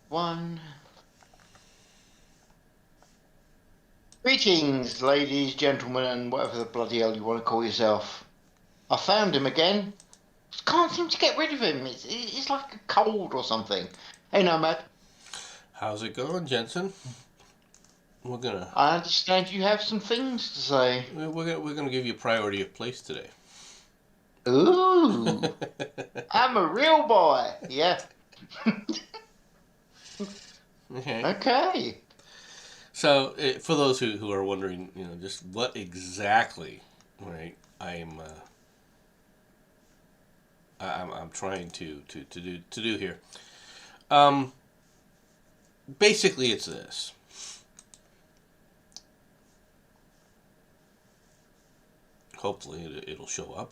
One. Greetings, ladies, gentlemen, and whatever the bloody hell you want to call yourself. I found him again. Can't seem to get rid of him. It's like a cold or something. Hey, Nomad. How's it going, Jenson? We're gonna I understand you have some things to say. we're gonna give you priority of place today. Ooh, I'm a real boy. Yeah. Okay. Okay. So, for those who are wondering, just what exactly, right? I'm trying to do here. Um, Basically, it's this. Hopefully, it'll show up.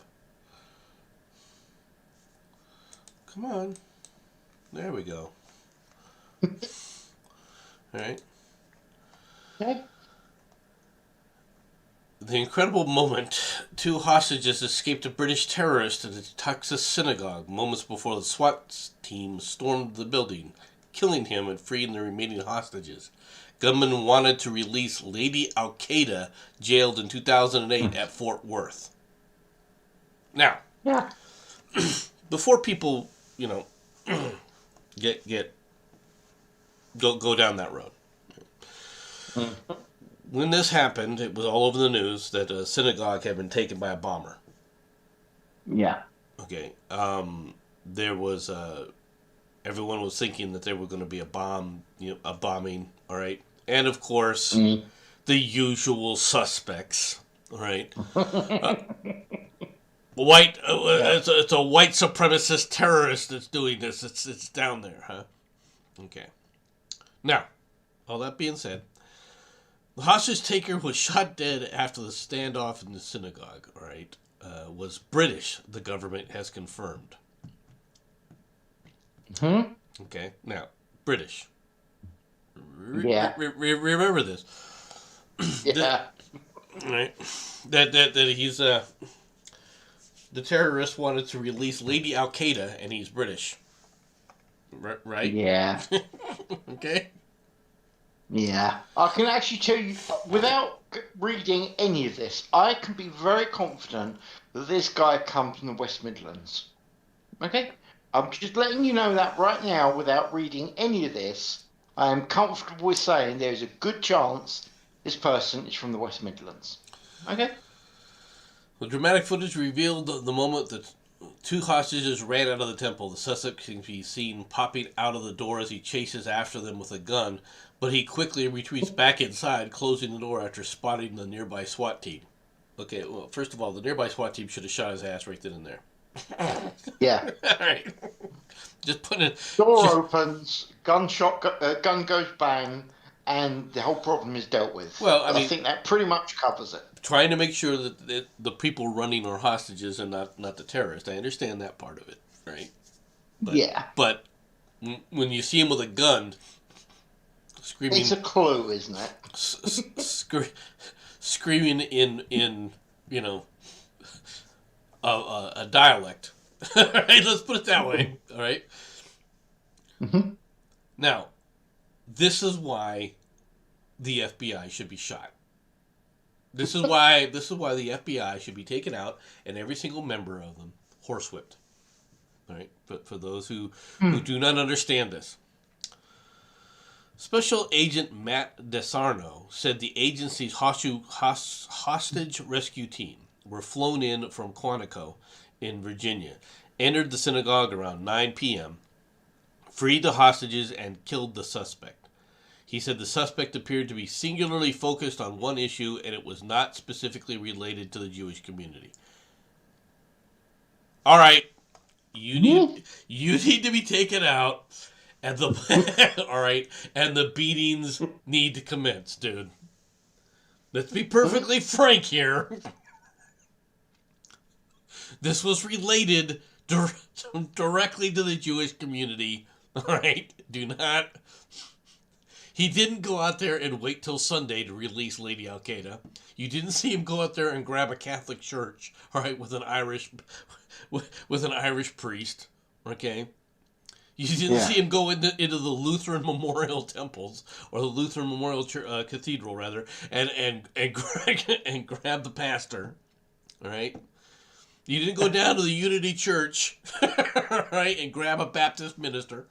Come on, there we go. All right. Okay. The incredible moment. Two hostages escaped a British terrorist at a Texas synagogue moments before the SWAT team stormed the building, killing him and freeing the remaining hostages. Gunmen wanted to release Lady Al Qaeda, jailed in 2008 at Fort Worth. Now, Yeah. before people, get go down that road. Mm. When this happened, it was all over the news that a synagogue had been taken by a bomber. Yeah. Okay. There was everyone was thinking that there was going to be a bomb, a bombing. All right, and of course Mm. the usual suspects. All right, uh, white. Yeah. It's a white supremacist terrorist that's doing this. It's down there, huh? Okay. Now, all that being said, the hostage taker was shot dead after the standoff in the synagogue. All right, was British. The government has confirmed. Hmm. Okay, now British. Yeah. Remember this, that, Yeah. right? That he's the terrorist wanted to release Lady Al Qaeda, and he's British, right? Yeah. Okay. Yeah, I can actually tell you without reading any of this, I can be very confident that this guy comes from the West Midlands. Okay? I'm just letting you know that right now without reading any of this. I am comfortable with saying there is a good chance this person is from the West Midlands. Okay? The dramatic footage revealed the moment that two hostages ran out of the temple. The suspect can be seen popping out of the door as he chases after them with a gun, but he quickly retreats back inside, closing the door after spotting the nearby SWAT team. Okay, well, first of all, the nearby SWAT team should have shot his ass right then and there. Yeah. All right. Just putting it. Door Just, opens, gun goes bang, and the whole problem is dealt with. well, I I mean, think that pretty much covers it. trying to make sure that the people running are hostages and not the terrorists. I understand that part of it, right? But Yeah. but when you see him with a gun, It's screaming, a clue, isn't it? screaming in you know a dialect. All right, let's put it that way. All right. Mhm. Now, this is why the FBI should be shot. This is why the FBI should be taken out and every single member of them horsewhipped. All right. But for those who Hmm. do not understand this, Special Agent Matt DeSarno said the agency's hostage rescue team were flown in from Quantico in Virginia, entered the synagogue around 9 p.m., freed the hostages, and killed the suspect. He said the suspect appeared to be singularly focused on one issue and it was not specifically related to the Jewish community. All right, you need to be taken out and the all right, and the beatings need to commence, dude. Let's be perfectly frank here. This was related directly to the Jewish community. All right, do not. He didn't go out there and wait till Sunday to release Lady Al Qaeda. You didn't see him go out there and grab a Catholic church, all right, with an Irish priest. Okay, You didn't see him go into the Lutheran Memorial Temples or the Lutheran Memorial Cathedral, rather, and grab the pastor. All right. You didn't go down to the Unity Church, right, and grab a Baptist minister.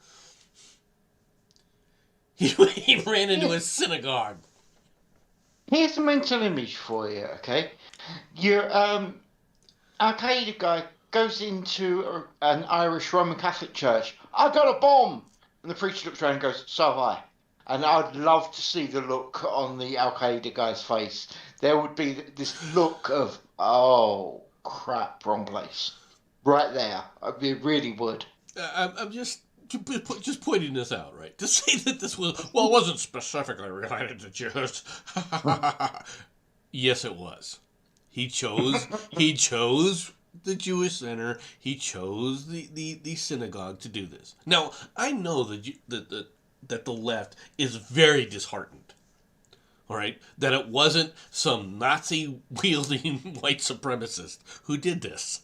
He ran into a synagogue. Here's a mental image for you, okay? Your Al-Qaeda guy goes into an Irish Roman Catholic church. I got a bomb! And the preacher looks around and goes, so have I. And I'd love to see the look on the Al-Qaeda guy's face. There would be this look of, oh, crap, wrong place. Right there. It really would. I'm just pointing this out, right? To say that this was, well, it wasn't specifically related to Jews. Yes, it was. He chose the Jewish Center. He chose the synagogue to do this. Now, I know that the left is very disheartened. All right, that it wasn't some Nazi wielding white supremacist who did this.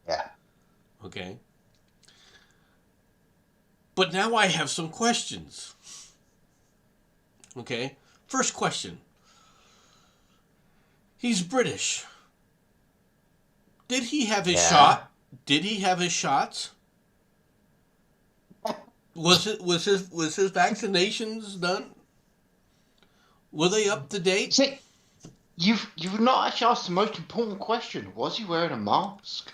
Yeah. Okay. But now I have some questions. Okay. First question. He's British. Did he have his shot? Did he have his shots? Was his vaccinations done? Were they up to date? See, you've not actually asked the most important question. Was he wearing a mask?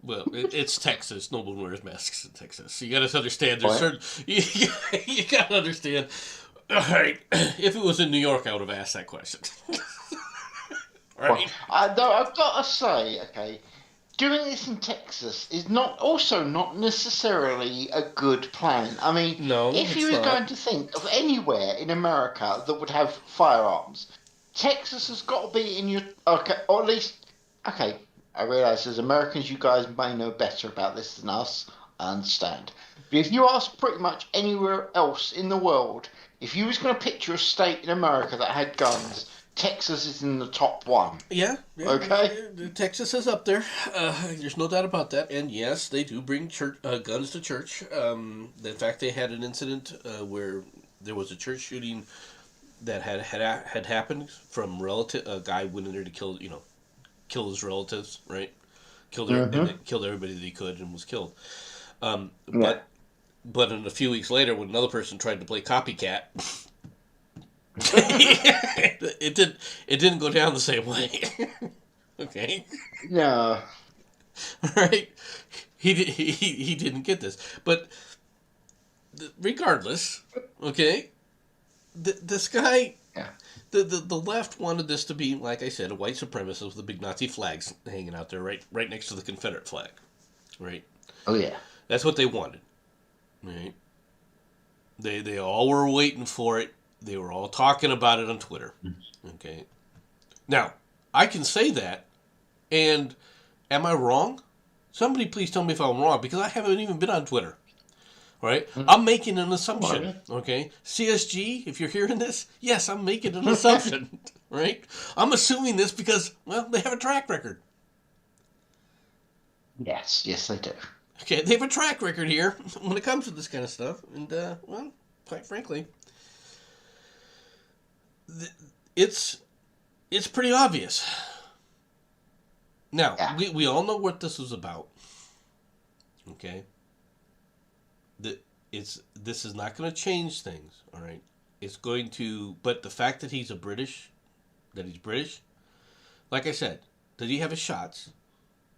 Well, it's Texas. No one wears masks in Texas. So you got to understand. There's certain you got to understand. All right, if it was in New York, I would have asked that question. Right? Though I've got to say, okay, doing this in Texas is not necessarily a good plan. I mean, No, if you it's were not. going to think of anywhere in America that would have firearms, Texas has got to be in your okay, or at least okay. I realise as Americans, you guys may know better about this than us. I understand. But if you ask pretty much anywhere else in the world, if you was going to picture a state in America that had guns, Texas is in the top one. Yeah. Okay. Texas is up there. There's no doubt about that. And yes, they do bring guns to church. In fact, they had an incident where there was a church shooting that had happened from relative. A guy went in there to kill his relatives, right? Killed everybody that he could and was killed. But in a few weeks later, when another person tried to play copycat. it didn't go down the same way. Okay. No. Right. He didn't get this, but regardless, okay. This guy, the left wanted this to be, like I said, a white supremacist with the big Nazi flags hanging out there, right next to the Confederate flag, right. Oh yeah. That's what they wanted, right. They all were waiting for it. They were all talking about it on Twitter. Okay. Now, I can say that, and am I wrong? Somebody please tell me if I'm wrong, because I haven't even been on Twitter. All right? I'm making an assumption. Okay? CSG, if you're hearing this, yes, I'm making an assumption. Right? I'm assuming this because, well, they have a track record. Yes, they do. Okay, they have a track record here when it comes to this kind of stuff. And, well, quite frankly, it's pretty obvious. Now, we all know what this is about. Okay? This is not going to change things, all right? It's going to, but the fact that he's British, like I said, did he have his shots?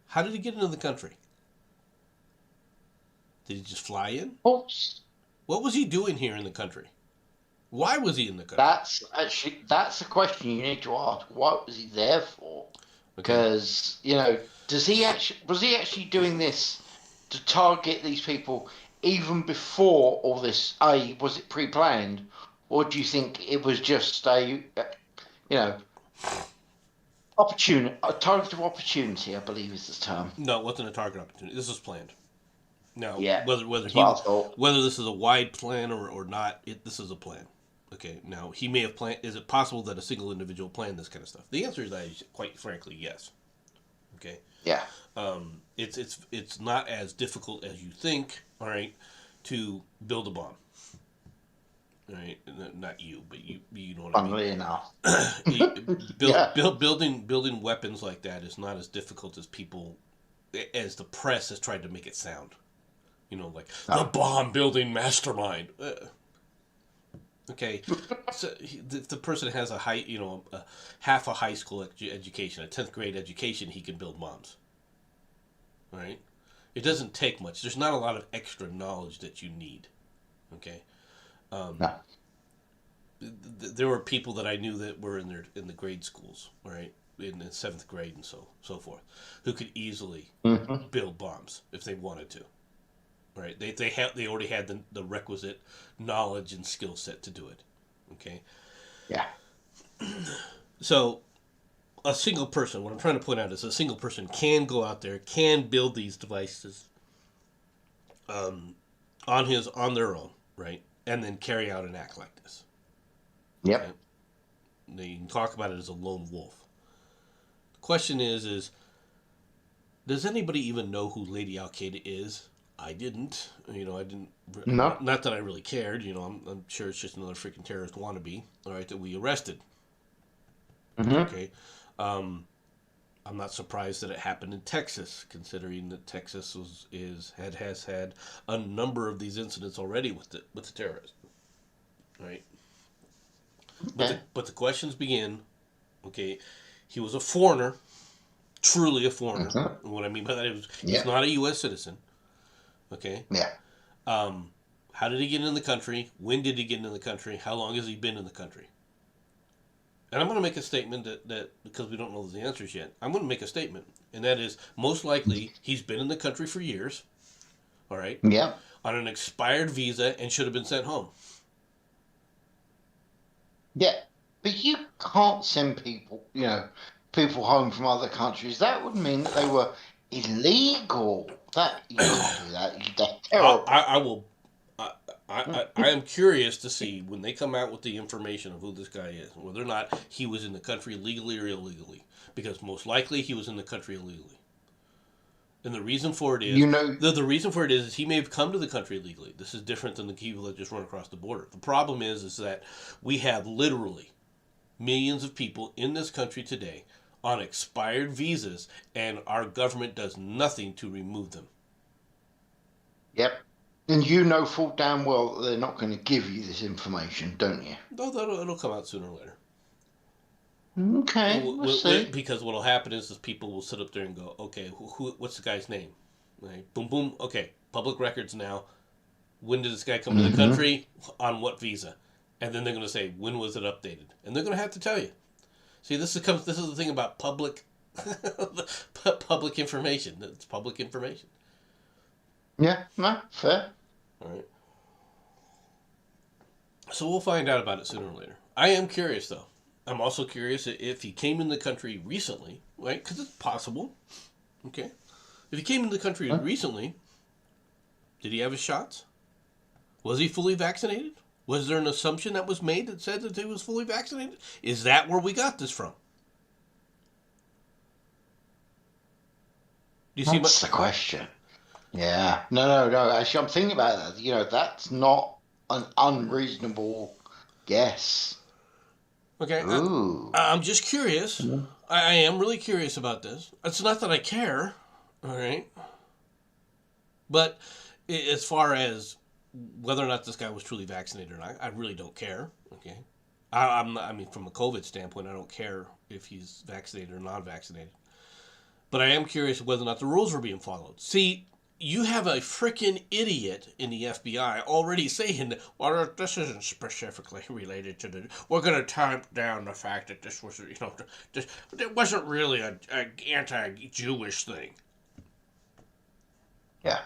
How did he get into the country? Did he just fly in? Oops. What was he doing here in the country? Why was he in the country? That's a question you need to ask. What was he there for? Because was he actually doing this to target these people even before all this? Was it pre-planned, or do you think it was just a target of opportunity? I believe is the term. No, it wasn't a target opportunity. This was planned. Now, whether this is a wide plan or not, this is a plan. Okay, now he may have planned. Is it possible that a single individual planned this kind of stuff? The answer is quite frankly, yes. Okay. Yeah. it's not as difficult as you think. All right, to build a bomb. All right, not you, but you know what I mean. Funnily enough. Build, Yeah. building weapons like that is not as difficult as the press has tried to make it sound. You know, like the No. bomb building mastermind. Okay, so the person has a half a high school education, a 10th grade education, he can build bombs. All right, it doesn't take much. There's not a lot of extra knowledge that you need. Okay, No. there were people that I knew that were in the grade schools, right, in 7th grade and so forth, who could easily Mm-hmm. build bombs if they wanted to. Right, they already had the requisite knowledge and skill set to do it. Okay, Yeah. so a single person. What I'm trying to point out is a single person can go out there, can build these devices, on their own, right, and then carry out an act like this. Okay, Yep. now you can talk about it as a lone wolf. The question is does anybody even know who Lady Al Qaeda is? I didn't. I didn't. No. Not that I really cared. I'm sure it's just another freaking terrorist wannabe. All right, that we arrested. Mm-hmm. Okay. I'm not surprised that it happened in Texas, considering that Texas has had a number of these incidents already with the terrorists. Right. Okay. But the questions begin. Okay, he was a foreigner, truly a foreigner. Mm-hmm. And what I mean by that is he's Yeah. not a U.S. citizen. Okay. Yeah. How did he get in the country? When did he get in the country? How long has he been in the country? And I'm going to make a statement that because we don't know the answers yet, I'm going to make a statement, and that is most likely he's been in the country for years, all right, Yeah. on an expired visa and should have been sent home. Yeah. But you can't send people home from other countries. That would mean that they were illegal. That you can't do that. That's I, terrible. I will. I am curious to see when they come out with the information of who this guy is, whether or not he was in the country legally or illegally. Because most likely he was in the country illegally. And the reason for it is the reason for it is he may have come to the country illegally. This is different than the people that just run across the border. The problem is that we have literally millions of people in this country today on expired visas, and our government does nothing to remove them. Yep. And you know full damn well that they're not going to give you this information, don't you? Though it'll come out sooner or later. Okay, we'll see. Because what'll happen is people will sit up there and go, okay, what's the guy's name? Right? Boom, boom. Okay, public records now. When did this guy come to the country? On what visa? And then they're going to say, when was it updated? And they're going to have to tell you. See, this is the thing about public information. It's public information. Yeah, no, fair. All right. So we'll find out about it sooner or later. I am curious, though. I'm also curious if he came in the country recently, right? Because it's possible. Okay. If he came in the country recently, did he have his shots? Was he fully vaccinated? Was there an assumption that was made that said that he was fully vaccinated? Is that where we got this from? Do you see That's the question. Yeah. No. Actually, I'm thinking about that. That's not an unreasonable guess. Okay. Ooh. I'm just curious. I am really curious about this. It's not that I care, all right? But as far as whether or not this guy was truly vaccinated or not, I really don't care, okay? I mean, from a COVID standpoint, I don't care if he's vaccinated or non-vaccinated. But I am curious whether or not the rules were being followed. See, you have a freaking idiot in the FBI already saying, well, this isn't specifically related to the... We're going to tamp down the fact that this was, it wasn't really an anti-Jewish thing. Yeah.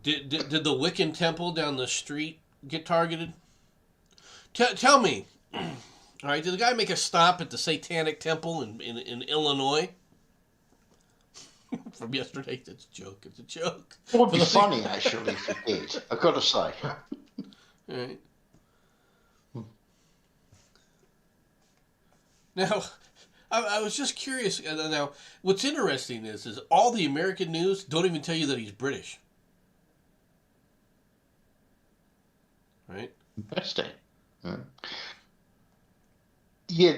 Did the Wiccan temple down the street get targeted? Tell me. All right, did the guy make a stop at the Satanic Temple in Illinois? From yesterday, it's a joke. It's a joke. It would be funny, actually, if he did. I've got to say. All right. Now, I was just curious. Now, what's interesting is all the American news don't even tell you that he's British. Right? Interesting. Hmm. Yeah,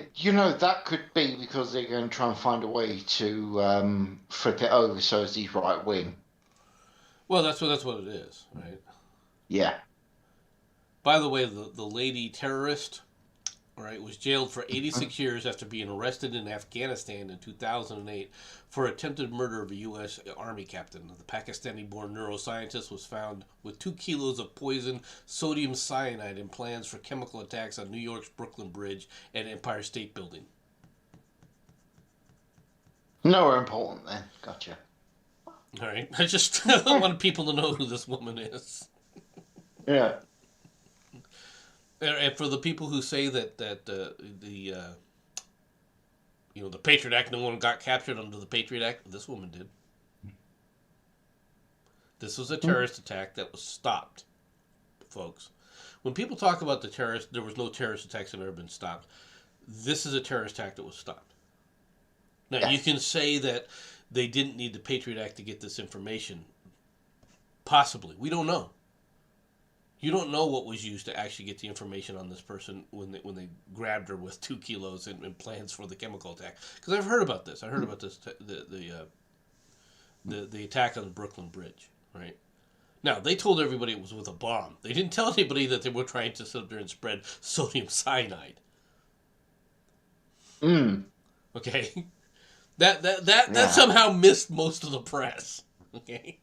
that could be because they're going to try and find a way to flip it over so it's he's right wing. Well, that's what it is, right? Yeah. By the way, the lady terrorist, right, was jailed for 86 years after being arrested in Afghanistan in 2008 for attempted murder of a U.S. Army captain. The Pakistani-born neuroscientist was found with 2 kilos of poison sodium cyanide in plans for chemical attacks on New York's Brooklyn Bridge and Empire State Building. Nowhere important then. Gotcha. All right, I just want people to know who this woman is. Yeah. And for the people who say that the Patriot Act, no one got captured under the Patriot Act, this woman did. This was a terrorist attack that was stopped, folks. When people talk about the terrorist, there was no terrorist attacks that have ever been stopped. This is a terrorist attack that was stopped. Now, you can say that they didn't need the Patriot Act to get this information. Possibly. We don't know. You don't know what was used to actually get the information on this person when they grabbed her with 2 kilos and plans for the chemical attack. Because I've heard about this. I heard about this the attack on the Brooklyn Bridge. Right now, they told everybody it was with a bomb. They didn't tell anybody that they were trying to sit there and spread sodium cyanide. Okay, that somehow missed most of the press. Okay.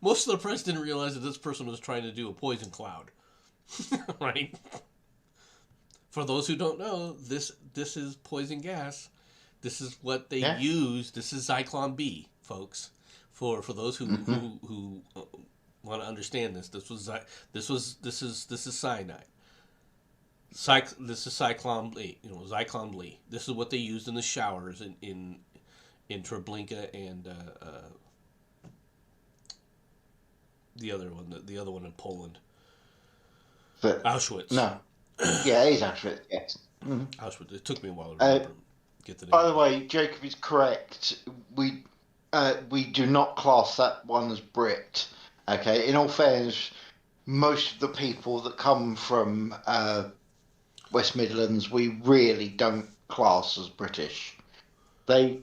Most of the press didn't realize that this person was trying to do a poison cloud, right? For those who don't know, this is poison gas. This is what they use. This is Zyklon B, folks. For those who want to understand this, this is cyanide. This is Zyklon B. Zyklon B. This is what they used in the showers in Treblinka and. The other one in Poland. But, Auschwitz. No. Yeah, it is Auschwitz, yes. Auschwitz. It took me a while to remember. Get the name. By the way, Jacob is correct. We do not class that one as Brit. Okay, in all fairness, most of the people that come from West Midlands, we really don't class as British. They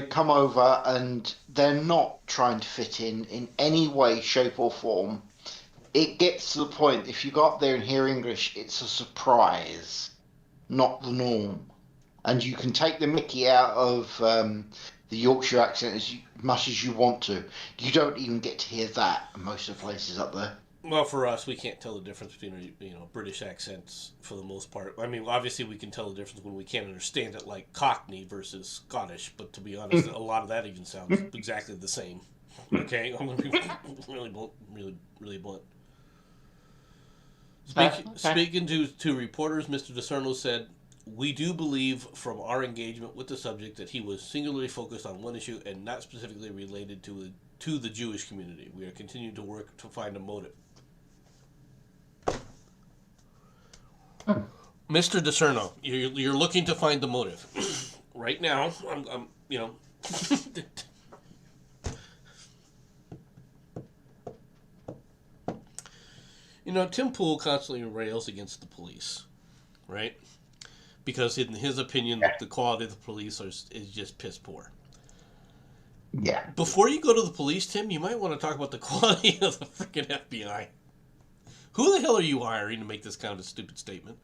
come over and they're not trying to fit in any way, shape or form. It gets to the point, if you go up there and hear English, it's a surprise, not the norm. And you can take the mickey out of the Yorkshire accent as much as you want to. You don't even get to hear that in most of the places up there. Well, for us, we can't tell the difference between British accents for the most part. I mean, obviously, we can tell the difference when we can't understand it, like Cockney versus Scottish. But to be honest, a lot of that even sounds exactly the same. Okay, I'm gonna be really blunt, really blunt. Speaking to reporters, Mr. DeSerno said, "We do believe from our engagement with the subject that he was singularly focused on one issue and not specifically related to the Jewish community. We are continuing to work to find a motive." Mr. DeSerno, you're looking to find the motive. Right now, I'm Tim Pool constantly rails against the police, right? Because in his opinion, the quality of the police is just piss poor. Yeah. Before you go to the police, Tim, you might want to talk about the quality of the freaking FBI. Who the hell are you hiring to make this kind of a stupid statement?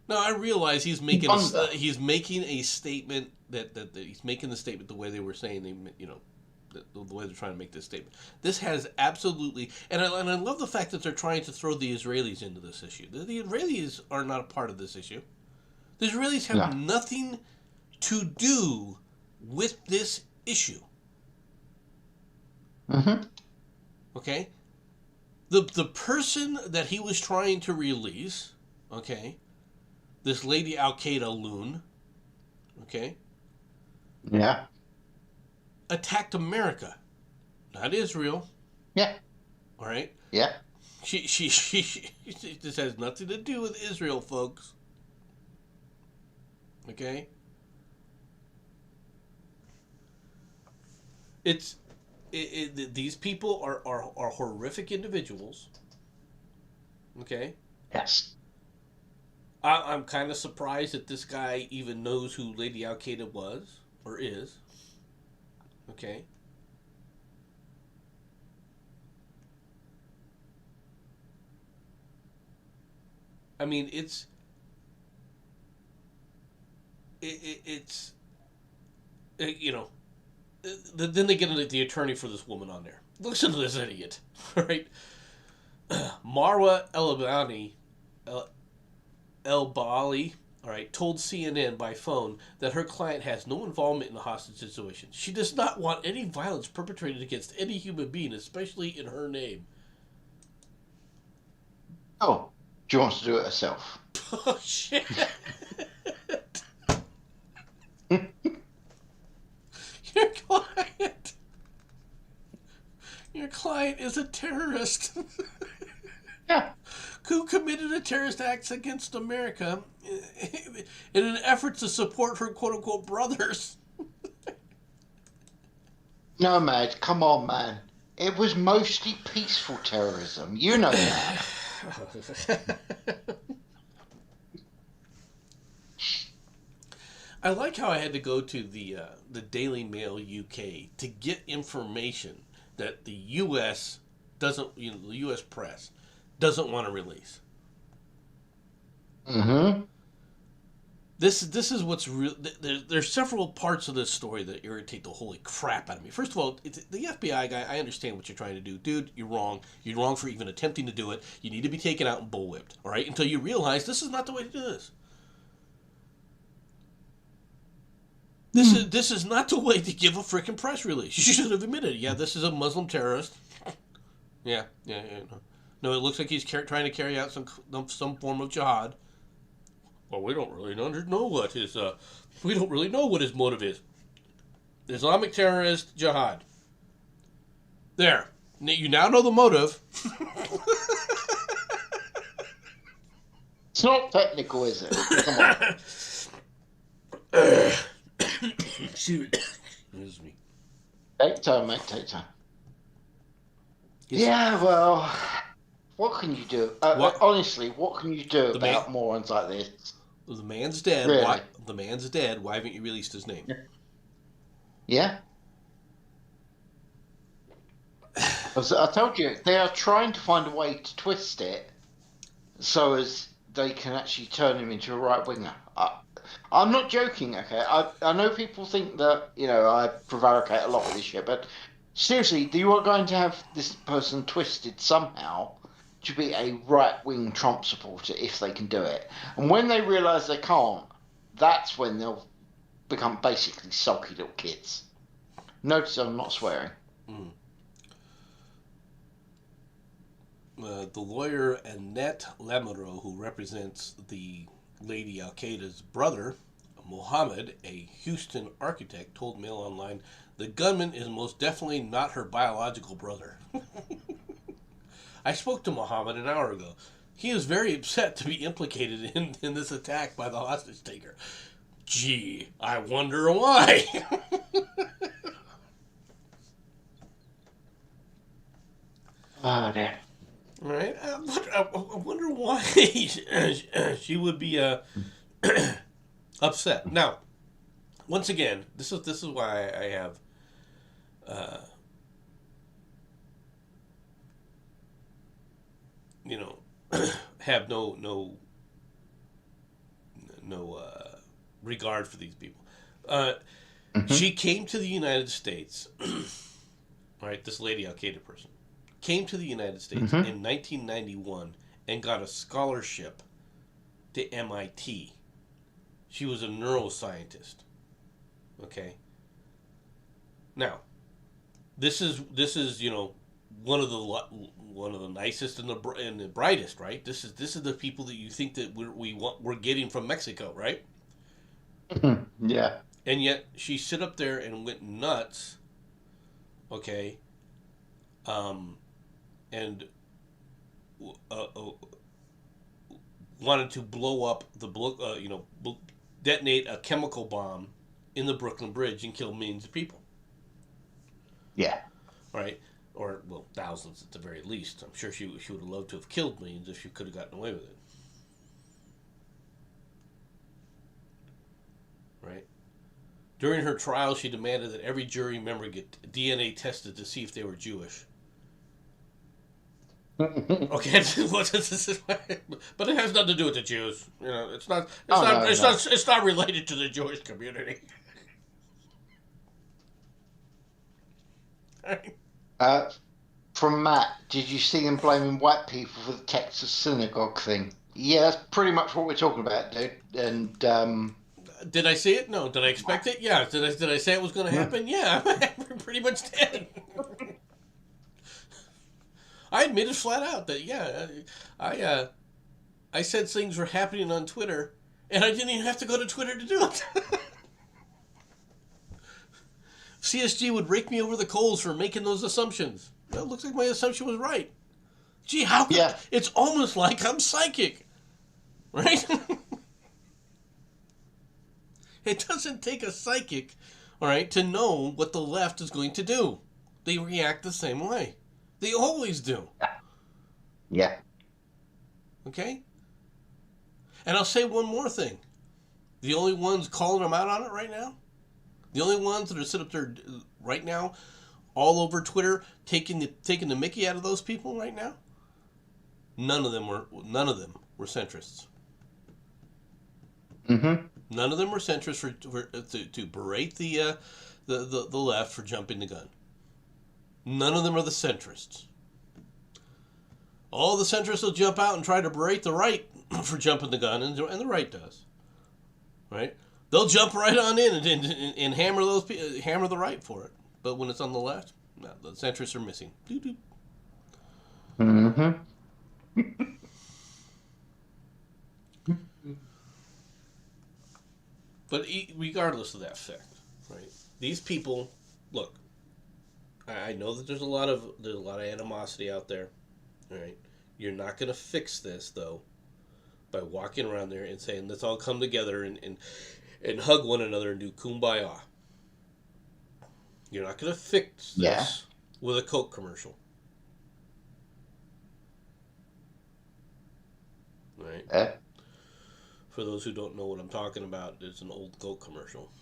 No, I realize he's making a statement that he's making the statement the way they were saying the way they're trying to make this statement. This has absolutely, and I love the fact that they're trying to throw the Israelis into this issue. The Israelis are not a part of this issue. The Israelis have nothing to do with this issue. Okay? The person that he was trying to release, okay, this lady Al-Qaeda loon, okay, yeah, attacked America, not Israel. Yeah. All right. Yeah. She this has nothing to do with Israel, folks. Okay? It's these people are horrific individuals. Okay? Yes. I'm kind of surprised that this guy even knows who Lady Al Qaeda was or is. Okay? I mean, it's you know. Then they get the attorney for this woman on there. Listen to this idiot, right? Marwa El Bali, all right, told CNN by phone that her client has no involvement in the hostage situation. She does not want any violence perpetrated against any human being, especially in her name. Oh, she wants to do it herself. Oh shit! Your client, your client is a terrorist. Yeah. Who committed a terrorist acts against America in an effort to support her quote unquote brothers. Nomad, come on, man. It was mostly peaceful terrorism. You know that. I like how I had to go to the Daily Mail UK to get information that the U.S. doesn't, the U.S. press doesn't want to release. Mm-hmm. This is what's real. There's several parts of this story that irritate the holy crap out of me. First of all, the FBI guy. I understand what you're trying to do, dude. You're wrong. You're wrong for even attempting to do it. You need to be taken out and bullwhipped. All right, until you realize this is not the way to do this. This is not the way to give a freaking press release. You should have admitted, yeah, this is a Muslim terrorist. Yeah. No, it looks like he's trying to carry out some form of jihad. Well, we don't really know what his we don't really know what his motive is. Islamic terrorist jihad. There, you now know the motive. It's not technical, is it? Come on. Excuse me. Take time, mate. Take time. Yeah, well, what can you do? Honestly, what can you do about morons like this? The man's dead. Really? The man's dead. Why haven't you released his name? Yeah. As I told you, they are trying to find a way to twist it so as they can actually turn him into a right winger. I'm not joking, okay? I know people think that, I prevaricate a lot with this shit, but seriously, you are going to have this person twisted somehow to be a right-wing Trump supporter if they can do it. And when they realise they can't, that's when they'll become basically sulky little kids. Notice I'm not swearing. Mm. The lawyer Annette Lamoureux, who represents the Lady Al Qaeda's brother, Mohammed, a Houston architect, told Mail Online the gunman is most definitely not her biological brother. I spoke to Mohammed an hour ago. He is very upset to be implicated in this attack by the hostage taker. Gee, I wonder why. Oh, dear. All right. I wonder why she would be upset. Now, once again, this is why I have have no regard for these people. She came to the United States. All right, this Lady Al Qaeda person came to the United States in 1991 and got a scholarship to MIT. She was a neuroscientist. Okay. Now, this is one of the nicest and the brightest, right? This is the people that you think that we're getting from Mexico, right? Yeah. And yet she sit up there and went nuts. Okay. And wanted to blow up detonate a chemical bomb in the Brooklyn Bridge and kill millions of people. Yeah. Right? Or, well, thousands at the very least. I'm sure she would have loved to have killed millions if she could have gotten away with it. Right? During her trial, she demanded that every jury member get DNA tested to see if they were Jewish. Okay, but it has nothing to do with the Jews. You know, it's not. It's not related to the Jewish community. From Matt, did you see him blaming white people for the Texas synagogue thing? Yeah, that's pretty much what we're talking about, dude. And did I see it? No. Did I expect it? Yeah. Did I say it was going to happen? Yeah. I pretty much did. I admitted flat out that I said things were happening on Twitter, and I didn't even have to go to Twitter to do it. CSG would rake me over the coals for making those assumptions. Well, it looks like my assumption was right. Gee, how could... Yeah. It's almost like I'm psychic. Right? It doesn't take a psychic, all right, to know what the left is going to do. They react the same way. They always do. Yeah. Okay? And I'll say one more thing. The only ones calling them out on it right now, the only ones that are sitting up there right now, all over Twitter, taking the Mickey out of those people right now, none of them were centrists. Mm-hmm. None of them were centrists to berate the left for jumping the gun. None of them are the centrists. All the centrists will jump out and try to berate the right for jumping the gun, and the right does. Right? They'll jump right on in and hammer the right for it. But when it's on the left, no, the centrists are missing. Doo-doo. Mm-hmm. But regardless of that fact, right? These people, look, I know that there's a lot of animosity out there. All right, you're not going to fix this though by walking around there and saying let's all come together and hug one another and do kumbaya. You're not going to fix this with a Coke commercial, right? For those who don't know what I'm talking about, it's an old Coke commercial.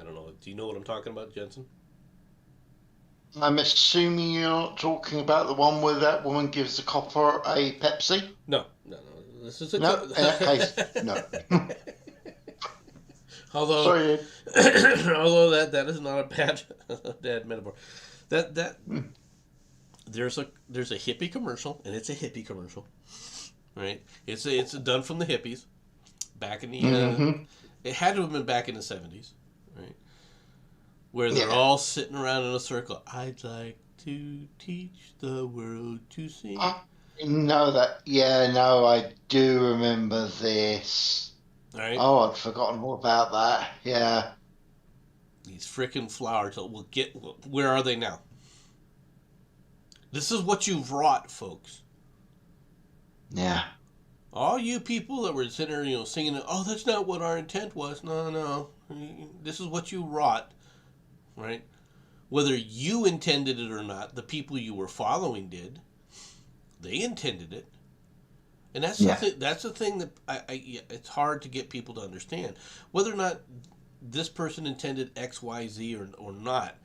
I don't know. Do you know what I'm talking about, Jenson? I'm assuming you're not talking about the one where that woman gives the copper a Pepsi? No. This is a... No, in that case, no. Although, sorry. although that is not a bad metaphor. There's a hippie commercial, and it's a hippie commercial, right? It's done from the hippies, back in the it had to have been back in the 70s, right? Where they're all sitting around in a circle. I'd like to teach the world to sing. I know that. Yeah, no, I do remember this. Right. Oh, I'd forgotten all about that. Yeah. These frickin' flowers. Where are they now? This is what you've wrought, folks. Yeah. All you people that were sitting there, singing, oh, that's not what our intent was. No. This is what you wrought, right? Whether you intended it or not, the people you were following did. They intended it. And that's the thing that it's hard to get people to understand. Whether or not this person intended X, Y, Z or not,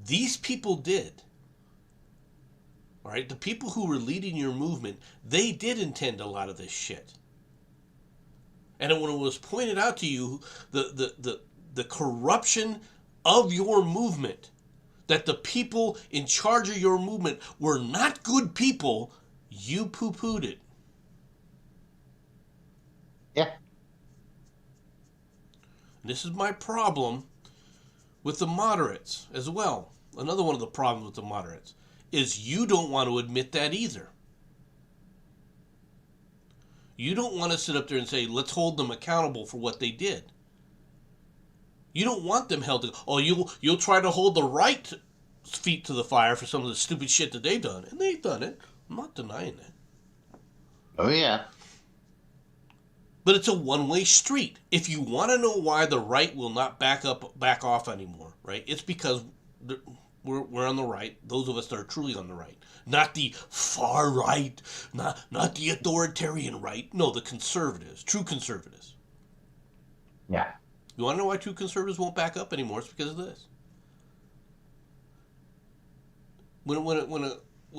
these people did. All right? The people who were leading your movement, they did intend a lot of this shit. And when it was pointed out to you, the corruption of your movement, that the people in charge of your movement were not good people, you poo-pooed it. Yeah. This is my problem with the moderates as well. Another one of the problems with the moderates is you don't want to admit that either. You don't want to sit up there and say, let's hold them accountable for what they did. You don't want them held to... Oh, you'll try to hold the right feet to the fire for some of the stupid shit that they've done. And they've done it. I'm not denying that. Oh, yeah. But it's a one-way street. If you want to know why the right will not back off anymore, right? It's because we're on the right. Those of us that are truly on the right, not the far right, not the authoritarian right. No, the conservatives, true conservatives. Yeah. You want to know why true conservatives won't back up anymore? It's because of this. When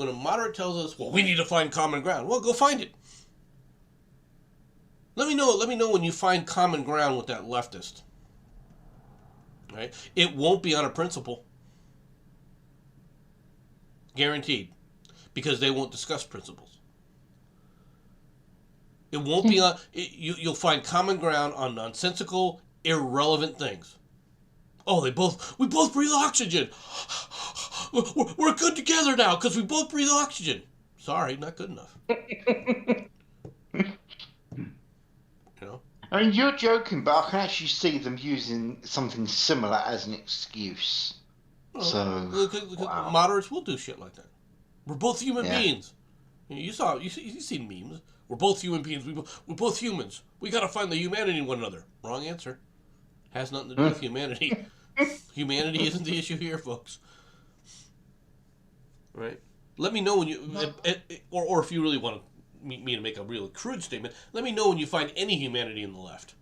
a moderate tells us, well, we need to find common ground. Well, go find it. Let me know when you find common ground with that leftist. Right? It won't be on a principle. Guaranteed. Because they won't discuss principles. It won't be on you'll find common ground on nonsensical, irrelevant things. Oh, we both breathe oxygen. We're good together now because we both breathe oxygen. Sorry, not good enough. You know? I mean, you're joking, but I can actually see them using something similar as an excuse. So, wow. Moderates will do shit like that. We're both human beings. You seen memes. We're both human beings. We're both humans. We gotta find the humanity in one another. Wrong answer. Has nothing to do with humanity. Humanity isn't the issue here, folks. Right? Let me know when you, or if you really want me to make a real crude statement, let me know when you find any humanity in the left.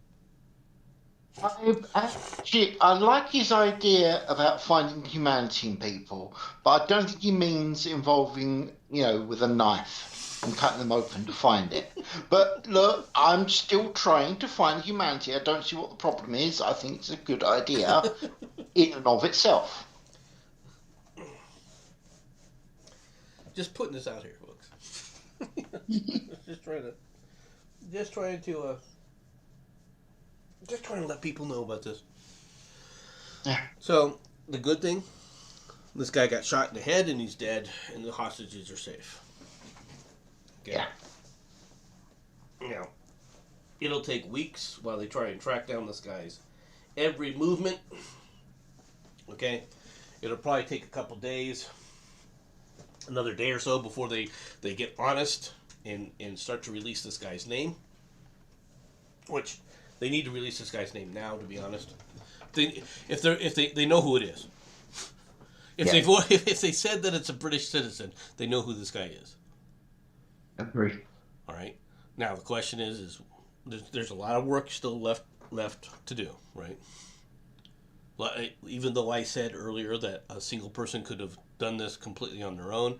I like his idea about finding humanity in people, but I don't think he means involving, with a knife and cutting them open to find it. But look, I'm still trying to find humanity. I don't see what the problem is. I think it's a good idea in and of itself. Just putting this out here, folks. just trying to let people know about this. Yeah. So the good thing, this guy got shot in the head and he's dead, and the hostages are safe. Okay. Yeah. Now, it'll take weeks while they try and track down this guy's every movement. Okay, it'll probably take a couple days, another day or so before they get honest and start to release this guy's name. Which they need to release this guy's name now, to be honest. If they know who it is. If they said that it's a British citizen, they know who this guy is. Agree. All right. Now the question is there's a lot of work still left to do, right? Even though I said earlier that a single person could have done this completely on their own,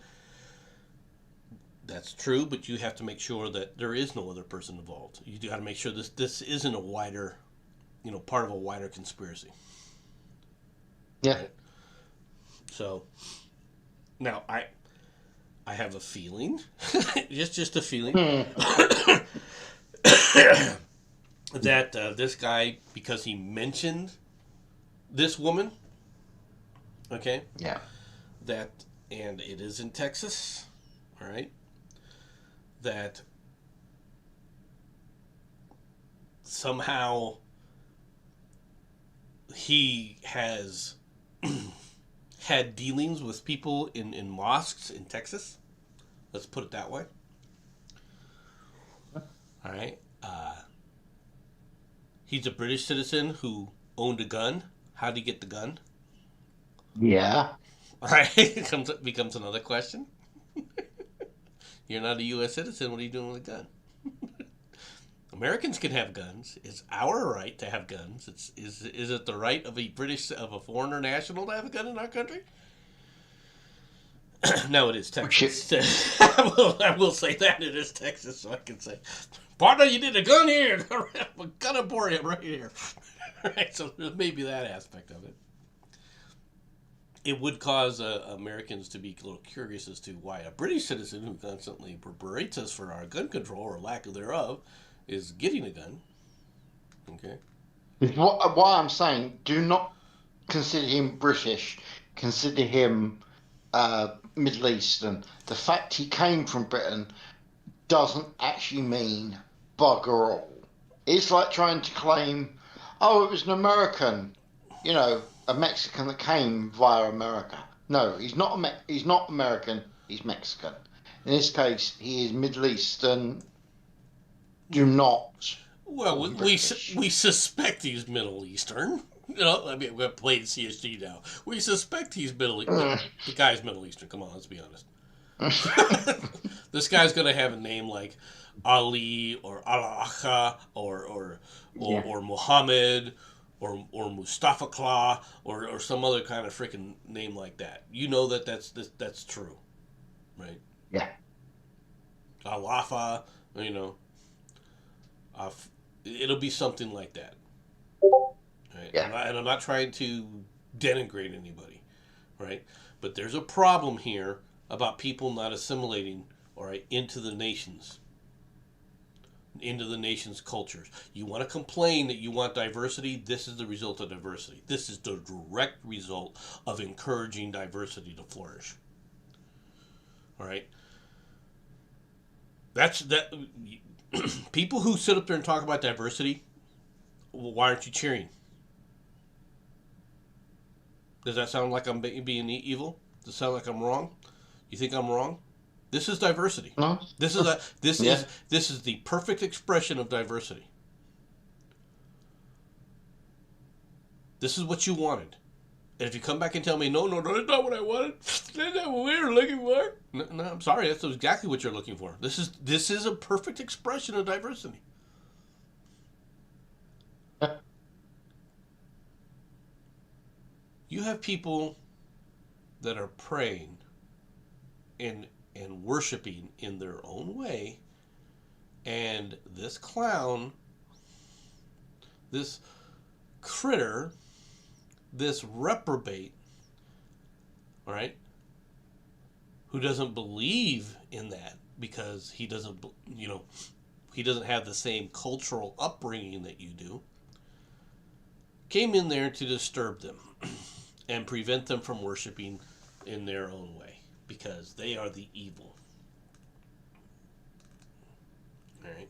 that's true, but you have to make sure that there is no other person involved. You got to make sure this isn't a wider, part of a wider conspiracy. Yeah. Right? So now I have a feeling, just a feeling, that this guy, because he mentioned this woman, okay? Yeah. And it is in Texas, all right? That somehow he has had dealings with people in mosques in Texas. Let's put it that way. All right. He's a British citizen who owned a gun. How did he get the gun? Yeah. All right. It becomes another question. You're not a U.S. citizen. What are you doing with a gun? Americans can have guns. It's our right to have guns. Is it the right of a foreigner national to have a gun in our country? No, it is Texas. I will say that it is Texas, so I can say, partner, you need a gun here. A gun emporium right here. Right, so maybe that aspect of it. It would cause Americans to be a little curious as to why a British citizen who constantly berates us for our gun control or lack thereof is getting a gun. Okay. What I'm saying, do not consider him British. Consider him Middle Eastern. The fact he came from Britain doesn't actually mean bugger all. It's like trying to claim, oh, it was an American, a Mexican that came via America. No, he's not American, he's Mexican. In this case, he is Middle Eastern. Do not Well, or British. we suspect he's Middle Eastern. You know, I mean, we're playing CSG now. We suspect he's Middle Eastern. Mm. The guy's Middle Eastern. Come on, let's be honest. This guy's gonna have a name like Ali or Alaha Yeah. or Muhammad or Mustafa Kla or some other kind of freaking name like that. You know that's true, right? Yeah. Alafa, you know, uh, it'll be something like that. Right? Yeah. And I'm not trying to denigrate anybody, right? But there's a problem here about people not assimilating, all right, into the nation's cultures. You want to complain that you want diversity. This is the result of diversity. This is the direct result of encouraging diversity to flourish. All right. That's that. People who sit up there and talk about diversity, well, why aren't you cheering? Does that sound like I'm being evil? Does it sound like I'm wrong? You think I'm wrong? This is diversity. No. Yeah. This is the perfect expression of diversity. This is what you wanted. And if you come back and tell me, no, that's not what I wanted. That's not what we were looking for. No, I'm sorry. That's exactly what you're looking for. This is a perfect expression of diversity. You have people that are praying and worshiping in their own way, and this clown, this critter, this reprobate, all right, who doesn't believe in that because he doesn't, he doesn't have the same cultural upbringing that you do, came in there to disturb them and prevent them from worshiping in their own way because they are the evil. All right?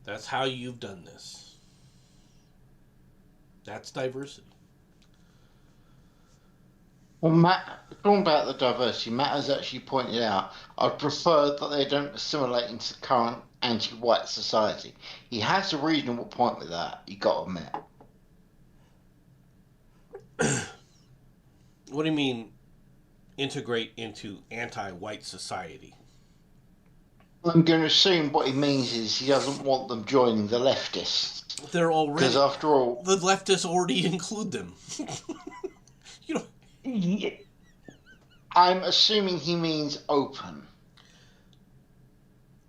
That's how you've done this. That's diversity. Well, Matt, talking about the diversity, Matt has actually pointed out, I'd prefer that they don't assimilate into current anti-white society. He has a reasonable point with that, you got to admit. What do you mean integrate into anti-white society? I'm going to assume what he means is he doesn't want them joining the leftists. They're already, Because after all, the leftists already include them. You know, yeah, I'm assuming he means open.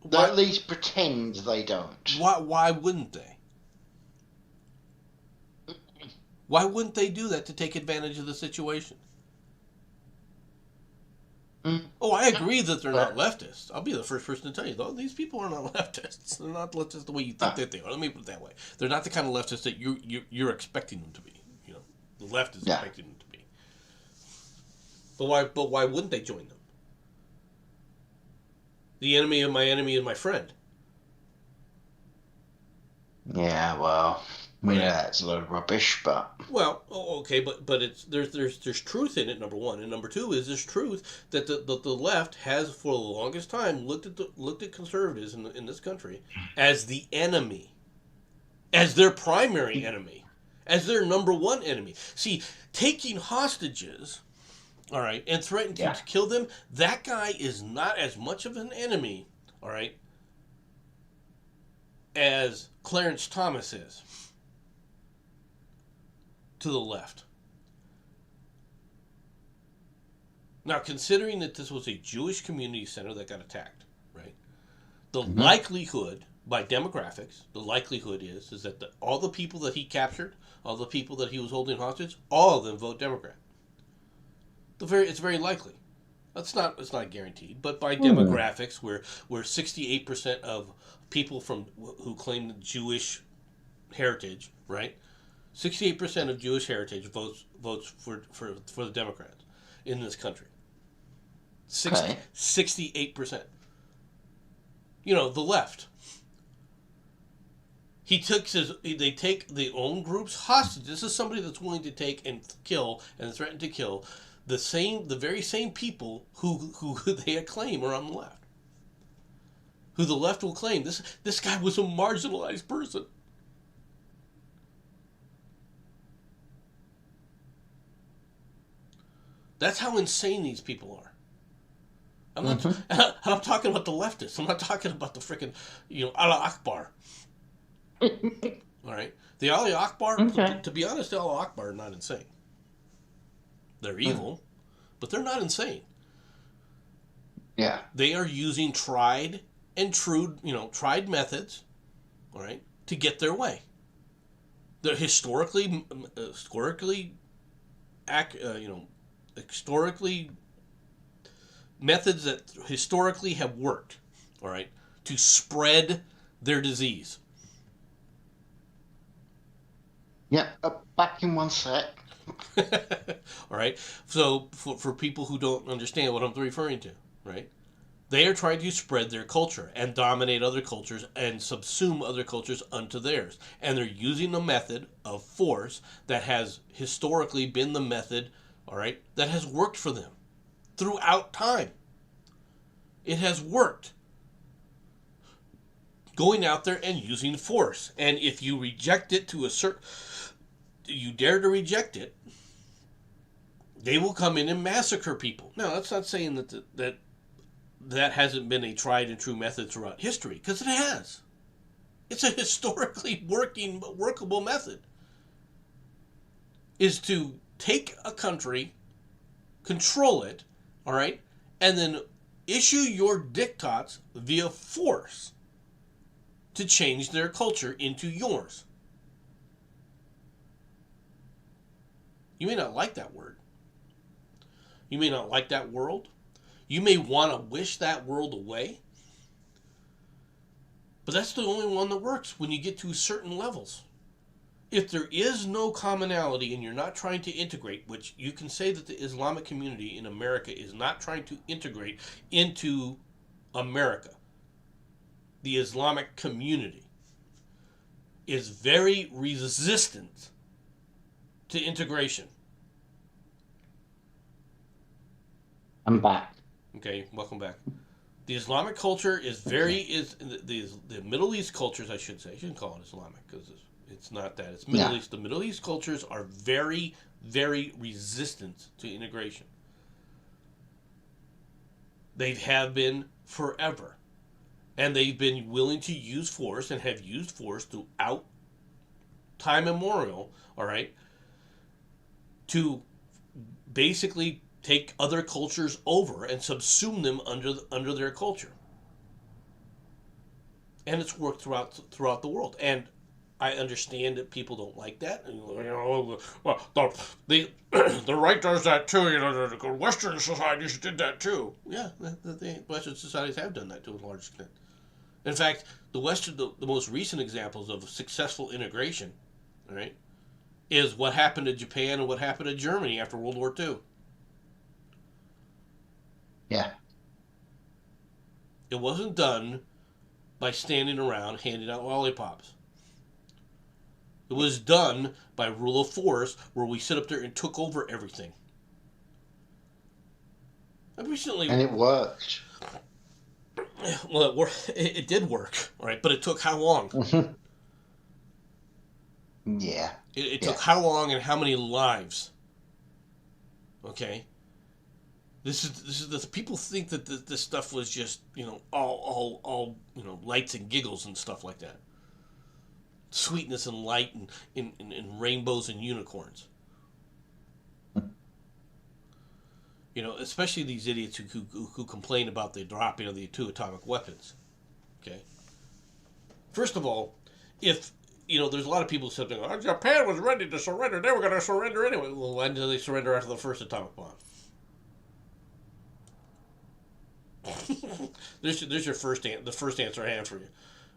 They why, at least pretend they don't. why wouldn't they? Why wouldn't they do that to take advantage of the situation? Oh, I agree that they're not leftists. I'll be the first person to tell you, though, these people are not leftists. They're not leftists the way you think that they are. Let me put it that way. They're not the kind of leftists that you're expecting them to be. You know, the left is expecting them to be. But why wouldn't they join them? The enemy of my enemy is my friend. Yeah, well, we know that's a load of rubbish, but Well, okay, but it's there's truth in it. Number one, and number two is there's truth that the left has for the longest time looked at conservatives in this country as the enemy, as their primary enemy, as their number one enemy. See, taking hostages, all right, and threatening to kill them, that guy is not as much of an enemy, all right, as Clarence Thomas is to the left. Now, considering that this was a Jewish community center that got attacked, right? The likelihood, by demographics, the likelihood is that all the people that he captured, all the people that he was holding hostage, all of them vote Democrat. It's very likely. It's not guaranteed, but by demographics, where 68% of people who claim Jewish heritage, right? 68% of Jewish heritage votes for the Democrats in this country. 68%. You know, the left. They take their own groups hostage. This is somebody that's willing to take and kill and threaten to kill the very same people who they claim are on the left. who the left will claim this guy was a marginalized person. That's how insane these people are. I'm not. And I'm talking about the leftists. I'm not talking about the freaking, Allah Akbar. All right, the Ali Akbar. Okay. To be honest, the Allah Akbar are not insane. They're evil, but they're not insane. Yeah. They are using tried and true, tried methods, all right, to get their way. They're historically methods that historically have worked, all right, to spread their disease. Yeah. Back in one sec. All right. So for people who don't understand what I'm referring to, right? They are trying to spread their culture and dominate other cultures and subsume other cultures unto theirs. And they're using the method of force that has historically been the method, all right, that has worked for them throughout time. It has worked. Going out there and using force. And if you reject it you dare to reject it, they will come in and massacre people. Now, that's not saying that hasn't been a tried and true method throughout history, because it has. It's a historically workable method. Is to take a country, control it, all right, and then issue your diktats via force to change their culture into yours. You may not like that word. You may not like that world. You may want to wish that world away. But that's the only one that works when you get to certain levels. If there is no commonality and you're not trying to integrate, which you can say that the Islamic community in America is not trying to integrate into America. The Islamic community is very resistant to integration. I'm back. Okay, welcome back. The Islamic culture is the Middle East cultures, I should say. I shouldn't call it Islamic because it's not that. It's Middle East. The Middle East cultures are very, very resistant to integration. They have been forever. And they've been willing to use force and have used force throughout time immemorial, all right, to basically take other cultures over and subsume them under their culture. And it's worked throughout the world. And I understand that people don't like that. Well, the right does that too. The Western societies did that too. Yeah, the Western societies have done that to a large extent. In fact, the most recent examples of successful integration, all right, is what happened to Japan and what happened to Germany after World War II. Yeah. It wasn't done by standing around handing out lollipops. It was done by rule of force, where we sit up there and took over everything. And it worked. Well, it did work, all right, but it took how long? Yeah. It took how long and how many lives? Okay. This is the people think that this stuff was just all lights and giggles and stuff like that. Sweetness and light and rainbows and unicorns. Especially these idiots who complain about the dropping of the 2 atomic weapons. Okay. First of all, if there's a lot of people saying, "Oh, Japan was ready to surrender. They were going to surrender anyway." Well, why did they surrender after the first atomic bomb? there's your the first answer I have for you.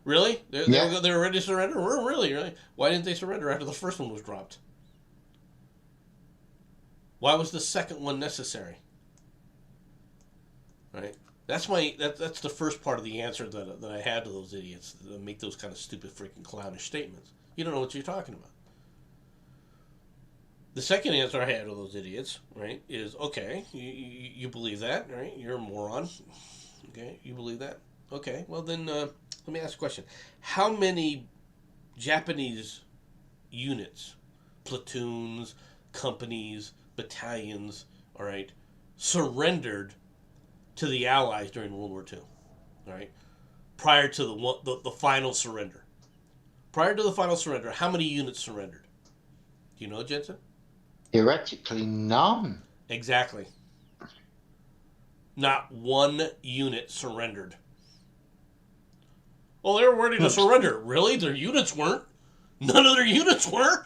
Really? They were ready to surrender? Really? Why didn't they surrender after the first one was dropped? Why was the second one necessary? Right? That's the first part of the answer that I had to those idiots that make those kind of stupid freaking clownish statements. You don't know what you're talking about. The second answer I had to those idiots, right, is, okay, you believe that, right? You're a moron. Okay, you believe that? Okay, well then, let me ask a question. How many Japanese units, platoons, companies, battalions, all right, surrendered to the Allies during World War II? All right, prior to the final surrender. Prior to the final surrender, how many units surrendered? Do you know, Jensen? Theoretically, none. Exactly. Not one unit surrendered. Well, they were ready to No, surrender. Really? Their units weren't. None of their units were.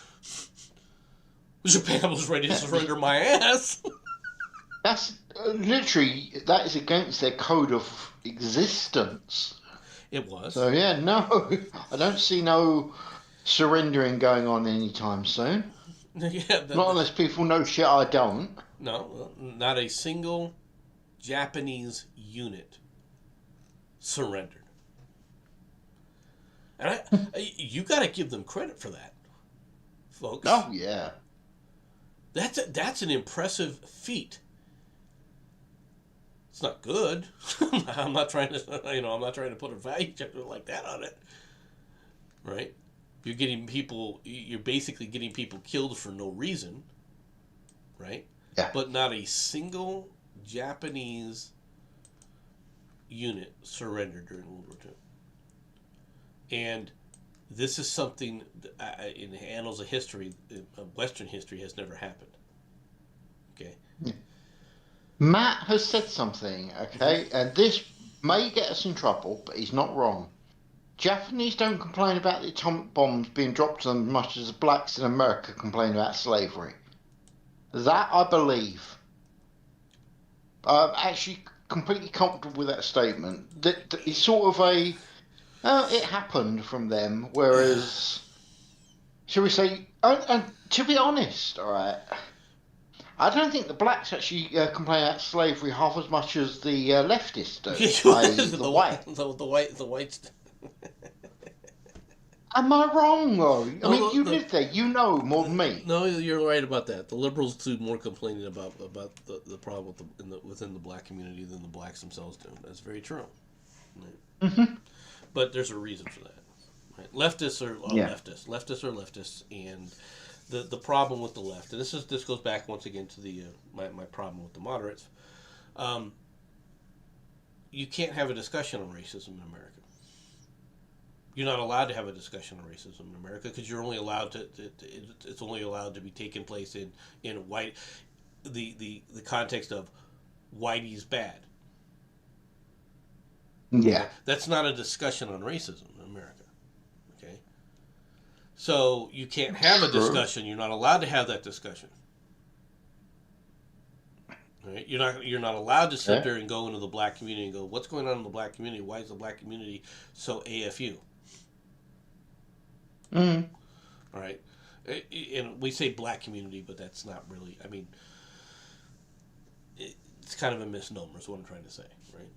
Japan was ready to surrender my ass. that's literally that is against their code of existence. It was. So yeah, no, I don't see no surrendering going on anytime soon. Yeah, Not unless people know shit I don't. no, not a single Japanese unit surrendered. And you got to give them credit for that, folks. Oh yeah. That's an impressive feat. It's not good. I'm not trying to, I'm not trying to put a value like that on it, right? You're basically getting people killed for no reason, right? Yeah. But not a single Japanese unit surrendered during World War II. And this is something in the annals of history, Western history, has never happened. Okay. Matt has said something, okay, Mm-hmm. and this may get us in trouble, but he's not wrong. Japanese don't complain about the atomic bombs being dropped on them as much as the blacks in America complain about slavery. That I believe. I'm actually completely comfortable with that statement. That it's sort of a it happened from them, whereas shall we say? And to be honest, all right, I don't think the blacks actually complain about slavery half as much as the leftists do, i.e., the white. The whites. Am I wrong though? I mean, No, you no, live there, you know more than me. no, you're right about that. The liberals do more complaining about the problem within the black community than the blacks themselves do. That's very true. Right? Hmm. But there's a reason for that. Right? Yeah. Leftists are leftists, and the problem with the left, and this goes back once again to the my problem with the moderates. Um, you can't have a discussion on racism in America. You're not allowed to have a discussion on racism in America because you're only allowed it's only allowed to be taking place in white the context of whitey's bad. Yeah. Okay, that's not a discussion on racism in America. Okay, so you can't have a True. discussion. You're not allowed to have that discussion. Right? You're not allowed to sit Yeah. there and go into the black community and go, what's going on in the black community? Why is the black community so AFU? Mm. All right, and we say black community, but that's not really. I mean, it's kind of a misnomer. Is what I'm trying to say, right?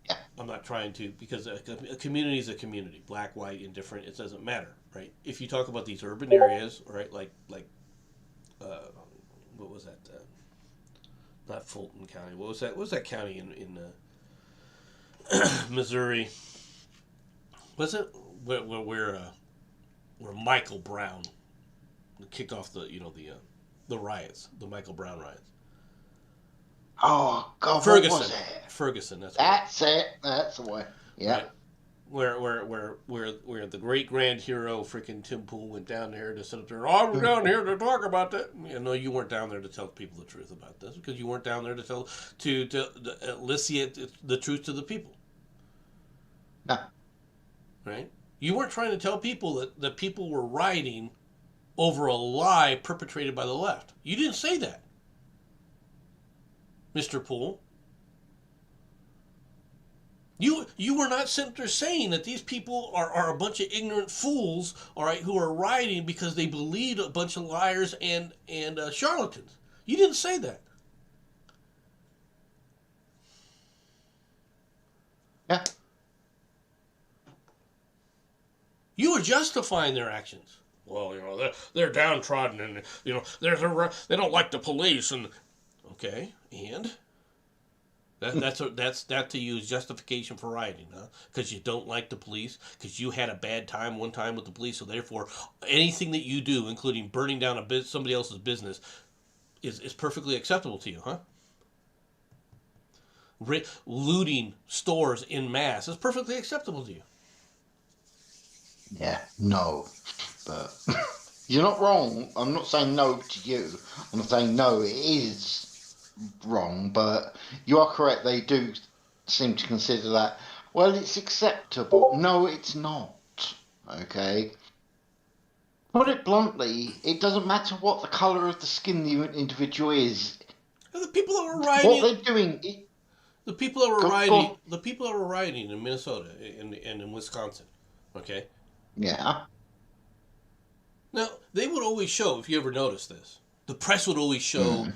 Yeah. I'm not trying to because a community is a community, black, white, indifferent. It doesn't matter, right? If you talk about these urban areas, right, like uh, what was that? Not Fulton County. What was that? What was that county in Missouri? Was it where Michael Brown kicked off the riots, the Michael Brown riots? Oh God, what was Ferguson. it? Ferguson. That's what. That's it. That's the way. Yeah. Right. Where the great grand hero freaking Tim Pool went down there to sit up there. Oh, I'm down here to talk about that. No, you weren't down there to tell people the truth about this because you weren't down there to tell to elicit the truth to the people. No. Right? You weren't trying to tell people that people were rioting over a lie perpetrated by the left. You didn't say that, Mr. Poole. You were not sitting there saying that these people are a bunch of ignorant fools, all right, who are rioting because they believed a bunch of liars and charlatans. You didn't say that. Yeah. You were justifying their actions. Well, they're downtrodden and they don't like the police and okay, and That's that to you is justification for rioting, huh? Because you don't like the police, because you had a bad time one time with the police, so therefore anything that you do, including burning down somebody else's business, is perfectly acceptable to you, huh? Looting stores in mass is perfectly acceptable to you. Yeah, no, but you're not wrong. I'm not saying no to you. I'm not saying no, it is wrong, but you are correct. They do seem to consider that, well, it's acceptable. No, it's not. Okay? Put it bluntly, it doesn't matter what the colour of the skin the individual is. And the people that were What rioting, they're doing, the people that were go rioting, on. the people that were rioting in Minnesota and in Wisconsin, okay. Yeah. Now they would always show, if you ever noticed this, the press would always show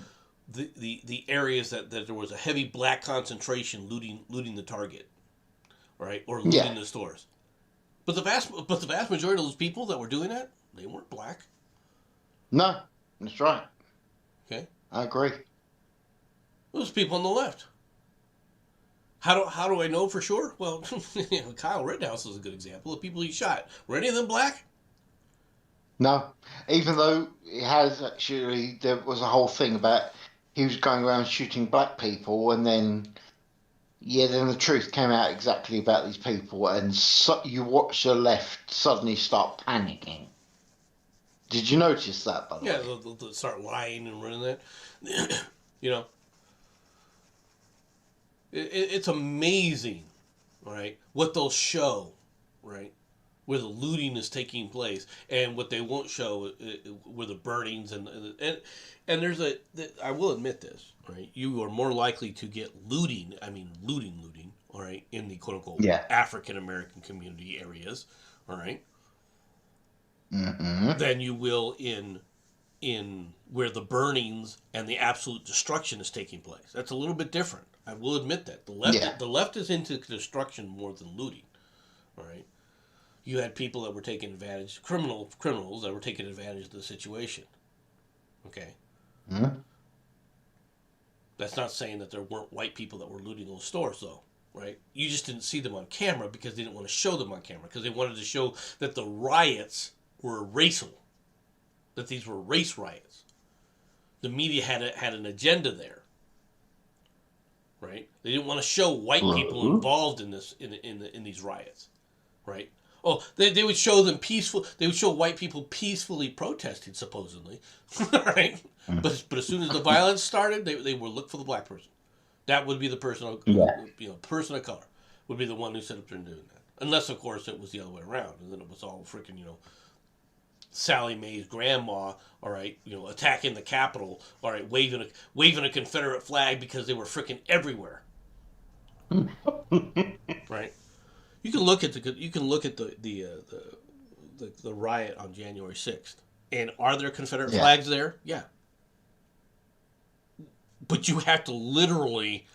Mm. the areas that there was a heavy black concentration looting the Target, right, or Yeah. looting the stores. But the vast majority of those people that were doing that, they weren't black. No, that's right. Okay, I agree. those people on the left. How do I know for sure? Well, Kyle Rittenhouse is a good example. The people he shot, were any of them black? No, even though it has actually, there was a whole thing about he was going around shooting black people, and then yeah, then the truth came out exactly about these people, and so, you watch the left suddenly start panicking. Did you notice that, by the Yeah, way? they'll start lying and running that. you know, it's amazing, right? What they'll show, right? Where the looting is taking place, and what they won't show where the burnings and there's I will admit this, right? You are more likely to get looting. I mean, looting, all right, in the quote unquote Yeah. African American community areas, all right, Mm-hmm. than you will in where the burnings and the absolute destruction is taking place. That's a little bit different. I will admit that Yeah. the left is into destruction more than looting. All right, you had people that were taking advantage, criminals that were taking advantage of the situation. Okay, Mm-hmm. that's not saying that there weren't white people that were looting those stores, though. Right? You just didn't see them on camera because they didn't want to show them on camera because they wanted to show that the riots were racial, that these were race riots. The media had an agenda there, right? They didn't want to show white people True. involved in this in these riots, right? Oh, they would show them peaceful. They would show white people peacefully protesting, supposedly, right? But as soon as the violence started, they would look for the black person. That would be the person, Yeah. person of color, would be the one who set up there and doing that. Unless, of course, it was the other way around, and then it was all freaking, Sally Mae's grandma, all right, attacking the Capitol, all right, waving a Confederate flag because they were freaking everywhere, right? You can look at the riot on January 6th, and are there Confederate Yeah. flags there? Yeah, but you have to literally,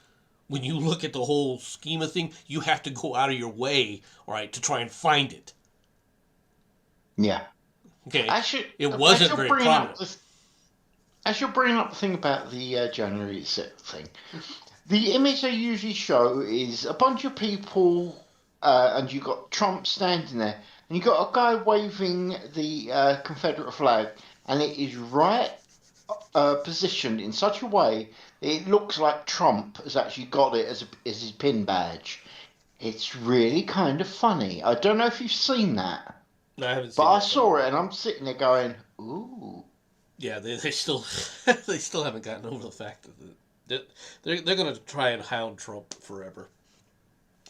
when you look at the whole scheme of thing, you have to go out of your way, all right, to try and find it. Yeah. Okay, Actually, it as wasn't you're very bringing up prominent. this, as you're bringing up the thing about the January 6th thing, the image they usually show is a bunch of people, and you got Trump standing there, and you got a guy waving the Confederate flag, and it is right positioned in such a way that it looks like Trump has actually got it as his pin badge. It's really kind of funny. I don't know if you've seen that, No, I haven't but seen I that, but saw it, and I'm sitting there going, "Ooh, yeah, they still they still haven't gotten over the fact that they're going to try and hound Trump forever,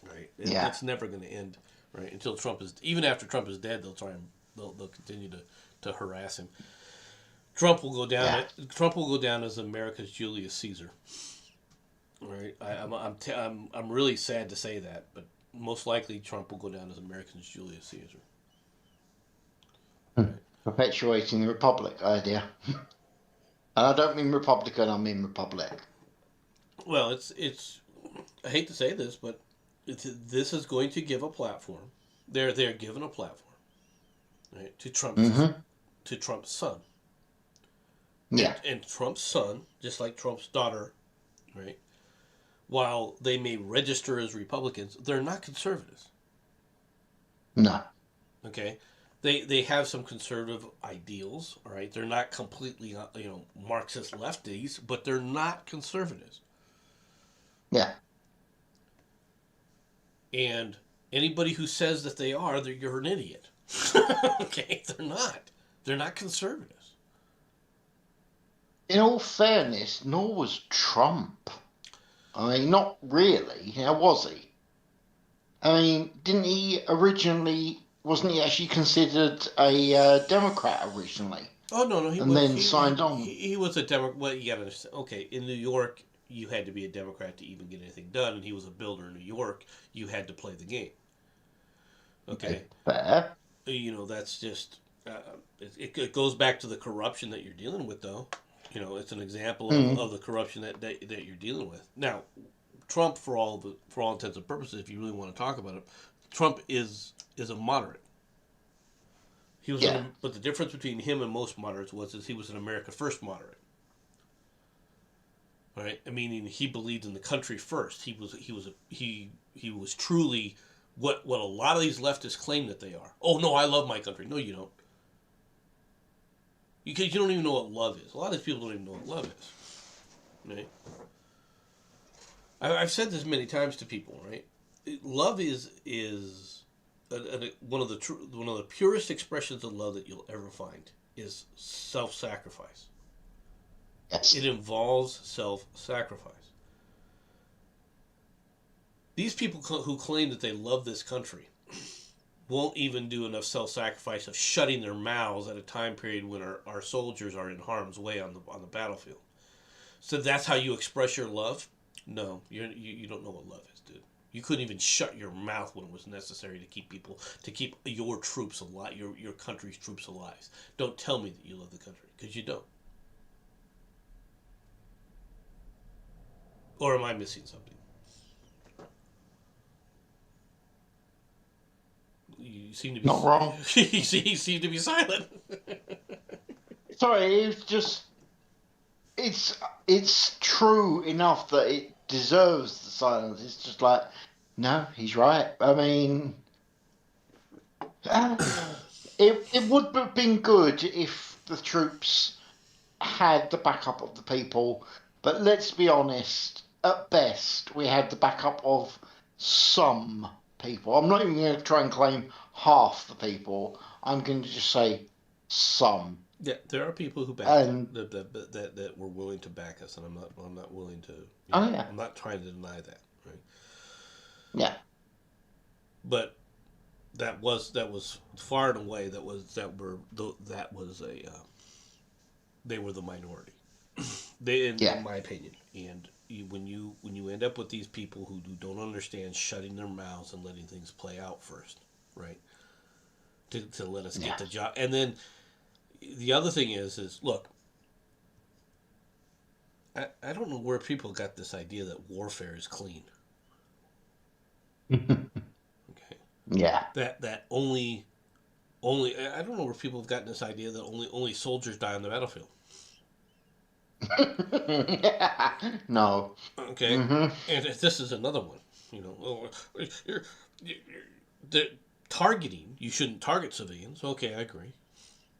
right? yeah, It's never going to end, right? Until Trump is even after Trump is dead, they'll continue to harass him. yeah." Trump will go down as America's Julius Caesar. Right? I'm really sad to say that, but most likely Trump will go down as America's Julius Caesar. Right? Perpetuating the Republic idea. And I don't mean Republican, I mean Republic. Well, it's I hate to say this, but this is going to give a platform. They're given a platform, right, Mm-hmm. to Trump's son, Yeah. and Trump's son, just like Trump's daughter, right, while they may register as Republicans, they're not conservatives. No. Okay, they have some conservative ideals. All right, they're not completely Marxist lefties, but they're not conservatives. Yeah. And anybody who says that they are, you're an idiot. Okay, they're not. They're not conservatives. In all fairness, nor was Trump. I mean, not really. How was he? I mean, didn't he originally? Wasn't he actually considered a Democrat originally, Oh no, he and was then signed on? he was a Democrat. Well, you got to understand. Okay, in New York, you had to be a Democrat to even get anything done, and he was a builder in New York. You had to play the game. Okay, Fair. that's just it goes back to the corruption that you're dealing with, though. It's an example of the corruption that you're dealing with. Now, Trump, for all intents and purposes, if you really want to talk about it, Trump is a moderate. He was, Yeah. but the difference between him and most moderates is he was an America First moderate. Right? I mean, he believed in the country first. He was truly what a lot of these leftists claim that they are. Oh no, I love my country. No, you don't. Because you don't even know what love is. A lot of these people don't even know what love is. Right? I've said this many times to people. Right? Love is one of the purest expressions of love that you'll ever find is self-sacrifice. Yes. It involves self-sacrifice. These people who claim that they love this country won't even do enough self-sacrifice of shutting their mouths at a time period when our soldiers are in harm's way on the battlefield. So that's how you express your love? No, you don't know what love is, dude. You couldn't even shut your mouth when it was necessary to keep your troops alive, your country's troops alive. Don't tell me that you love the country, because you don't. Or am I missing something? You seem to be Not wrong. you seem to be silent. Sorry, it's just it's true enough that it deserves the silence. It's just like, no, he's right. I mean, it would have been good if the troops had the backup of the people, but let's be honest. At best, we had the backup of some people. I'm not even going to try and claim half the people. I'm going to just say some. Yeah, there are people who back And that were willing to back us, and I'm not willing to. oh yeah, I'm not trying to deny that, right? yeah, But that was far and away they were the minority. yeah, In my opinion, and when you end up with these people who don't understand shutting their mouths and letting things play out first, right? To let us get the job, and then the other thing is look, I don't know where people got this idea that warfare is clean. Okay, yeah. that only I don't know where people have gotten this idea that only soldiers die on the battlefield. No. Okay, Mm-hmm. and this is another one. You're, the targeting. You shouldn't target civilians. Okay, I agree.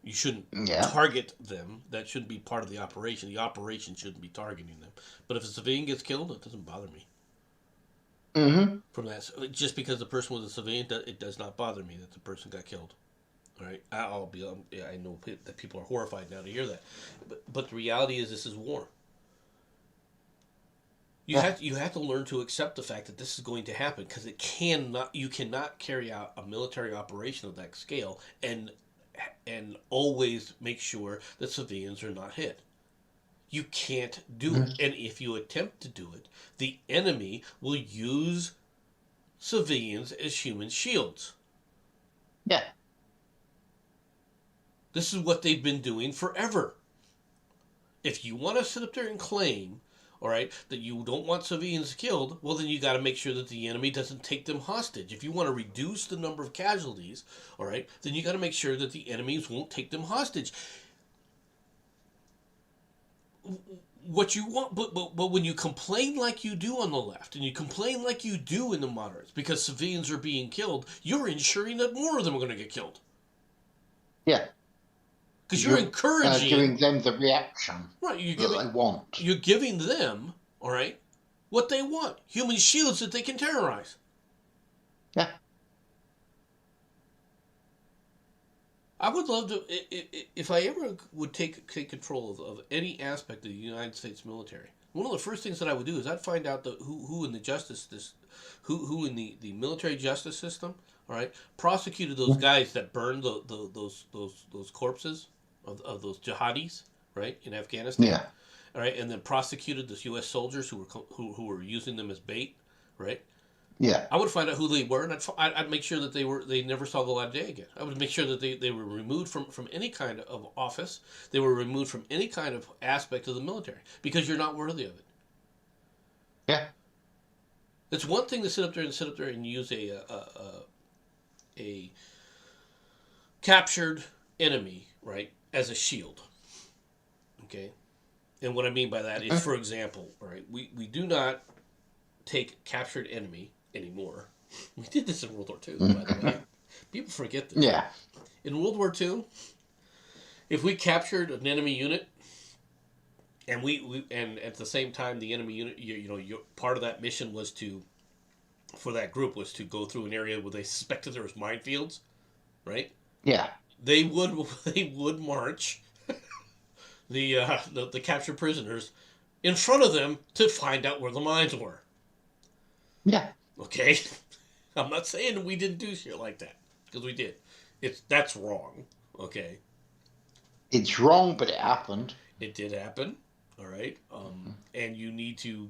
You shouldn't Yeah. target them. That shouldn't be part of the operation. The operation shouldn't be targeting them. But if a civilian gets killed, it doesn't bother me. Mm-hmm. From that, just because the person was a civilian, it does not bother me that the person got killed. All right, I know that people are horrified now to hear that, but the reality is this is war. You have to learn to accept the fact that this is going to happen because you cannot carry out a military operation of that scale and always make sure that civilians are not hit. You can't do it, and if you attempt to do it, the enemy will use civilians as human shields. Yeah. This is what they've been doing forever. If you want to sit up there and claim, all right, that you don't want civilians killed, well, then you got to make sure that the enemy doesn't take them hostage. If you want to reduce the number of casualties, all right, then you got to make sure that the enemies won't take them hostage. what you want, but when you complain like you do on the left, and you complain like you do in the moderates, because civilians are being killed, you're ensuring that more of them are going to get killed. Yeah. Because you're encouraging, giving them the reaction right? that they want. You're giving them, all right, what they want: human shields that they can terrorize. Yeah. I would love to, if I ever would take control of any aspect of the United States military. One of the first things that I would do is I'd find out who in the who in the military justice system, all right, prosecuted those guys that burned those corpses of those jihadis, right, in Afghanistan, Yeah. all right, and then prosecuted the U.S. soldiers who were using them as bait, right. Yeah. I would find out who they were, and I'd make sure that they never saw the light of day again. I would make sure that they were removed from any kind of office. They were removed from any kind of aspect of the military because you're not worthy of it. Yeah. It's one thing to sit up there and use a captured enemy, right, as a shield. Okay, and what I mean by that is, for example, right, we do not take captured enemy anymore. We did this in World War II, by the way. People forget this. Yeah. In World War II, if we captured an enemy unit, and and at the same time the enemy unit, part of that mission was for that group was to go through an area where they suspected there was minefields, right? Yeah. They would march the captured prisoners in front of them to find out where the mines were. Yeah. Okay, I'm not saying we didn't do shit like that, because we did. That's wrong. Okay, it's wrong, but it happened. It did happen. All right, and you need to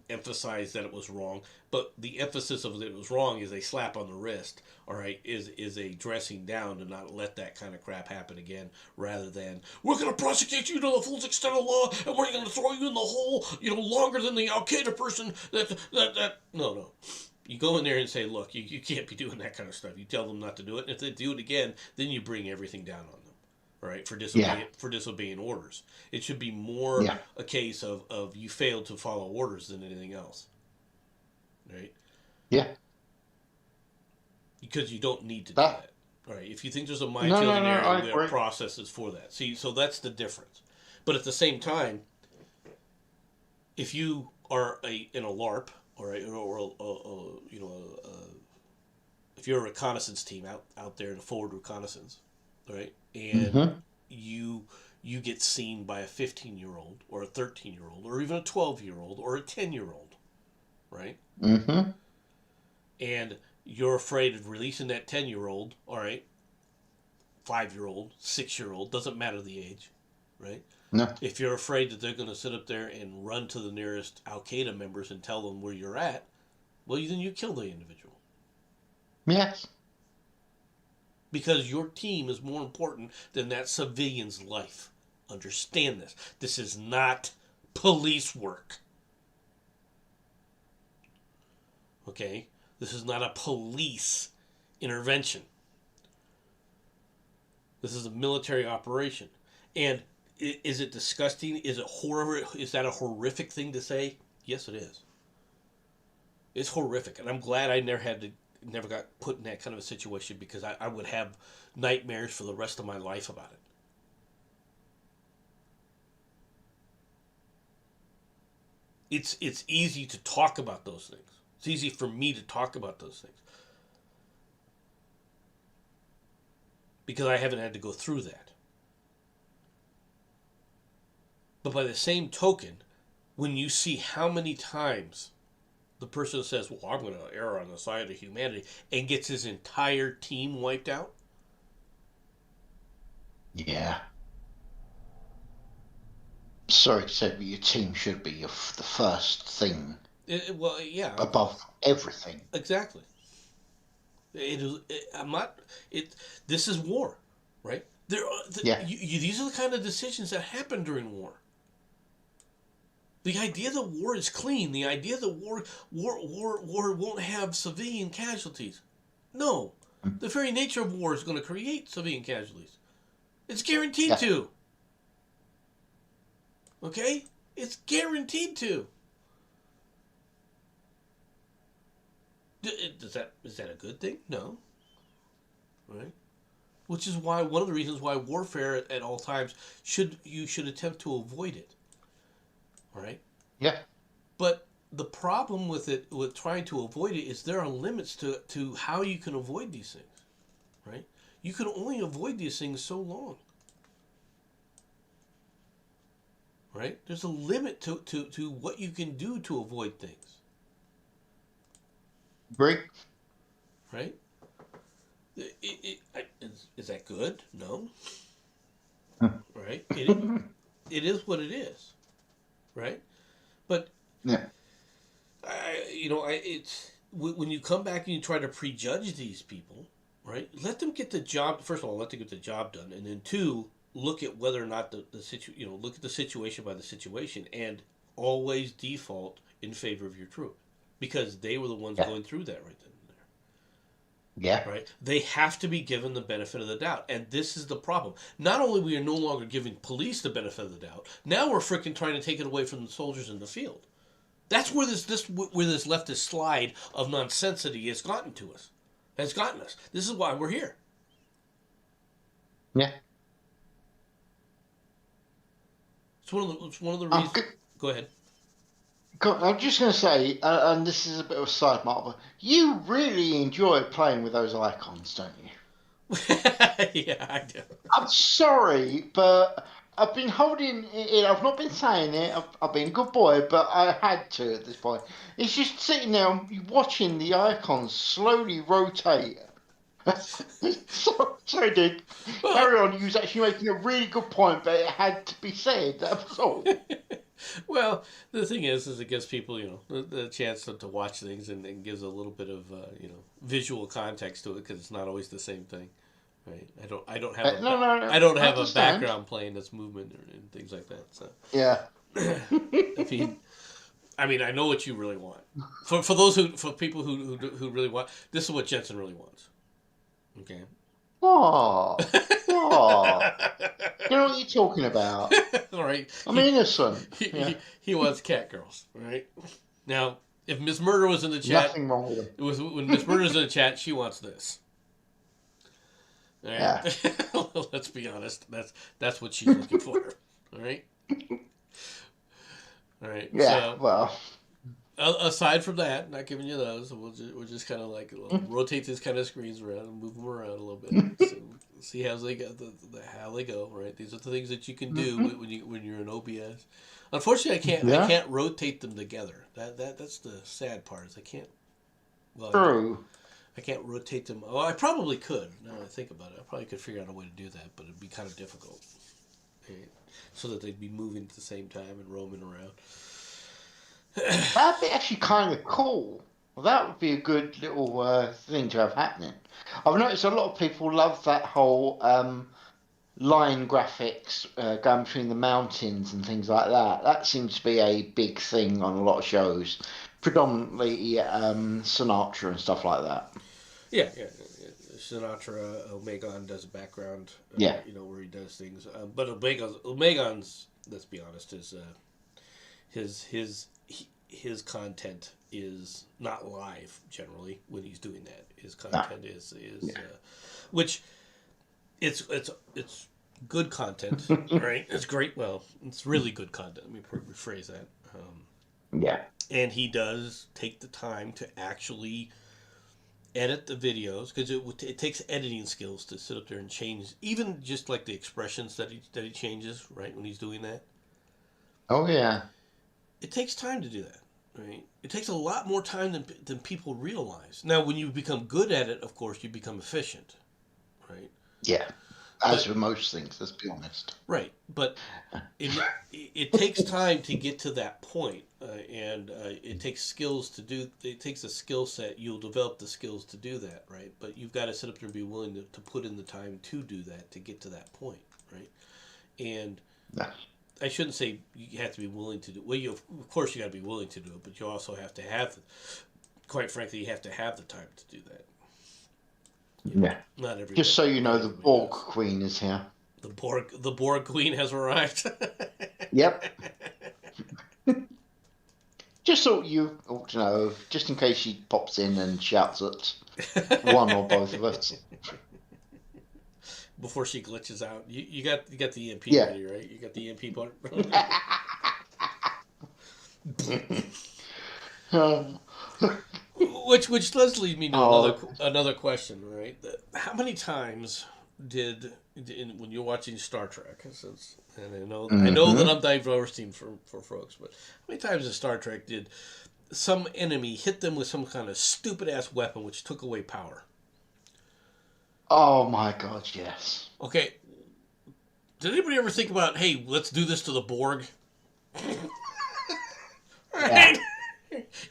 emphasize that it was wrong. But the emphasis of it was wrong is a slap on the wrist. All right, is a dressing down to not let that kind of crap happen again. Rather than we're going to prosecute you to the full extent of law, and we're going to throw you in the hole, longer than the Al Qaeda person. No. You go in there and say, look, you can't be doing that kind of stuff. You tell them not to do it, and if they do it again, then you bring everything down on them. Right, for disobeying orders. It should be more a case of you failed to follow orders than anything else. Right? Yeah. Because you don't need to do that. Right? If you think there's a minefield in there, we have processes for that. See, so that's the difference. But at the same time, if you are in a LARP, or if you're a reconnaissance team out there in a forward reconnaissance, right? And you get seen by a 15-year-old or a 13-year-old or even a 12-year-old or a 10-year-old, right? And you're afraid of releasing that 10-year-old, all right, 5-year-old, 6-year-old, doesn't matter the age, right? No. If you're afraid that they're going to sit up there and run to the nearest Al Qaeda members and tell them where you're at, well, then you kill the individual. Yes. Because your team is more important than that civilian's life. Understand this. This is not police work. Okay? This is not a police intervention. This is a military operation. And is it disgusting? Is it horrible? Is that a horrific thing to say? Yes, it is. It's horrific. And I'm glad I never got put in that kind of a situation, because I would have nightmares for the rest of my life about it. It's easy to talk about those things. It's easy for me to talk about those things, because I haven't had to go through that. But by the same token, when you see how many times the person says, well, I'm going to err on the side of humanity, and gets his entire team wiped out. Yeah. Sorry to say, but your team should be the first thing. Well, yeah. Above everything. Exactly. This is war, right? These are the kind of decisions that happen during war. The idea that war is clean, the idea that war won't have civilian casualties. No. The very nature of war is going to create civilian casualties. It's guaranteed to. Okay? It's guaranteed to. Is that a good thing? No, right? Which is why one of the reasons why warfare at all times you should attempt to avoid it, right? Yeah. But the problem with trying to avoid it is there are limits to how you can avoid these things, right? You can only avoid these things so long, right? There's a limit to what you can do to avoid things, Agree. right? Is that good? No, right? It is what it is, right? But Yeah. it's when you come back and you try to prejudge these people, right? Let them get the job. First of all, let them get the job done, and then two, look at whether or not look at the situation by the situation, and always default in favor of your troop, because they were the ones Yeah. going through that right then and Yeah. there, right? They have to be given the benefit of the doubt, and this is the problem. Not only we are no longer giving police the benefit of the doubt, now we're freaking trying to take it away from the soldiers in the field. That's where this leftist slide of nonsensity has gotten to us. Has gotten us. This is why we're here. Yeah. It's one of the reasons. Go ahead. I'm just going to say, and this is a bit of a side mark, but you really enjoy playing with those icons, don't you? Yeah, I do. I'm sorry, but I've been holding it. I've not been saying it. I've been a good boy, but I had to at this point. It's just sitting there watching the icons slowly rotate. Sorry, dude. Well, Carry on. You was actually making a really good point, but it had to be said. That's all. well, the thing is it gives people, the chance to watch things, and gives a little bit of, visual context to it, because it's not always the same thing, right? I don't have No, no, no. I don't I have a understand. background playing this movement and things like that. So Yeah. if you, I mean, I know what you really want. For people who really want, this is what Jensen really wants. Okay. Oh, oh. You know what you're talking about. All right. I'm innocent. He, Yeah. he wants cat girls. Right. Now, if Miss Murder was in the chat, Nothing wrong with them. it was when Miss Murder's in the chat, she wants this. All right. Yeah. Let's be honest. That's what she's looking for. All right. All right. Yeah. So, Well. aside from that, not giving you those, we'll just kind of like rotate these kind of screens around and move them around a little bit. See how they go. How they go. Right. These are the things that you can do when you're in OBS. Unfortunately, I can't rotate them together. That's the sad part. Is I can't. Well, True. I can't rotate them. Oh, I probably could. Now that I think about it, I probably could figure out a way to do that, but it'd be kind of difficult. Right? So that they'd be moving at the same time and roaming around. That'd be actually kind of cool. Well, that would be a good little thing to have happening. I've noticed a lot of people love that whole line graphics going between the mountains and things like that. That seems to be a big thing on a lot of shows, predominantly Sinatra and stuff like that. Yeah. Sinatra, Omegon does a background, Yeah. where he does things. But Omegon's, let's be honest, is his content is not live generally when he's doing that. His content is which it's good content, right? It's great. Well, it's really good content. Let me rephrase that. Yeah. And he does take the time to actually edit the videos, because it takes editing skills to sit up there and change, even just like the expressions that he changes, right, when he's doing that. Oh yeah. It takes time to do that, right? It takes a lot more time than people realize. Now, when you become good at it, of course, you become efficient, right? Yeah. As with most things, let's be honest. Right, but it takes time to get to that point, and it takes skills to do. It takes a skill set. You'll develop the skills to do that, right? But you've got to sit up there and be willing to put in the time to do that, to get to that point, right? And I shouldn't say you have to be willing to do. Well, of course you got to be willing to do it, but you also have to have. Quite frankly, you have to have the time to do that. Yeah. Not everybody. Just so you know, the Borg Queen is here. The Borg Queen has arrived. Yep. Just thought you ought to know, just in case she pops in and shouts at one or both of us. Before she glitches out, you got the EMP Yeah. ready, right? You got the EMP part. Which does lead me to Oh, another question, right? How many times when you're watching Star Trek, since and I know that hmm. I'm diversing for folks, but how many times in Star Trek did some enemy hit them with some kind of stupid ass weapon which took away power? Oh my God, yes. Okay, did anybody ever think about, hey, let's do this to the Borg? Yeah. Right?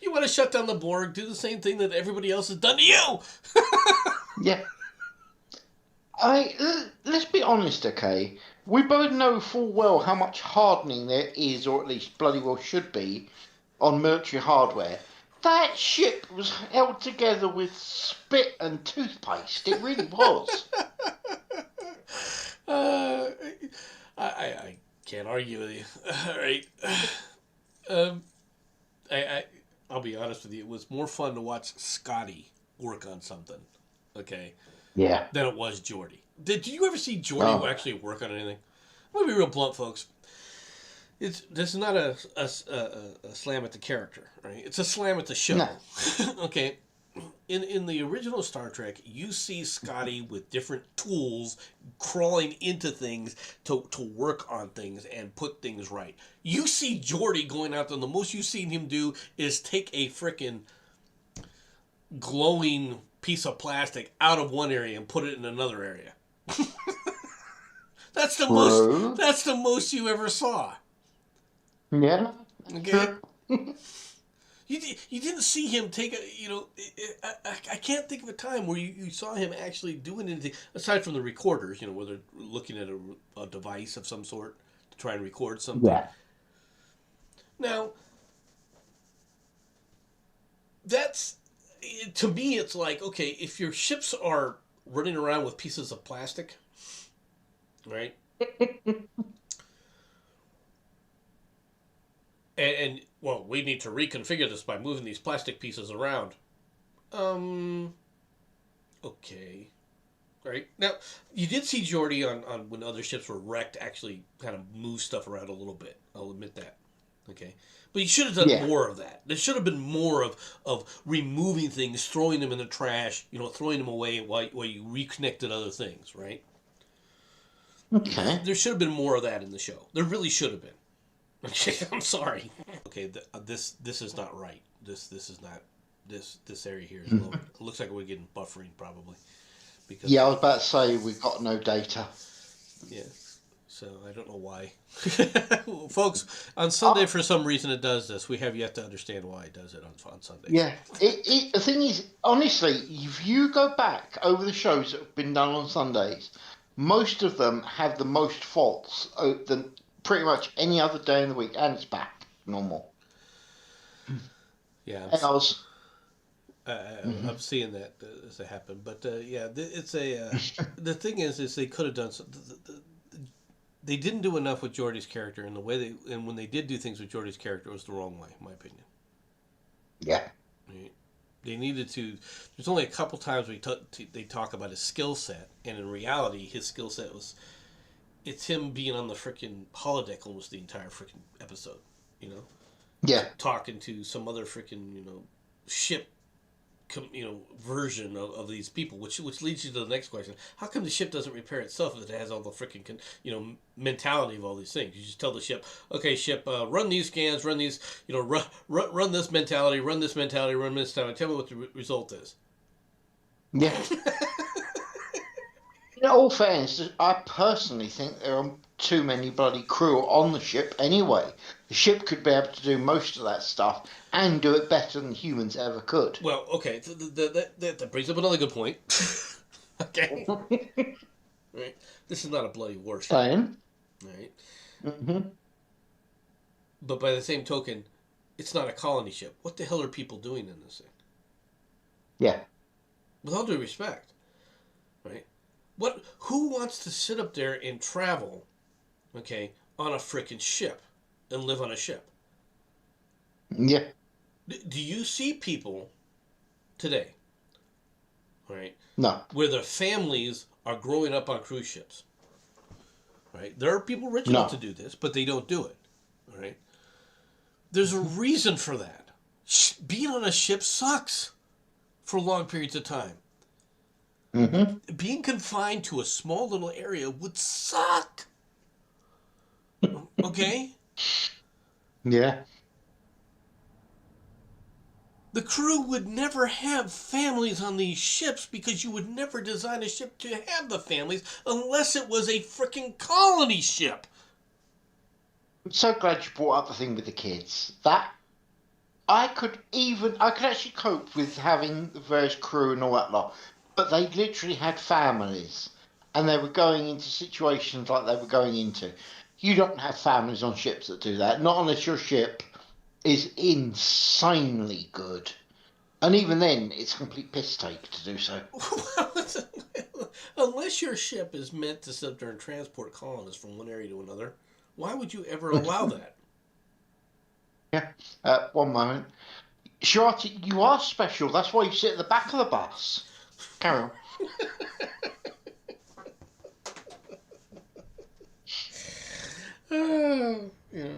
You want to shut down the Borg? Do the same thing that everybody else has done to you. Yeah. Let's be honest, okay? We both know full well how much hardening there is, or at least bloody well should be, on military hardware. That ship was held together with spit and toothpaste. It really was. Uh, I can't argue with you. All right. Um, I I'll be honest with you. It was more fun to watch Scotty work on something, okay, Yeah. than it was Jordy. Did you ever see Jordy Oh. actually work on anything? I'm gonna be real blunt, folks. This is not a slam at the character, right? It's a slam at the No. show. Okay. In the original Star Trek, you see Scotty with different tools crawling into things to work on things and put things right. You see Geordi going out there, and the most you've seen him do is take a freaking glowing piece of plastic out of one area and put it in another area. That's the most. True. That's the most you ever saw. Yeah. Okay. True. You didn't see him take a, I can't think of a time where you saw him actually doing anything aside from the recorders, where they're looking at a device of some sort to try and record something. Yeah. Now, that's, to me, it's like, okay, if your ships are running around with pieces of plastic, right? And well, we need to reconfigure this by moving these plastic pieces around. Um, okay. Right. Now, you did see Geordi on when other ships were wrecked actually kind of move stuff around a little bit. I'll admit that. Okay. But you should have done Yeah. more of that. There should have been more of removing things, throwing them in the trash, throwing them away while you reconnected other things, right? Okay. There should have been more of that in the show. There really should have been. Okay, I'm sorry. Okay, this is not right. This is not this area here is low. It looks like we're getting buffering probably because Yeah, I was about to say we've got no data. yeah. So I don't know why, folks. On Sunday, Uh, for some reason, it does this. We have yet to understand why it does it on Sundays. yeah. The thing is, honestly, if you go back over the shows that have been done on Sundays, most of them have the most faults than pretty much any other day in the week, and it's back normal. Yeah, And I was. I'm seeing that as it happen. But yeah, it's a. The thing is they could have done some. They didn't do enough with Jordy's character, and when they did do things with Jordy's character, it was the wrong way, in my opinion. Yeah. Right? They needed to. There's only a couple times they talk about his skill set, and in reality, his skill set was. It's him being on the freaking holodeck almost the entire freaking episode, Yeah. talking to some other freaking ship, version of these people, which leads you to the next question: how come the ship doesn't repair itself if it has all the freaking mentality of all these things? You just tell the ship, okay, ship, run these scans, run these, run this mentality, run this mentality, run this mentality. Tell me what the result is. Yeah. In all fairness, I personally think there are too many bloody crew on the ship anyway. The ship could be able to do most of that stuff and do it better than humans ever could. Well, okay, that brings up another good point. Okay, right. This is not a bloody warship, Saying. right? Hmm. But by the same token, it's not a colony ship. What the hell are people doing in this thing? Yeah. With all due respect, right? Who wants to sit up there and travel, okay, on a freaking ship and live on a ship? Yeah. Do you see people today, right, No, where their families are growing up on cruise ships? Right? There are people rich enough to no. do this, but they don't do it. Right? There's a reason for that. Being on a ship sucks for long periods of time. Mm-hmm. Being confined to a small little area would suck. Okay? Yeah. The crew would never have families on these ships because you would never design a ship to have the families unless it was a freaking colony ship. I'm so glad you brought up the thing with the kids. That I could actually cope with having the various crew and all that lot, but they literally had families, and they were going into situations like they were going into. You don't have families on ships that do that, not unless your ship is insanely good, and even then, it's a complete piss take to do so. Unless your ship is meant to sit there and transport colonists from one area to another, why would you ever allow that? Yeah. One moment, Shorty, you are special. That's why you sit at the back of the bus. Carry on. Yeah,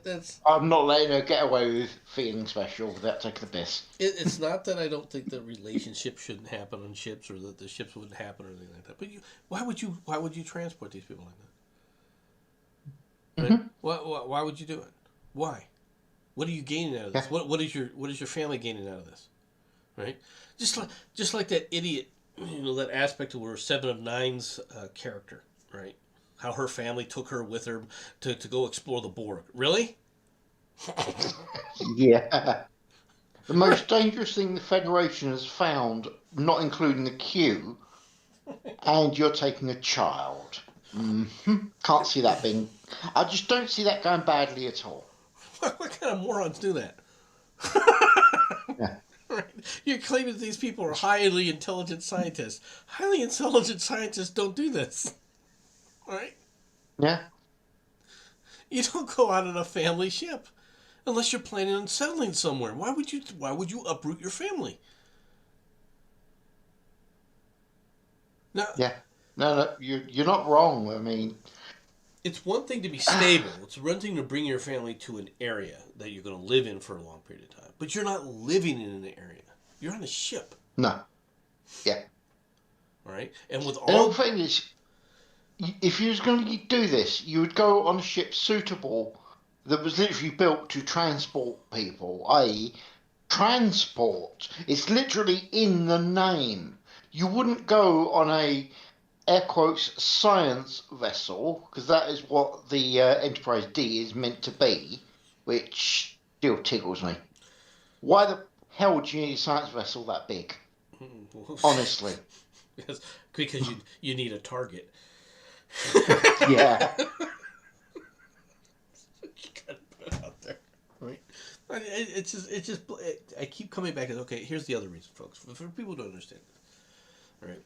that's I'm not letting her get away with feeling special without taking the piss. it's not that I don't think that relationships shouldn't happen on ships or that the ships wouldn't happen or anything like that. But why would you transport these people like that? Right? Hmm. Why would you do it? Why? What are you gaining out of this? Yeah. What is your family gaining out of this? Right? Just like that idiot, that aspect of where Seven of Nine's character, right? How her family took her with her to go explore the Borg. Really? Yeah. The Right. most dangerous thing the Federation has found, not including the Q, and you're taking a child. Can't see that being. I just don't see that going badly at all. What kind of morons do that? Yeah. Right. You're claiming that these people are highly intelligent scientists. Highly intelligent scientists don't do this. Right? Yeah. You don't go out on a family ship unless you're planning on settling somewhere. Why would you uproot your family? Now, Yeah. No, no, you're not wrong. I mean, it's one thing to be stable. It's one thing to bring your family to an area that you're going to live in for a long period of time. But you're not living in an area. You're on a ship, no. Yeah. all right? And with The whole all thing is, if you was going to do this, you would go on a ship suitable that was literally built to transport people, i.e., transport. It's literally in the name. You wouldn't go on a air quotes science vessel because that is what the Enterprise D is meant to be, which still tickles me. Why the hell do you need a science vessel that big? Honestly, because you need a target. yeah, Gotta put it out there, right? It's just I keep coming back to, okay. Here's the other reason, folks, for people to understand this. All right,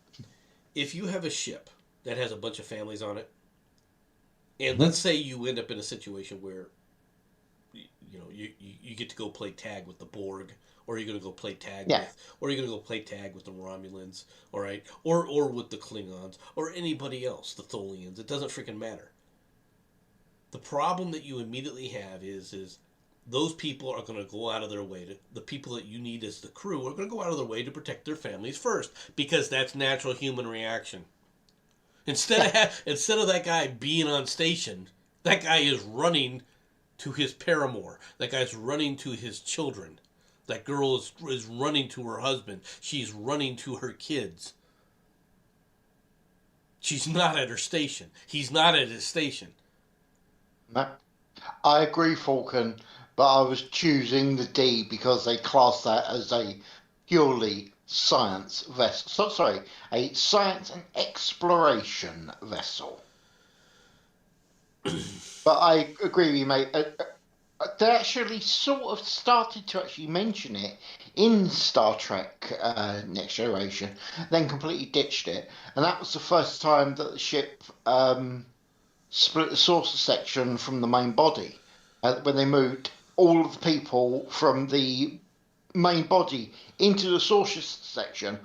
if you have a ship that has a bunch of families on it, and let's say you end up in a situation where you get to go play tag with the Borg, or you're gonna go play tag yeah, with, or you're gonna go play tag with the Romulans, all right, or with the Klingons, or anybody else, the Tholians. It doesn't freaking matter. The problem that you immediately have is those people are going to go out of their way to, the people that you need as the crew are going to go out of their way to protect their families first, because that's natural human reaction. yeah. Instead of that guy being on station, that guy is running to his paramour. That guy's running to his children. That girl is running to her husband. She's running to her kids. She's not at her station. He's not at his station. No. I agree, Falcon, but I was choosing the D because they class that as a purely science vessel. So, sorry, a science and exploration vessel. But I agree with you, mate. They actually sort of started to actually mention it in Star Trek Next Generation, then completely ditched it. And that was the first time that the ship split the saucer section from the main body when they moved. all of the people from the main body into the sources section,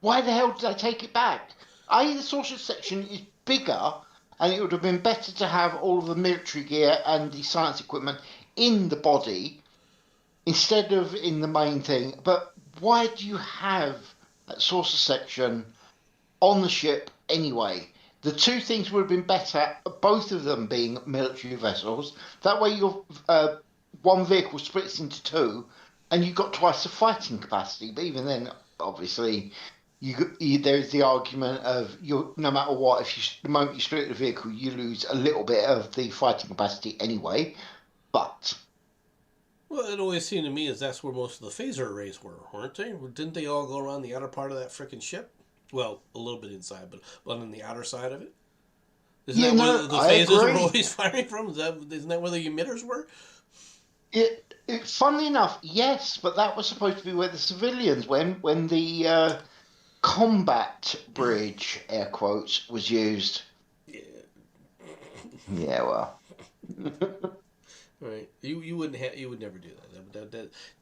why the hell did they take it back? The sources section is bigger, and it would have been better to have all of the military gear and the science equipment in the body instead of in the main thing. But why do you have that sources section on the ship anyway? The two things would have been better, both of them being military vessels. That way, your one vehicle splits into two, and you've got twice the fighting capacity. But even then, obviously, there's the argument of no matter what, the moment you split the vehicle, you lose a little bit of the fighting capacity anyway. But Well, it always seemed to me as that's where most of the phaser arrays were, weren't they? Didn't they all go around the outer part of that frickin' ship? Well, a little bit inside, but on the outer side of it. Isn't you that where know, the I phasers were agree. always firing from? Isn't that where the emitters were? Funnily enough, yes, but that was supposed to be where the civilians, when the combat bridge, air quotes, was used. Yeah. Yeah, well, Right. You wouldn't you would never do that.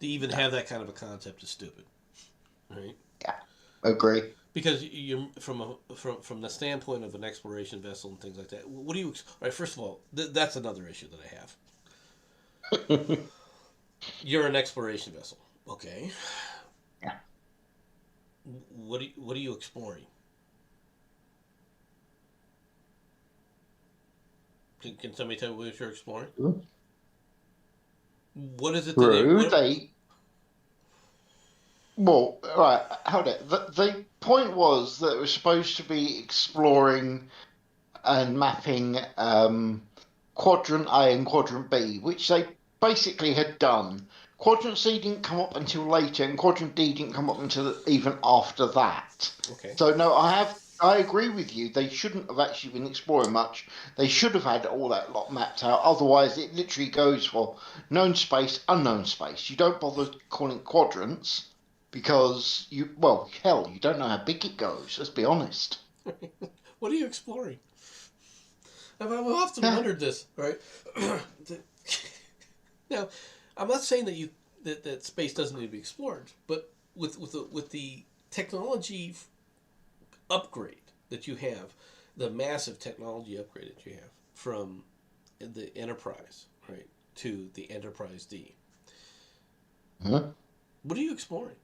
To even no, have that kind of a concept is stupid. Right. yeah, agree. Because you from the standpoint of an exploration vessel and things like that. What do you? All right. First of all, that's another issue that I have. You're an exploration vessel. Okay. Yeah. What are you exploring? Can somebody tell me what you're exploring? What is it that they True. what? Well, right, hold it. The point was that it was supposed to be exploring and mapping Quadrant A and Quadrant B, which they basically had done. Quadrant C didn't come up until later, and Quadrant D didn't come up until even after that. Okay. So no, I agree with you. They shouldn't have actually been exploring much. They should have had all that lot mapped out. Otherwise, it literally goes for known space, unknown space. You don't bother calling it quadrants because well, hell, you don't know how big it goes. Let's be honest. What are you exploring? I've often Yeah. wondered this. Right. Now, I'm not saying that space doesn't need to be explored, but with the technology upgrade that you have, the massive technology upgrade that you have from the Enterprise, right, to the Enterprise D. Mhm. What are you exploring?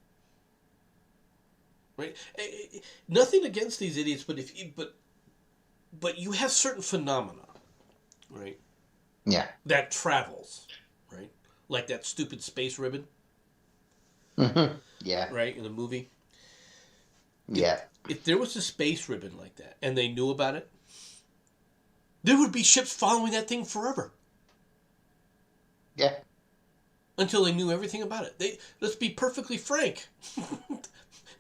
Right? Nothing against these idiots, but you have certain phenomena, right, Yeah. that travels, right? Like that stupid space ribbon, Yeah. right, in the movie. If Yeah. if there was a space ribbon like that and they knew about it, there would be ships following that thing forever Yeah. until they knew everything about it. Let's be perfectly frank.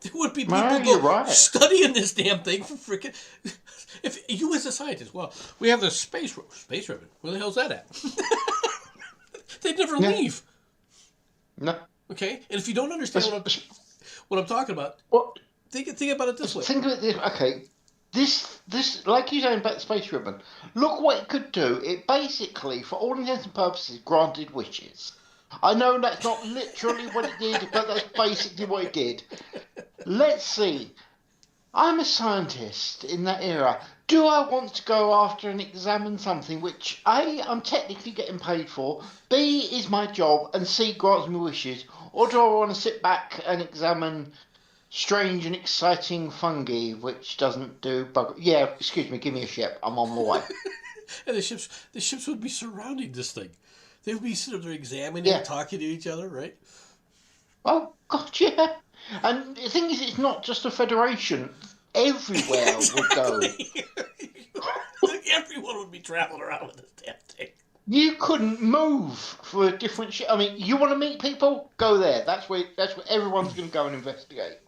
There would be No, people you're go right. studying this damn thing for freaking. If you as a scientist, well, we have this space ribbon. Where the hell's that at? They'd never Yeah. leave. No. Okay, and if you don't understand It's- it's- what I'm talking about, What? think about it this way. Think of it this. Okay. This, like you saying about the space ribbon. Look what it could do. It basically, for all intents and purposes, granted wishes. I know that's not literally what it did, but that's basically what it did. Let's see. I'm a scientist in that era. Do I want to go after and examine something which A, I'm technically getting paid for, B, is my job, and C, grants me wishes? Or do I want to sit back and examine strange and exciting fungi which doesn't do bug? Yeah, excuse me, give me a ship. I'm on my way. And the ships would be surrounding this thing. They would be sitting there examining and Yeah. talking to each other, right? Oh, God, yeah. And the thing is, it's not just a federation. Everywhere would go. Exactly. Everyone would be traveling around with this damn thing. You couldn't move for a different shit. I mean, you want to meet people? Go there. That's where everyone's going to go and investigate.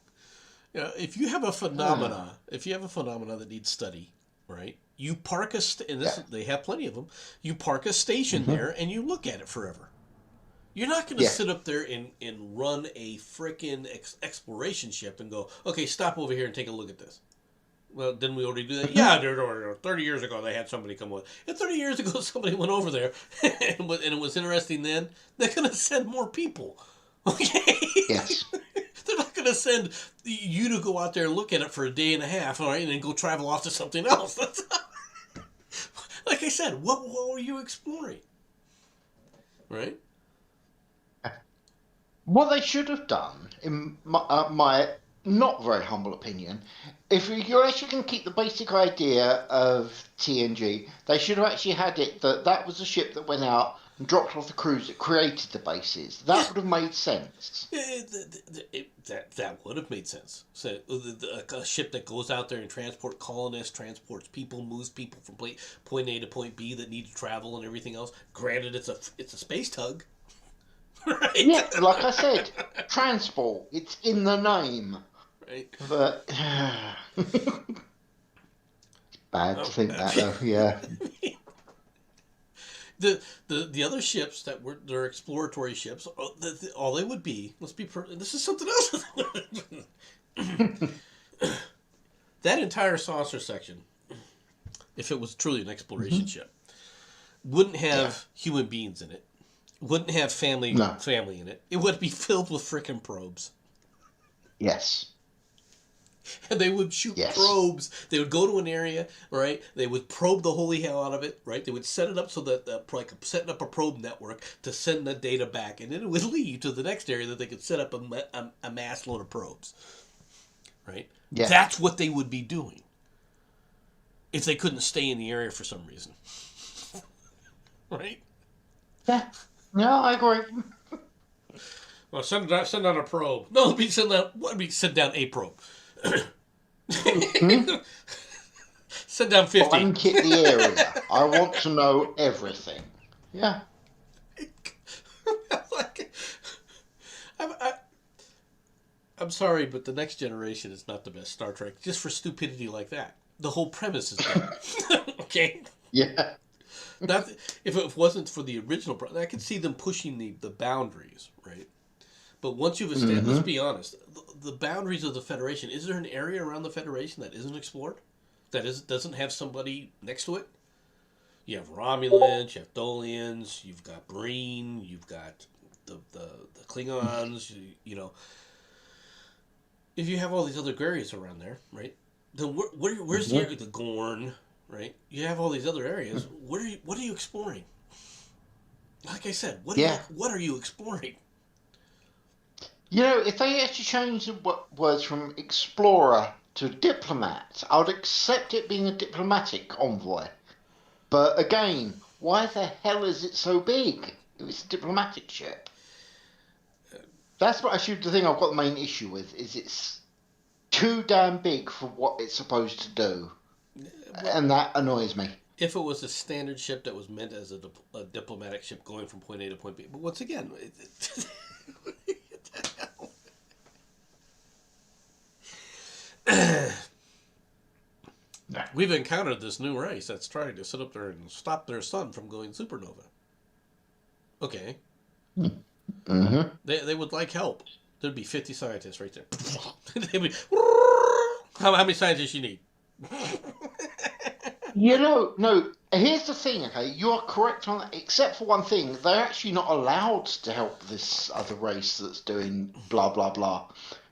You know, if you have a phenomena that needs study, right? You park and Yeah. they have plenty of them. You park a station Hmm. there and you look at it forever. You're not going to Yeah. sit up there and run a frickin' exploration ship and go, okay, stop over here and take a look at this. Well, didn't we already do that? Yeah, 30 years ago they had somebody come over. And 30 years ago somebody went over there, and it was interesting then. They're going to send more people. Okay? Yes. They're not going to send you to go out there and look at it for a day and a half, all right, and then go travel off to something else. Like I said, what were you exploring? Right? What they should have done, in my not very humble opinion, if you're actually going to keep the basic idea of TNG, they should have actually had it that was a ship that went out and dropped off the crews that created the bases. That Yeah. would have made sense. That would have made sense. So a ship that goes out there and transport colonists, transports people, moves people from point A to point B that need to travel and everything else. Granted, it's a space tug, right? Yeah, like I said, transport. It's in the name. Right. But it's bad to think that, though. Yeah. The other ships they're exploratory ships, all they would be. This is something else. That entire saucer section, if it was truly an exploration ship, wouldn't have human beings in it. Wouldn't have family in it. It would be filled with frickin' probes. Yes. And they would shoot probes. They would go to an area, right? They would probe the holy hell out of it, right? They would set it up so that, like, setting up a probe network to send the data back. And then it would leave to the next area that they could set up a mass load of probes, right? Yeah. That's what they would be doing if they couldn't stay in the area for some reason. Right? Yeah. No, I agree. Well, send out a probe. No, let me send down a probe. Send down 50. Blanket the area. I want to know everything. Yeah. I'm sorry, but the Next Generation is not the best Star Trek just for stupidity like that. The whole premise is dumb. Okay? Yeah. Not if it wasn't for the original, I could see them pushing the boundaries, right? But once you've established, let's be honest, the boundaries of the Federation, is there an area around the Federation that isn't explored? That doesn't have somebody next to it? You have Romulans, you have Tholians, you've got Breen, you've got the Klingons, you know. If you have all these other areas around there, right? Then where's the area? The Gorn, right? You have all these other areas. What are you exploring? Like I said, what are you exploring? You know, if they actually changed the words from explorer to diplomat, I would accept it being a diplomatic convoy. But again, why the hell is it so big if it's a diplomatic ship? That's what the thing I've got the main issue with, is it's too damn big for what it's supposed to do. Well, and that annoys me. If it was a standard ship that was meant as a diplomatic ship going from point A to point B. But once again... We've encountered this new race that's trying to sit up there and stop their sun from going supernova. Okay. Mm-hmm. They would like help. There'd be 50 scientists right there. They'd be, how many scientists you need? You know, no, here's the thing, okay? You are correct on that, except for one thing. They're actually not allowed to help this other race that's doing blah, blah, blah.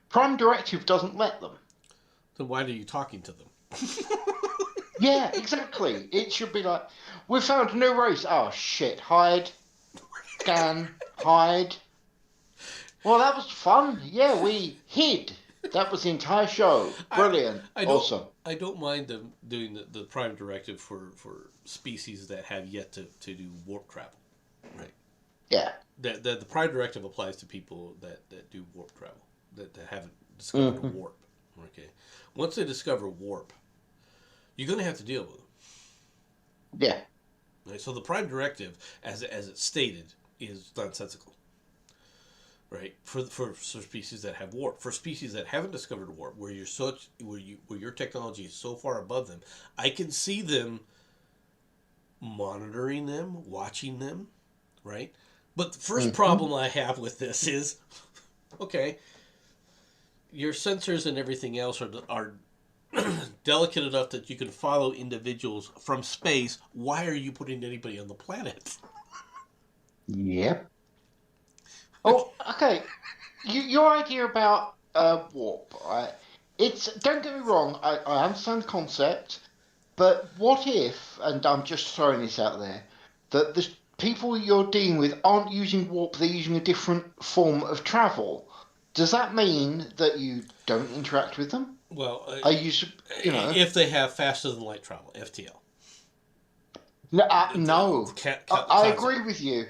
Prime Directive doesn't let them. Then why are you talking to them? Yeah, exactly. It should be like, we found a new race. Oh, shit. Hide. Scan. Hide. Well, that was fun. Yeah, we hid. That was the entire show. Brilliant. Awesome. I don't mind them doing the Prime Directive for species that have yet to do warp travel. Right. Yeah. The Prime Directive applies to people that do warp travel, that haven't discovered warp. Okay. Once they discover warp, you're going to have to deal with them. Yeah. Right? So the Prime Directive, as it's stated, is nonsensical. Right? For species that have warp, for species that haven't discovered warp, where your technology is so far above them, I can see them monitoring them, watching them, right? But the first problem I have with this is, okay, your sensors and everything else are delicate enough that you can follow individuals from space. Why are you putting anybody on the planet? Yep. Oh, okay. Your idea about warp, right? It's don't get me wrong. I understand the concept, but what if? And I'm just throwing this out there, that the people you're dealing with aren't using warp; they're using a different form of travel. Does that mean that you don't interact with them? Well, Are you, you know? if they have faster than light travel, FTL, No, the no. I concept, agree with you.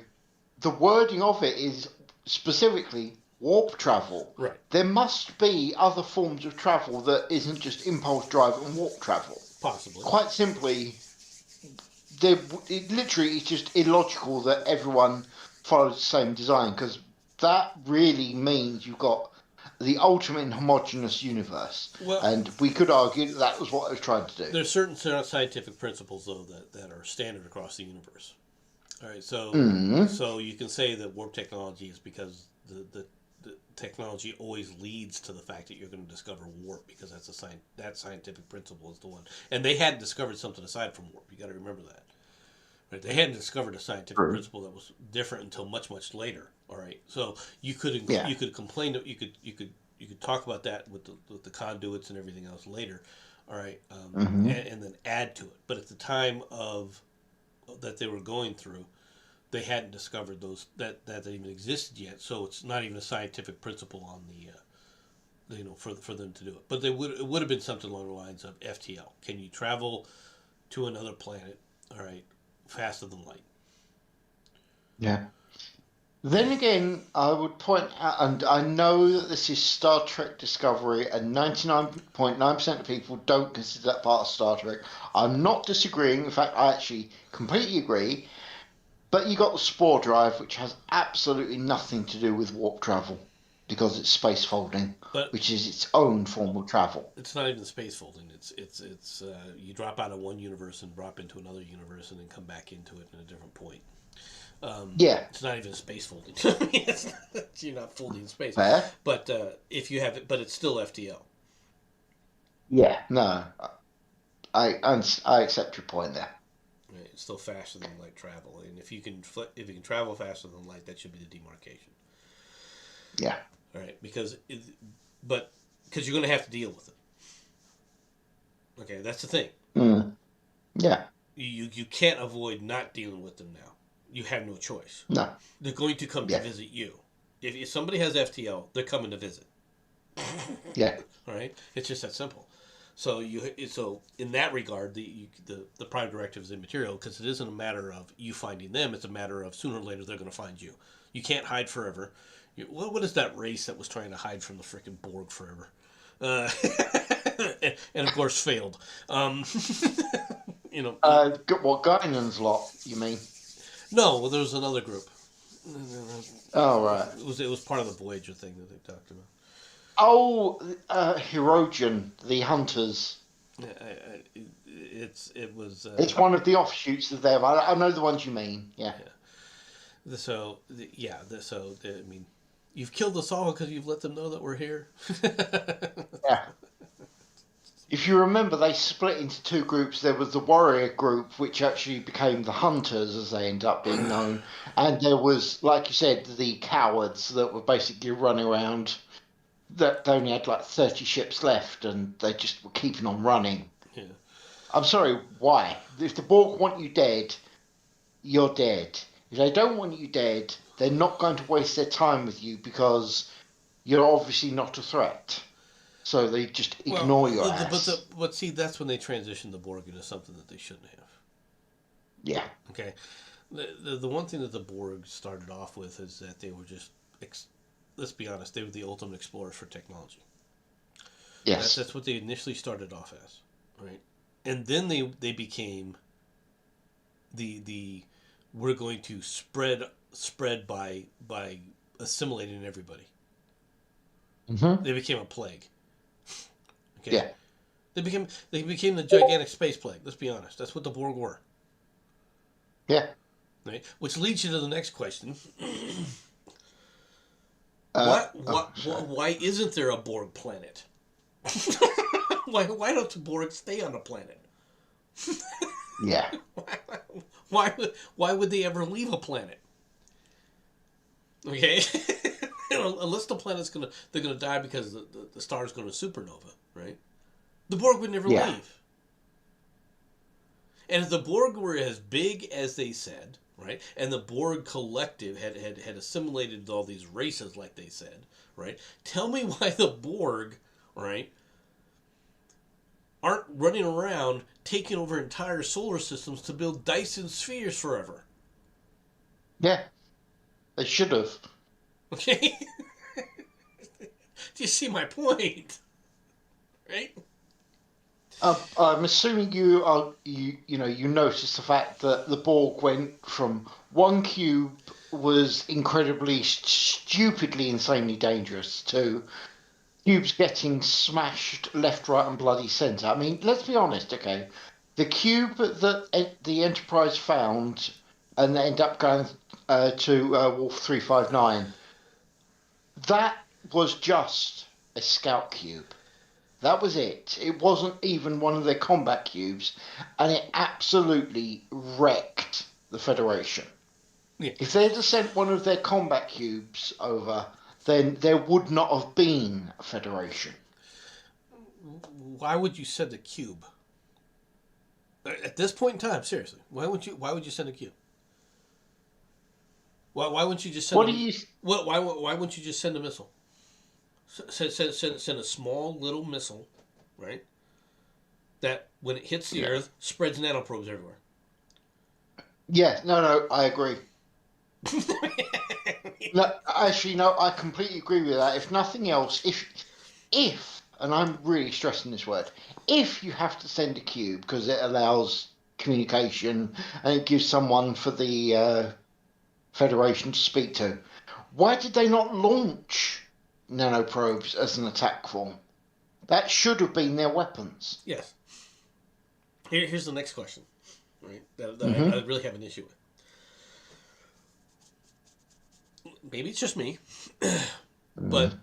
The wording of it is specifically warp travel. right? There must be other forms of travel that isn't just impulse drive and warp travel. Possibly. Quite simply, it literally it's just illogical that everyone follows the same design because that really means you've got the ultimate homogeneous universe. Well, And we could argue that that was what I was trying to do. there's certain scientific principles though that are standard across the universe. All right, Mm. so you can say that warp technology is because the technology always leads to the fact that you're going to discover warp because that scientific principle is the one, and they hadn't discovered something aside from warp. You got to remember that. Right? They hadn't discovered a scientific True. principle that was different until much later. All right, so you could Yeah. you could complain that you could talk about that with the conduits and everything else later. All right, Hmm. and then add to it. But at the time of that they were going through, they hadn't discovered that they even existed yet. So it's not even a scientific principle on the for them to do it. But it would have been something along the lines of FTL. Can you travel to another planet? All right, faster than light. Yeah. Then again, I would point out, and I know that this is Star Trek Discovery, and 99.9% of people don't consider that part of Star Trek. I'm not disagreeing. In fact, I actually completely agree. But you got the Spore Drive, which has absolutely nothing to do with warp travel because it's space folding, But which is its own form of travel. it's not even space folding. It's you drop out of one universe and drop into another universe and then come back into it in a different point. Yeah, It's not even space folding. You're not folding space. fair. But if you have it, but it's still FTL. Yeah, no, I accept your point there. Right? It's still faster than light travel, and if you can travel faster than light, that should be the demarcation. Yeah. All right, but because you're going to have to deal with it. Okay, that's the thing. Mm. Yeah. You can't avoid not dealing with them now. You have no choice. No. They're going to come to Yeah. visit you. If somebody has FTL, they're coming to visit. Yeah. All right, it's just that simple. So in that regard, the prime directive is immaterial because it isn't a matter of you finding them. It's a matter of sooner or later they're going to find you. You can't hide forever. What is that race that was trying to hide from the freaking Borg forever? Uh, and of course failed. You know, What Guinan's lot? You mean? no, well, there was another group. Oh right. It was part of the Voyager thing that they talked about. Oh, Hirogen, the hunters. It was It's one of the offshoots of them. I know the ones you mean. Yeah. I mean, you've killed us all because you've let them know that we're here. Yeah. If you remember, they split into two groups. There was the warrior group, which actually became the hunters, as they end up being known, and there was, like you said, the cowards that were basically running around. That they only had like 30 ships left, and they just were keeping on running. Yeah. I'm sorry, why? If the Borg want you dead, you're dead. If they don't want you dead, they're not going to waste their time with you because you're obviously not a threat. So they just Well, ignore your ass. but see, that's when they transitioned the Borg into something that they shouldn't have. Yeah. Okay, the one thing that the Borg started off with is that they were just let's be honest, they were the ultimate explorers for technology. Yes. That's what they initially started off as, right? And then they became the we're going to spread by assimilating everybody. Mm-hmm. They became a plague. Okay. Yeah. They became the gigantic space plague. Let's be honest. That's what the Borg were. Yeah. Right. Which leads you to the next question. Oh, sorry. Why isn't there a Borg planet? Why don't the Borg stay on the planet? Yeah. Why would they ever leave a planet? Okay, unless the planet's they're gonna die because the star's going to supernova, right? The Borg would never Yeah. leave. And if the Borg were as big as they said, right, and the Borg collective had assimilated all these races like they said, right, tell me why the Borg, right, aren't running around taking over entire solar systems to build Dyson spheres forever. Yeah. They should have. Okay? Do you see my point? Right? I'm assuming you noticed the fact that the Borg went from one cube was incredibly stupidly insanely dangerous to cubes getting smashed left, right, and bloody centre. I mean, let's be honest, okay? The cube that the Enterprise found and they end up going to Wolf 359, that was just a scout cube. That was it. It wasn't even one of their combat cubes, and it absolutely wrecked the Federation. Yeah. If they'd have sent one of their combat cubes over, then there would not have been a Federation. Why would you send a cube? At this point in time, seriously, why would you send a cube? Why wouldn't you just send? Why wouldn't you just send a missile? Send a small little missile, right? That when it hits the Earth, spreads nanoprobes everywhere. Yeah, no, I agree. No, actually, no, I completely agree with that. If nothing else, if, and I'm really stressing this word, if you have to send a cube because it allows communication and it gives someone for the Federation to speak to, why did they not launch nanoprobes as an attack form? That should have been their weapons. Yes. Here's the next question, right? That I really have an issue with. Maybe it's just me, but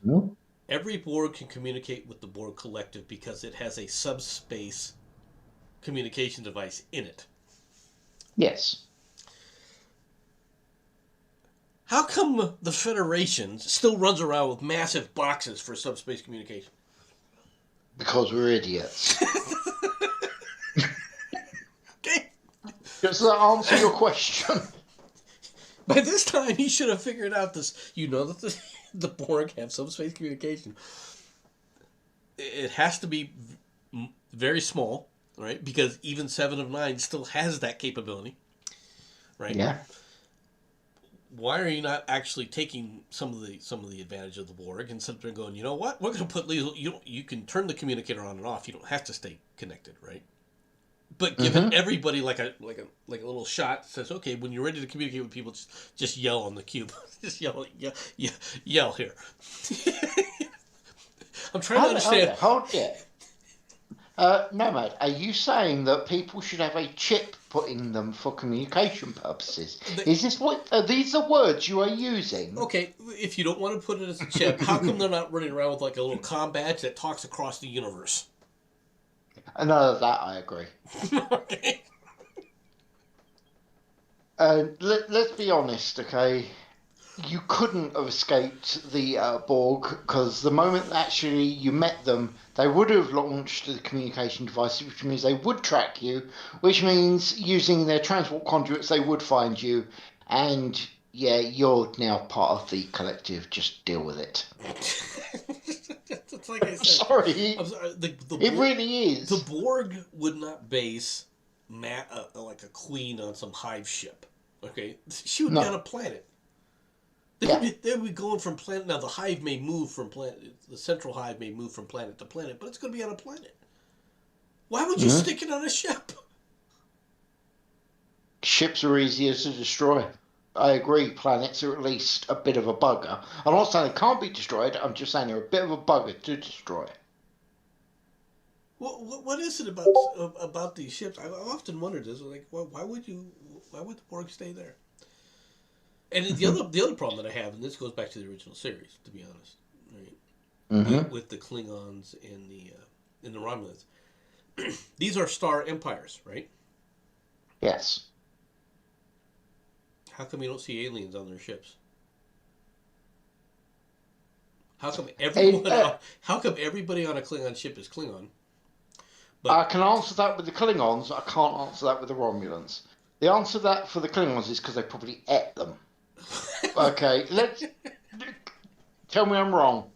every Borg can communicate with the Borg collective because it has a subspace communication device in it. Yes. How come the Federation still runs around with massive boxes for subspace communication? Because we're idiots. Okay. Does that answer your question? By this time, he should have figured out this. You know that the Borg have subspace communication. It has to be very small, right? Because even 7 of 9 still has that capability, right? Yeah. Why are you not actually taking some of the advantage of the Borg and sitting there going, you know what? We're going to put you can turn the communicator on and off. You don't have to stay connected, right? But giving everybody like a little shot that says, okay, when you're ready to communicate with people, just yell on the cube. Just yell here. I'm trying to understand. Hold it. Nomad, are you saying that people should have a chip put in them for communication purposes? Is this what? Are these the words you are using? Okay, if you don't want to put it as a chip, how come they're not running around with like a little comm badge that talks across the universe? None of that, I agree. Okay. Let's be honest, okay? You couldn't have escaped the Borg because the moment actually you met them, they would have launched the communication device, which means they would track you, which means using their transport conduits, they would find you. And yeah, you're now part of the collective. Just deal with it. It's like I said. Sorry. The it really is. The Borg would not base like a queen on some hive ship. Okay? She would be on a planet. They'd be going from planet. Now, the hive may move from planet. The central hive may move from planet to planet, but it's going to be on a planet. Why would you stick it on a ship? Ships are easier to destroy. I agree, planets are at least a bit of a bugger. I'm not saying they can't be destroyed, I'm just saying they're a bit of a bugger to destroy. What is it about these ships? I've often wondered this. Like, why would the Borg stay there? And the other problem that I have, and this goes back to the original series, to be honest, right? With the Klingons and in the Romulans. These are star empires, right? Yes. How come you don't see aliens on their ships? How come everyone? And, How come everybody on a Klingon ship is Klingon? I But can answer that with the Klingons. I can't answer that with the Romulans. The answer to that for the Klingons is because they probably ate them. Okay, let's tell me I'm wrong.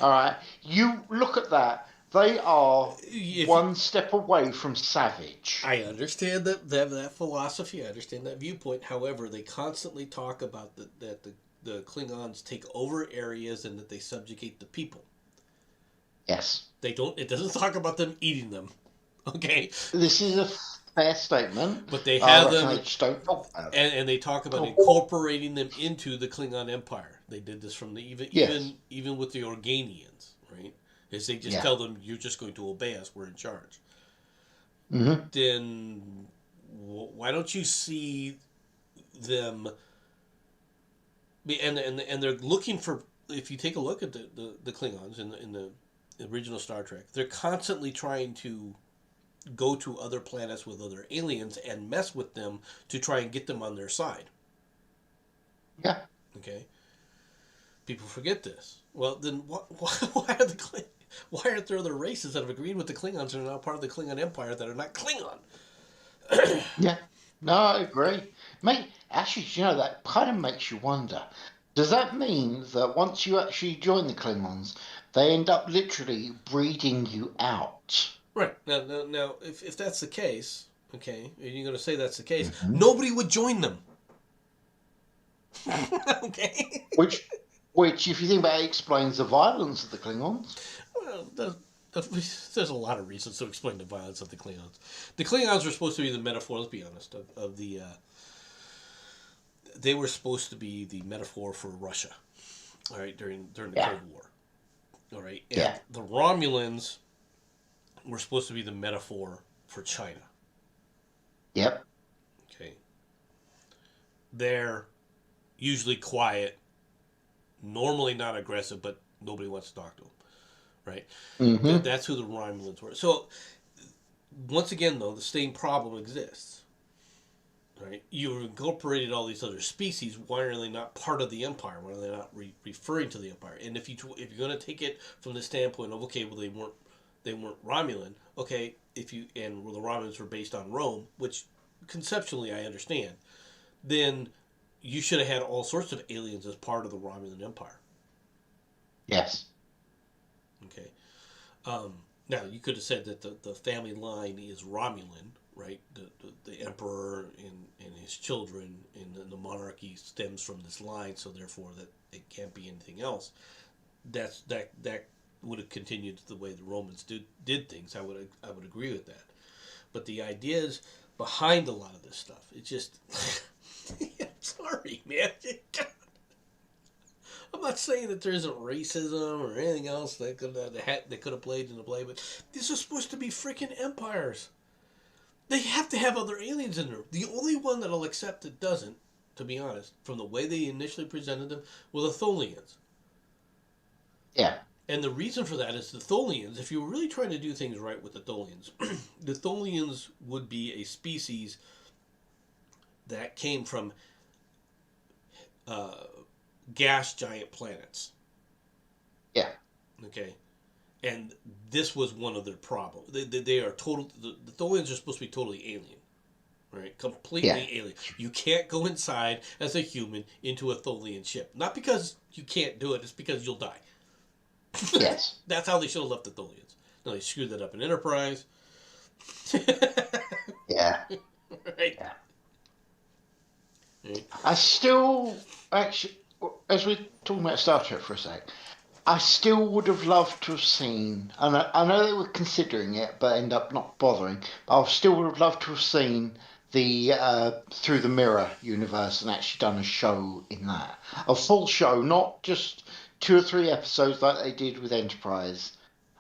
All right, you look at that. They are if one step away from savage. I understand that philosophy, I understand that viewpoint. However, they constantly talk about that the Klingons take over areas and that they subjugate the people. Yes. They don't. It doesn't talk about them eating them. Okay, This is a fair statement. but they I have reckon them, they just don't talk about it. and they talk about incorporating them into the Klingon Empire. They did this from the Yes. even with the Organians, right? Is they just Yeah. tell them you're just going to obey us. We're in charge. Mm-hmm. Then why don't you see them? And they're looking for. If you take a look at the Klingons in the original Star Trek, they're constantly trying to go to other planets with other aliens and mess with them to try and get them on their side. Yeah. Okay, people forget this. Well, then why are why aren't there other races that have agreed with the Klingons and are now part of the Klingon Empire that are not Klingon? Yeah. No, I agree. Mate, actually, you know, that kind of makes you wonder. Does that mean that once you actually join the Klingons, they end up literally breeding you out? Right now, if that's the case, okay, and you're going to say that's the case, Mm-hmm. nobody would join them. Okay. Which, if you think about it, explains the violence of the Klingons. Well, there's a lot of reasons to explain the violence of the Klingons. The Klingons were supposed to be the metaphor. Let's be honest. Of the, they were supposed to be the metaphor for Russia. All right, during the Yeah. Cold War. All right, and Yeah. the Romulans were supposed to be the metaphor for China. Yep. Okay. They're usually quiet, normally not aggressive, but nobody wants to talk to them. Right? Mm-hmm. That's who the Romulans were. So, once again, though, the same problem exists. Right? You've incorporated all these other species. Why are they not part of the empire? Why are they not referring to the empire? And if you're going to take it from the standpoint of, okay, well, they weren't Romulan. Okay, the Romulans were based on Rome, which conceptually I understand. Then you should have had all sorts of aliens as part of the Romulan Empire. Yes. Okay. Now, you could have said that the family line is Romulan, right? The emperor and his children and the monarchy stems from this line, so therefore that it can't be anything else. That would have continued the way the Romans did things. I would agree with that. But the ideas behind a lot of this stuff, it just... I'm sorry, man. I'm not saying that there isn't racism or anything else that could have played in the play, but these are supposed to be freaking empires. They have to have other aliens in there. The only one that I'll accept that doesn't, to be honest, from the way they initially presented them, were the Tholians. Yeah. And the reason for that is the Tholians, if you were really trying to do things right with the Tholians, the Tholians would be a species that came from gas giant planets. Yeah. Okay. And this was one of their problems. They are total. The Tholians are supposed to be totally alien, right? Completely alien. You can't go inside as a human into a Tholian ship. Not because you can't do it. It's because you'll die. Yes. That's how they should have left the Tholians. No, they screwed that up in Enterprise. Yeah. Right. Yeah. Right. I still, actually, as we're talking about Star Trek for a sec, I still would have loved to have seen, and I know they were considering it, but end up not bothering. But I still would have loved to have seen the Through the Mirror universe and actually done a show in that, a full show, not just 2 or 3 episodes like they did with Enterprise,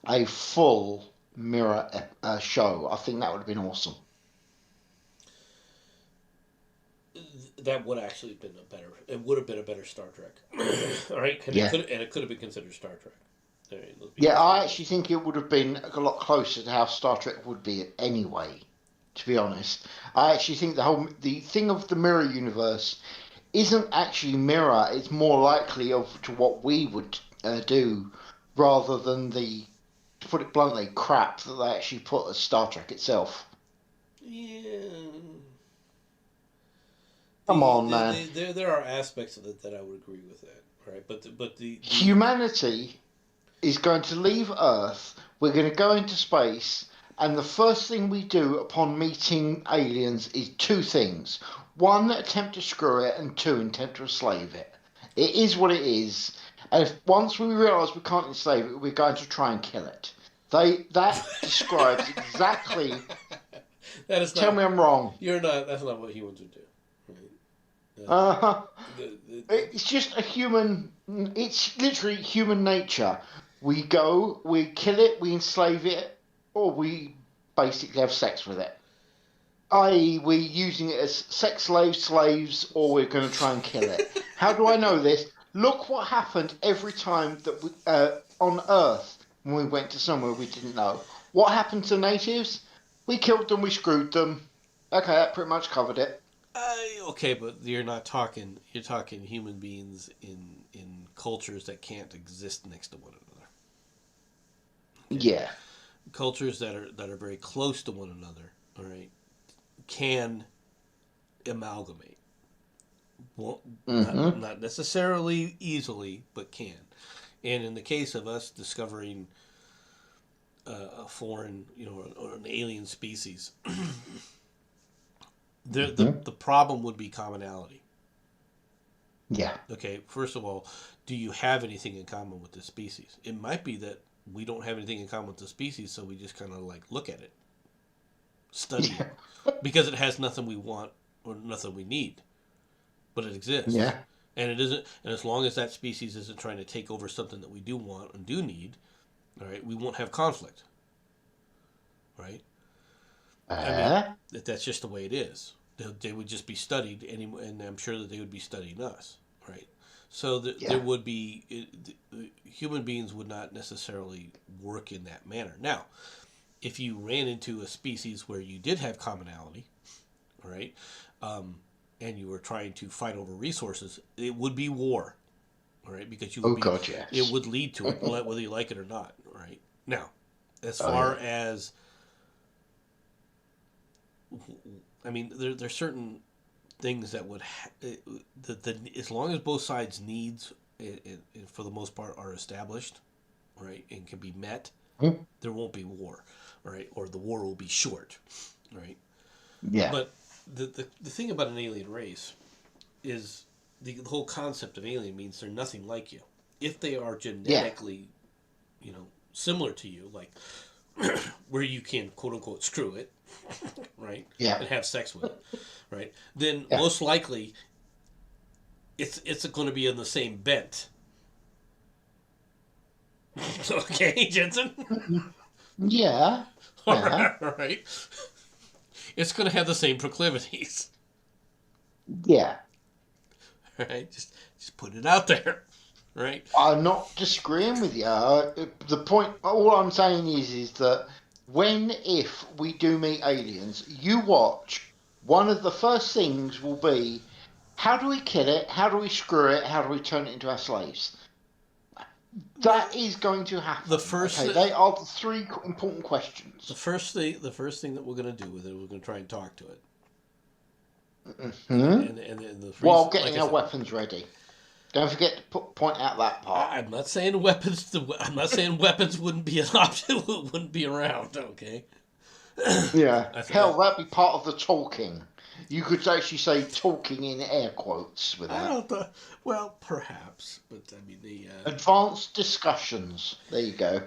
a full mirror show. I think that would have been awesome. That would actually have been a better. It would have been a better Star Trek. All right, and Yeah. it could have been considered Star Trek. All right, let's be Yeah, honest I about actually think it would have been a lot closer to how Star Trek would be anyway. To be honest, I actually think the thing of the mirror universe isn't actually mirror. It's more likely of to what we would do rather than the, to put it bluntly, crap that they actually put as Star Trek itself. Yeah. Come on, man. There are aspects of it that I would agree with that, right? But the Humanity is going to leave Earth. We're going to go into space, and the first thing we do upon meeting aliens is two things: one, attempt to screw it, and two, attempt to enslave it. It is what it is, and if once we realise we can't enslave it, we're going to try and kill it. That describes exactly. that is Tell not me I'm wrong. you're not. That's not what humans would do, right? Uh, The it's just a human. It's literally human nature. We go, we kill it, we enslave it, or we basically have sex with it. I.e., we're using it as sex slaves, or we're going to try and kill it. How do I know this? Look what happened every time that on Earth when we went to somewhere we didn't know. What happened to natives? We killed them, we screwed them. Okay, that pretty much covered it. okay, but you're not talking. You're talking human beings in cultures that can't exist next to one another. Okay, Yeah. cultures that are very close to one another. All right, can amalgamate. Well, Mm-hmm. not necessarily easily, but can. And in the case of us discovering a foreign, or an alien species, Mm-hmm. the problem would be commonality. Yeah. Okay, first of all, do you have anything in common with this species? It might be that we don't have anything in common with the species, so we just kind of like look at it, study Yeah. it, because it has nothing we want or nothing we need, but it exists. Yeah. And it isn't, and as long as that species isn't trying to take over something that we do want and do need, all right, we won't have conflict, right? I mean, Uh, that's just the way it is. They would just be studied, and I'm sure that they would be studying us, right? So there yeah. would be human beings would not necessarily work in that manner. Now, if you ran into a species where you did have commonality, right, and you were trying to fight over resources, it would be war, all right, because Oh God, it yes. would lead to it, whether you like it or not, right? Now, as Oh far yeah. as I mean, there's certain things that would as long as both sides needs for the most part are established, right, and can be met, Hmm? there won't be war, right, or the war will be short, right. Yeah. But the thing about an alien race is the whole concept of alien means they're nothing like you. If they are Yeah. genetically, similar to you, like where you can quote unquote screw it, right, Yeah. and have sex with it, right, then Yeah. most likely it's going to be in the same bent. Okay, Jensen. Yeah. All Yeah. right, all right. It's going to have the same proclivities. Yeah. Right, just put it out there. Right. I'm not disagreeing with you. The point, all I'm saying is that if we do meet aliens, you watch. One of the first things will be, how do we kill it? How do we screw it? How do we turn it into our slaves? The That is going to the happen. first Okay, they are the three important the questions. first thing that we're going to do with it, we're going to try and talk to it. Hmm. And the While reason, like getting I our said, weapons ready. Don't forget to point out that part. I'm not saying weapons. I'm not saying weapons wouldn't be an option. Wouldn't be around. Okay. Yeah. I th- Hell, that'd be part of the talking. You could actually say talking in air quotes with I that. don't. Well, perhaps, but I mean the. Advanced discussions. There you go.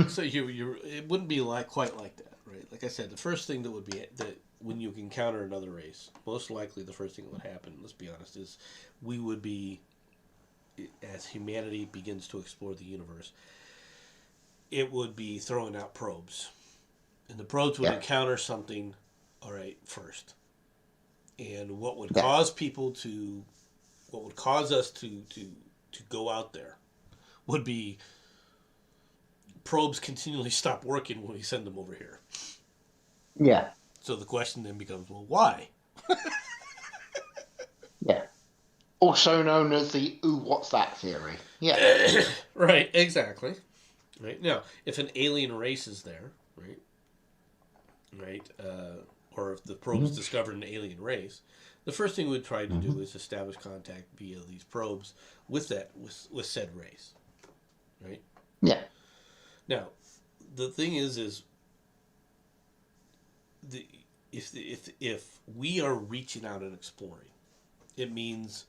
So it wouldn't be like quite like that, right? Like I said, the first thing that would be that when you encounter another race, most likely the first thing that would happen, let's be honest, is we would be, as humanity begins to explore the universe, it would be throwing out probes, and the probes would Yeah. encounter something, all right, first, and Yeah. what would cause us to go out there would be probes continually stop working when we send them over here. Yeah. So the question then becomes, well, why? Yeah. Also known as the "ooh, what's that" theory. Yeah. Right, exactly. Right now, if an alien race is there, right, or if the probes Mm-hmm. discovered an alien race, the first thing we'd try to Mm-hmm. do is establish contact via these probes with with said race, right? Yeah. Now, the thing is the if we are reaching out and exploring, it means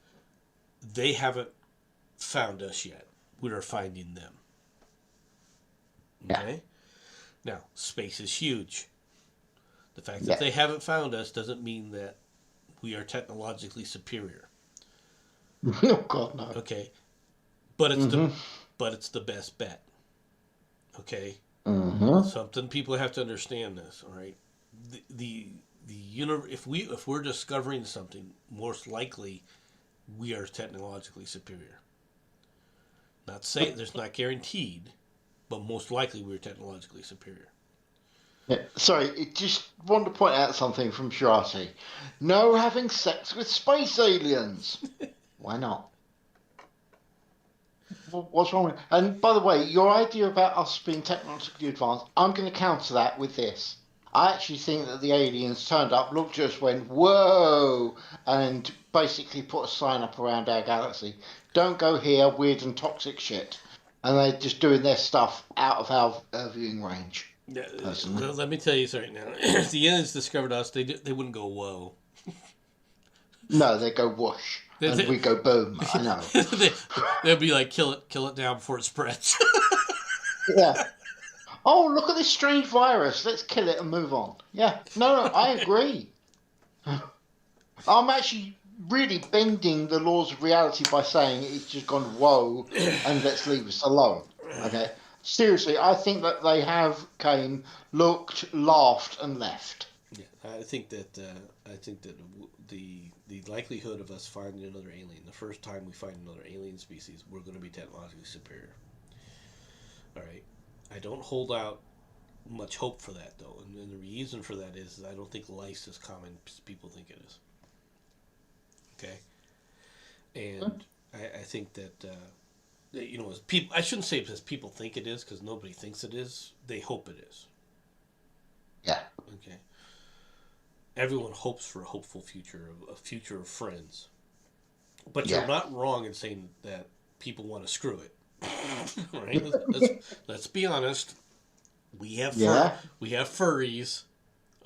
they haven't found us yet. We are finding them. Yeah. Okay. Now, space is huge. The fact that Yeah. they haven't found us doesn't mean that we are technologically superior. Oh God, no. Okay, but Mm-hmm. it's the best bet. Okay, Mm-hmm. something people have to understand this. All right, the if we're discovering something, most likely we are technologically superior. Not say there's not guaranteed, but most likely we're technologically superior. Yeah. Sorry, it just wanted to point out something from Shirati. No having sex with space aliens. Why not? What's wrong with? And by the way, your idea about us being technologically advanced, I'm going to counter that with this. I actually think that the aliens turned up, looked at us, went "whoa," and basically put a sign up around our galaxy. Don't go here, weird and toxic shit. And they're just doing their stuff out of our viewing range. Yeah, Personally, let me tell you something now. If the aliens discovered us, they wouldn't go whoa. no, they go whoosh, They, and they, we go boom. I know. they, they'd be like, kill it down before it spreads. Yeah. Oh, look at this strange virus. Let's kill it and move on. Yeah. No, no, I agree. I'm actually really bending the laws of reality by saying it's just gone whoa and let's leave us alone. Okay. Seriously, I think that they have came, looked, laughed, and left. Yeah, I think that the likelihood of us finding another alien, the first time we find another alien species, we're going to be technologically superior. All right, I don't hold out much hope for that though, and the reason for that is I don't think life's as common as people think it is. Okay, and I think that. As people, I shouldn't say as people think it is because nobody thinks it is. They hope it is. Yeah. Okay. Everyone hopes for a hopeful future, a future of friends. But you're Yeah. not wrong in saying that people want to screw it. Right? Let's be honest. Yeah. We have furries.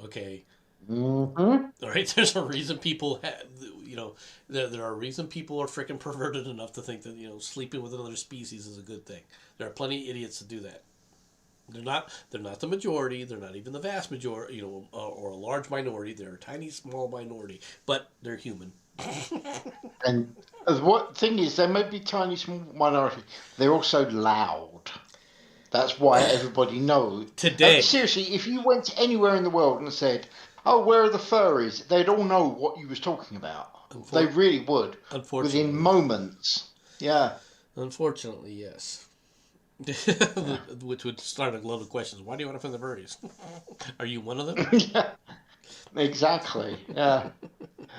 Okay. Mm-hmm. All right. There's a reason people have. There are reason people are freaking perverted enough to think that sleeping with another species is a good thing. There are plenty of idiots that do that. They're not. They're not the majority. They're not even the vast majority. Or a large minority. They're a tiny, small minority, but they're human. And what thing is, they may be tiny, small minority. They're also loud. That's why everybody knows. Today, Seriously, if you went anywhere in the world and said, "Oh, where are the furries?" they'd all know what you was talking about. They unfor- really would, within unfortunately, moments. Yeah. unfortunately, yes. Which would start a load of questions. Why do you want to find the birdies? Are you one of them? Yeah. Exactly. Yeah.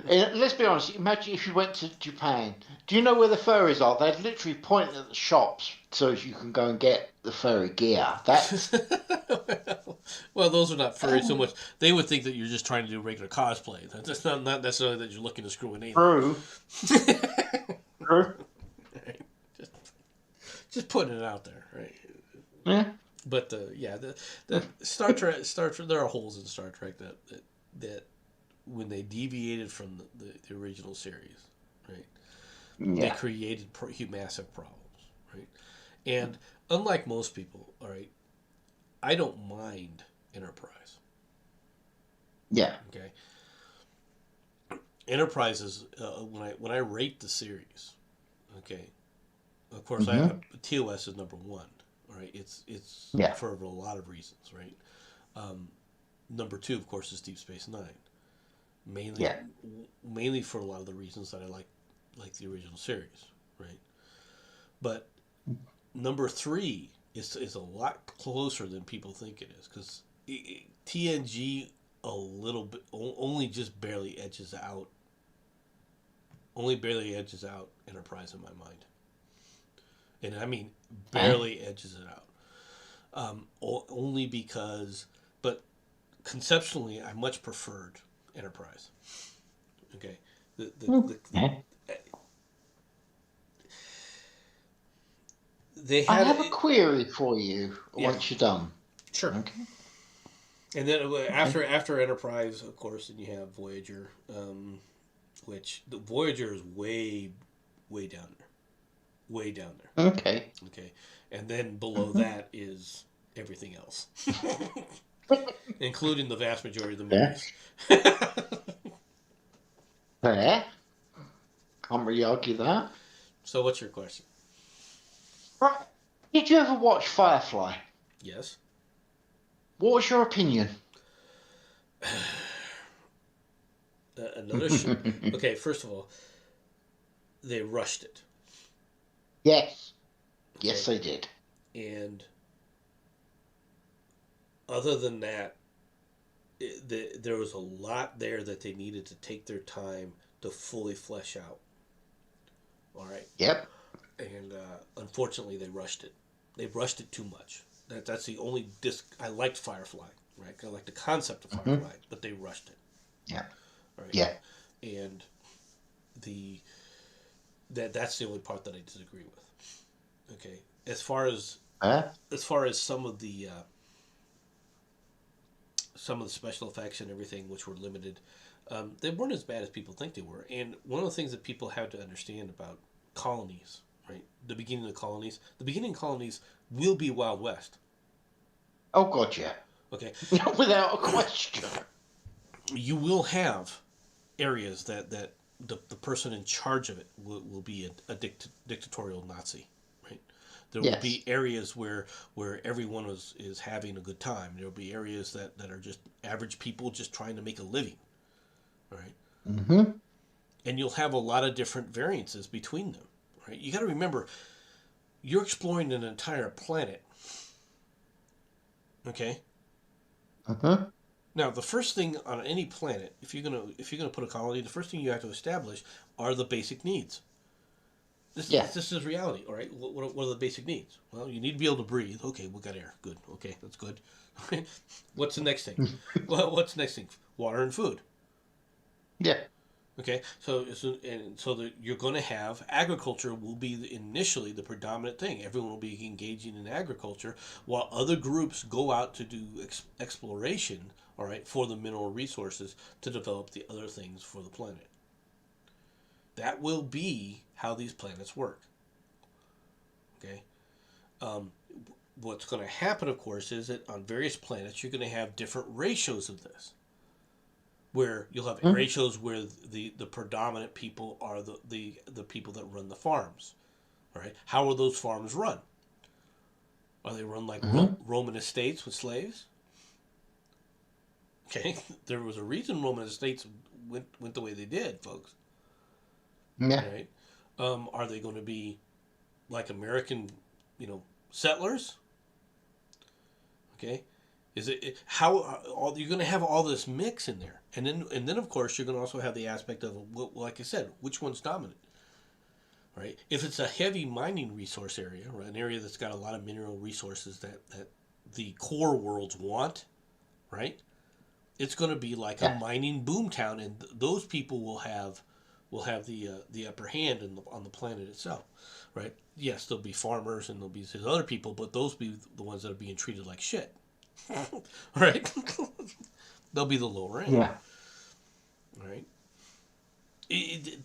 And let's be honest. Imagine if you went to Japan. Do you know where the furries are? They'd literally point at the shops so as you can go and get the furry gear. That's Well, those are not furry so much. They would think that you're just trying to do regular cosplay. That's not necessarily that you're looking to screw an alien. true. True. just, just putting it out there, right? Yeah. But yeah, the Star Trek, there are holes in Star Trek that when they deviated from the original series, right? They Yeah. created massive problems, right? And unlike most people, all right, I don't mind Enterprise. Yeah. Okay, Enterprise is when I rate the series. Okay, of course Mm-hmm. TOS is number one. All right, it's Yeah. for a lot of reasons, right? Number two, of course, is Deep Space Nine. Mainly, Yeah. mainly for a lot of the reasons that I like the original series, right? But number three is a lot closer than people think it is, because TNG a little bit only just barely edges out. Only barely edges out Enterprise in my mind, and I mean barely edges it out. Only because, but conceptually, I much preferred Enterprise. Okay, Okay. they I had have a query for you yeah, once you're done. sure. Okay. And then Okay. after Enterprise, of course, then you have Voyager, which the Voyager is way down there, way down there. Okay. Okay, and then below Mhm. that is everything else, including the vast majority of the Yeah. movies. Fair. Can't really argue that. So, what's your question? Right. Did you ever watch Firefly? Yes. What was your opinion? Another show. Okay, first of all, they rushed it. Yes. Yes, Okay, they did. and other than that, there was a lot there that they needed to take their time to fully flesh out. All right, Yep. and unfortunately, they rushed it. They rushed it too much. That's the only disc I liked Firefly. Right, I like the concept of Hmm. Firefly, but they rushed it. Yeah. All right, Yeah. and the that's the only part that I disagree with. Okay, Fair. as far as some of the special effects and everything, which were limited, they weren't as bad as people think they were. And one of the things that people have to understand about colonies, right? The beginning of colonies will be Wild West. Oh God, yeah. Okay, Without a question. you will have areas that the person in charge of it will be a dictatorial Nazi, right? There will Yes. be areas where everyone is having a good time. There will be areas that are just average people just trying to make a living, right? Mm-hmm. And you'll have a lot of different variances between them, right? You got to remember, you're exploring an entire planet, okay? Mm-hmm. Now, the first thing on any planet, if you're gonna put a colony, the first thing you have to establish are the basic needs. Yeah. This is reality, all right? What are the basic needs? Well, you need to be able to breathe. Okay, we got air. Good. Okay, that's good. What's the next thing? Well, what's the next thing? Water and food. Yeah. Okay, you're going to have agriculture will be initially the predominant thing. Everyone will be engaging in agriculture, while other groups go out to do exploration. All right, for the mineral resources to develop the other things for the planet. That will be how these planets work. Okay, um, what's going to happen, of course, is that on various planets you're going to have different ratios of this, where you'll have Mm-hmm. ratios where the predominant people are the people that run the farms. All right, how are those farms run? Are they run like Mm-hmm. Roman estates with slaves? Okay, there was a reason Roman estates went the way they did, folks. Yeah. All right, are they going to be like American, settlers? Okay, is how all you're going to have all this mix in there, and then of course you're going to also have the aspect of, well, like I said, which one's dominant, right? If it's a heavy mining resource area, right, an area that's got a lot of mineral resources that the core worlds want, right? It's going to be like a Yeah. mining boom town, and those people will have the upper hand on the planet itself, right? Yes, there'll be farmers and there'll be these other people, but those be the ones that are being treated like shit, right? They'll be the lower end, Yeah. right?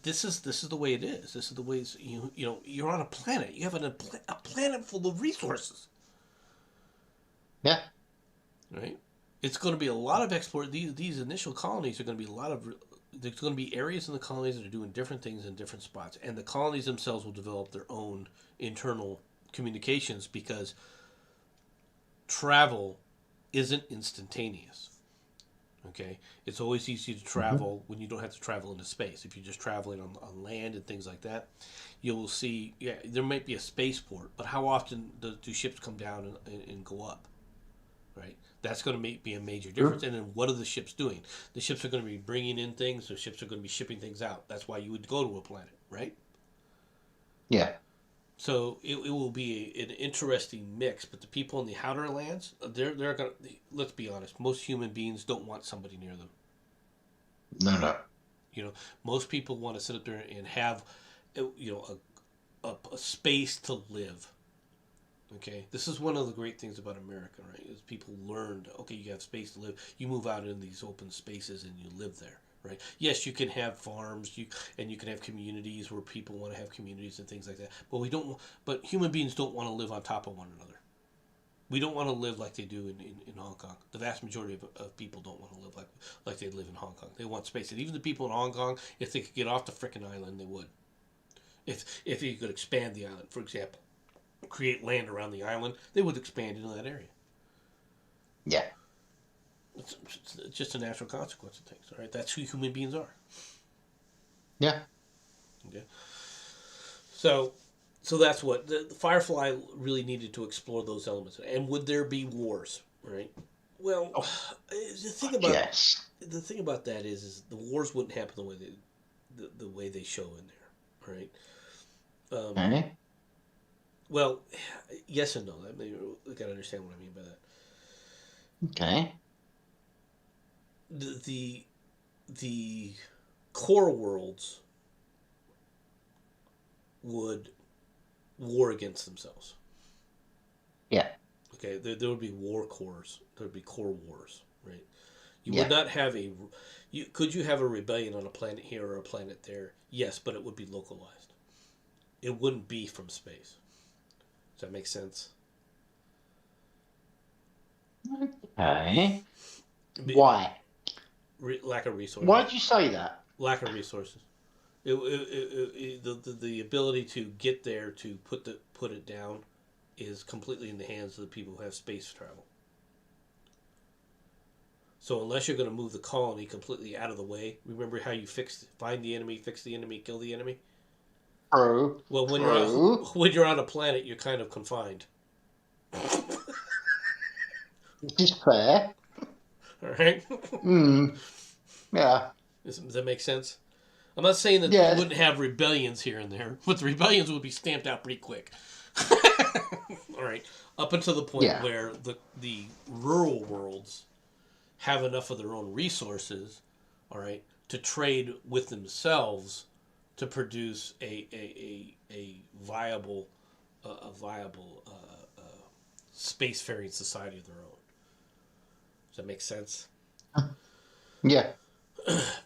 This is the way it is. This is the way you're on a planet. You have a planet full of resources, Yeah. right? It's going to be a lot of export. These initial colonies are going to be a lot of. There's going to be areas in the colonies that are doing different things in different spots, and the colonies themselves will develop their own internal communications because travel isn't instantaneous. Okay, it's always easy to Mm-hmm. travel when you don't have to travel into space. If you're just traveling on land and things like that, you will see, yeah, there might be a spaceport, but how often do ships come down and go up? Right? That's going to be a major difference. Sure. And then what are the ships doing? The ships are going to be bringing in things. The ships are going to be shipping things out. That's why you would go to a planet, right? Yeah. So it will be an interesting mix. But the people in the outer lands, they're going to, let's be honest, most human beings don't want somebody near them. No, no. You know, most people want to sit up there and have, a space to live. Okay, this is one of the great things about America, right? Is people learned, okay, you have space to live. You move out in these open spaces and you live there, right? Yes, you can have farms, you can have communities where people want to have communities and things like that. But we don't. But human beings don't want to live on top of one another. We don't want to live like they do in Hong Kong. The vast majority of people don't want to live like they live in Hong Kong. They want space, and even the people in Hong Kong, if they could get off the frickin' island, they would. If you could expand the island, for example, create land around the island, they would expand into that area. Yeah. It's just a natural consequence of things. All right, that's who human beings are. Yeah. Okay, so that's what the Firefly really needed to explore those elements. And would there be wars? Right. Well, the thing about Yes. the thing about that is the wars wouldn't happen the way they show in there. Right. Okay. Well, yes and no. We gotta understand what I mean by that. Okay. The core worlds would war against themselves. Yeah. Okay, there would be war cores. There would be core wars, right? You would Yeah. not have could you have a rebellion on a planet here or a planet there? Yes, but it would be localized. It wouldn't be from space. Does that make sense? Okay. Be, Why? lack of resources. Why did you say that? Lack of resources. The ability to get there to put it down is completely in the hands of the people who have space travel. So unless you're going to move the colony completely out of the way, remember how you find the enemy, fix the enemy, kill the enemy. True. Well, True. when you're on a planet, you're kind of confined. Which is fair. All right. Yeah. Does that make sense? I'm not saying that Yeah. you wouldn't have rebellions here and there, but the rebellions would be stamped out pretty quick. All right, up until the point Yeah. where the rural worlds have enough of their own resources, all right, to trade with themselves to produce a viable spacefaring society of their own. Does that make sense? Yeah.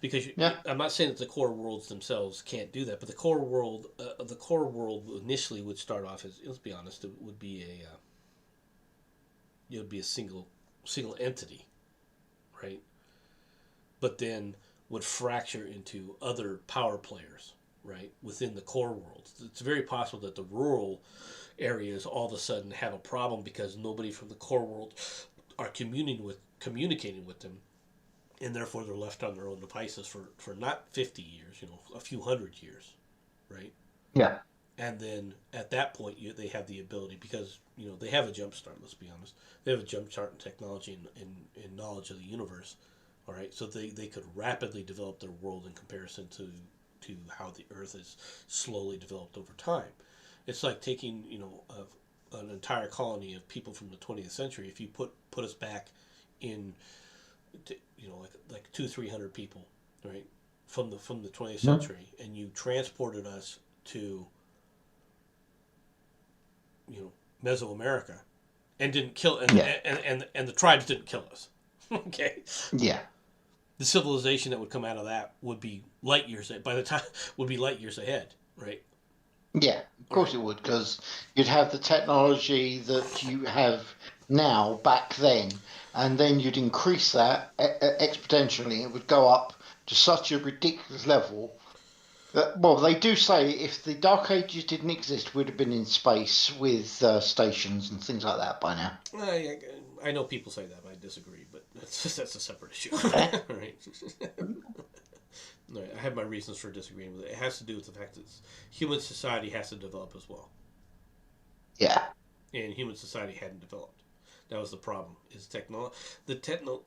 Because Yeah. I'm not saying that the core worlds themselves can't do that, but the core world initially would start off as, let's be honest, it would be a single entity, right? But then would fracture into other power players, right, within the core worlds. It's very possible that the rural areas all of a sudden have a problem because nobody from the core world are communicating with them, and therefore they're left on their own devices for not 50 years, a few hundred years, right? Yeah. And then at that point, they have the ability, because they have a jump start. Let's be honest, they have a jump start in technology and knowledge of the universe. All right, so they could rapidly develop their world in comparison to how the Earth is slowly developed over time. It's like taking an entire colony of people from the 20th century. If you put us back in like 200-300 people, right, from the 20th century, and you transported us to Mesoamerica, and didn't kill and the tribes didn't kill us. Okay. Yeah. The civilization that would come out of that would be light years ahead, right? Yeah. Of course it would, because you'd have the technology that you have now back then, and then you'd increase that exponentially. It would go up to such a ridiculous level that, well, they do say if the Dark Ages didn't exist, we'd have been in space with stations and things like that by now. I know people say that, but I disagree. But that's a separate issue. Okay. Right? Right, I have my reasons for disagreeing with it. It has to do with the fact that human society has to develop as well, Yeah. and human society hadn't developed. That was the problem. Is technology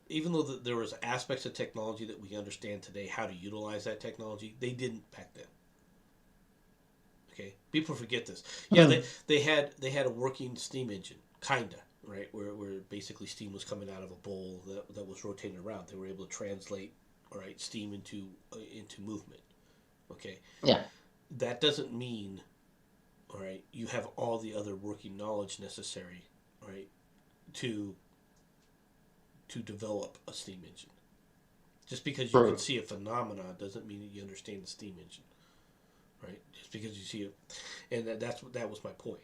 even though there was aspects of technology that we understand today how to utilize that technology, they didn't back then. Okay, people forget this. Yeah, Hmm. they had a working steam engine, kinda, right, where basically steam was coming out of a bowl that was rotating around. They were able to translate, all right, steam into movement. Okay, Yeah. that doesn't mean, all right, you have all the other working knowledge necessary, all right, to develop a steam engine. Just because you can True. see a phenomenon doesn't mean that you understand the steam engine, right? Just because you see it, and that was my point,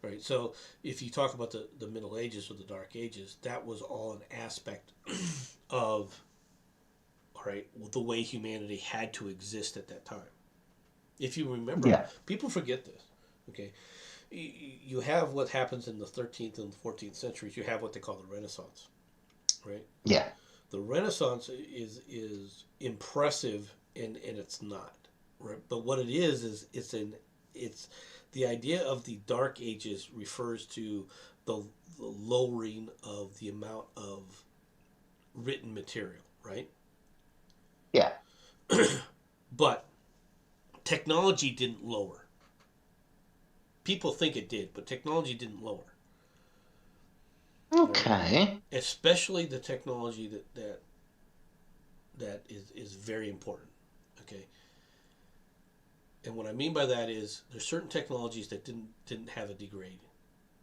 right? So if you talk about the Middle Ages or the Dark Ages, that was all an aspect of, all right, the way humanity had to exist at that time. If you remember, Yeah. people forget this. Okay, you have what happens in the 13th and 14th centuries. You have what they call the Renaissance, right? Yeah. The Renaissance is impressive, and it's not, right? But what it is it's the idea of the Dark Ages refers to the lowering of the amount of written material, right? Yeah. But technology didn't lower. People think it did, but technology didn't lower. Right? Okay. Especially the technology that is very important. Okay, and what I mean by that is there's certain technologies that didn't have a degrade,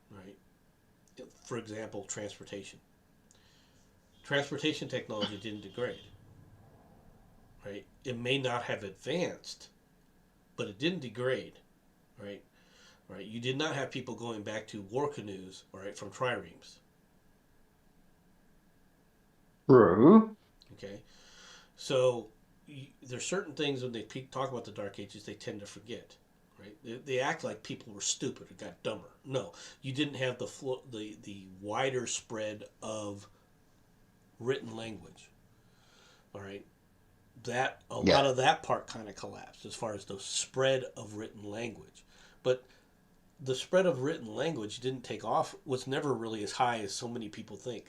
right? For example, transportation. Transportation technology didn't degrade, right? It may not have advanced, but it didn't degrade, right? Right. You did not have people going back to war canoes, all right, from triremes. True. Okay, so there's certain things when they talk about the Dark Ages they tend to forget. Right? They act like people were stupid or got dumber. No, you didn't have the wider spread of written language. All right, that a lot Yeah. of that part kind of collapsed as far as the spread of written language, but the spread of written language didn't take off. Was never really as high as so many people think.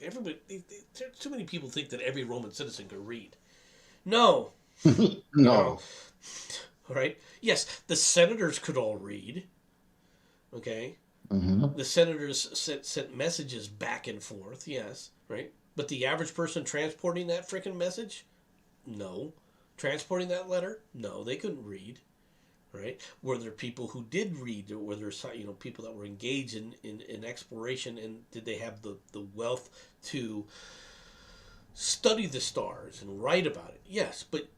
Too many people think that every Roman citizen could read. No, you know, No. all right. Yes, the senators could all read. Okay, Hmm. the senators sent messages back and forth. Yes, right. But the average person transporting that freaking message, no. Transporting that letter, no. They couldn't read. Right? Were there people who did read? Or were there people that were engaged in exploration? And did they have the wealth to study the stars and write about it? Yes, but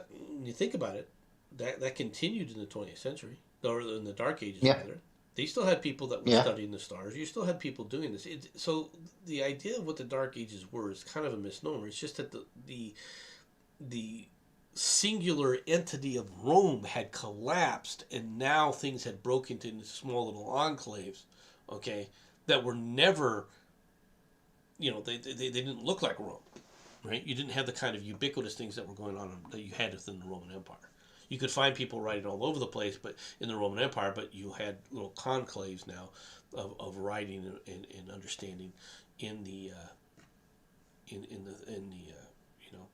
when you think about it, that continued in the 20th century, or in the Dark Ages Yeah. rather. They still had people that were Yeah. studying the stars. You still had people doing this. So the idea of what the Dark Ages were is kind of a misnomer. It's just that the singular entity of Rome had collapsed, and now things had broken into small little enclaves, okay, that were never, they didn't look like Rome, right? You didn't have the kind of ubiquitous things that were going on that you had within the Roman Empire. You could find people writing all over the place, but in the Roman Empire, but you had little conclaves now of writing and understanding in the you know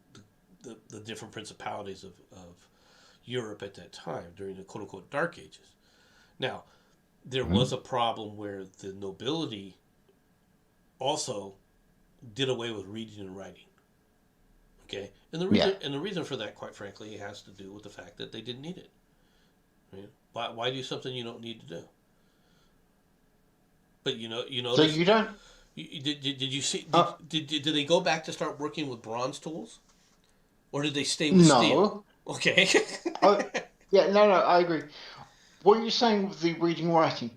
the different principalities of Europe at that time during the quote unquote Dark Ages. Now, there was Mhm. a problem where the nobility also did away with reading and writing. Okay, and Yeah. the reason for that, quite frankly, has to do with the fact that they didn't need it. Right? Why do something you don't need to do? But you So notice. you don't. Did you see? Uh, Did they go back to start working with bronze tools, or did they stay with steel? no. Okay. Oh, yeah. No. No. I agree. What you're saying with the reading writing,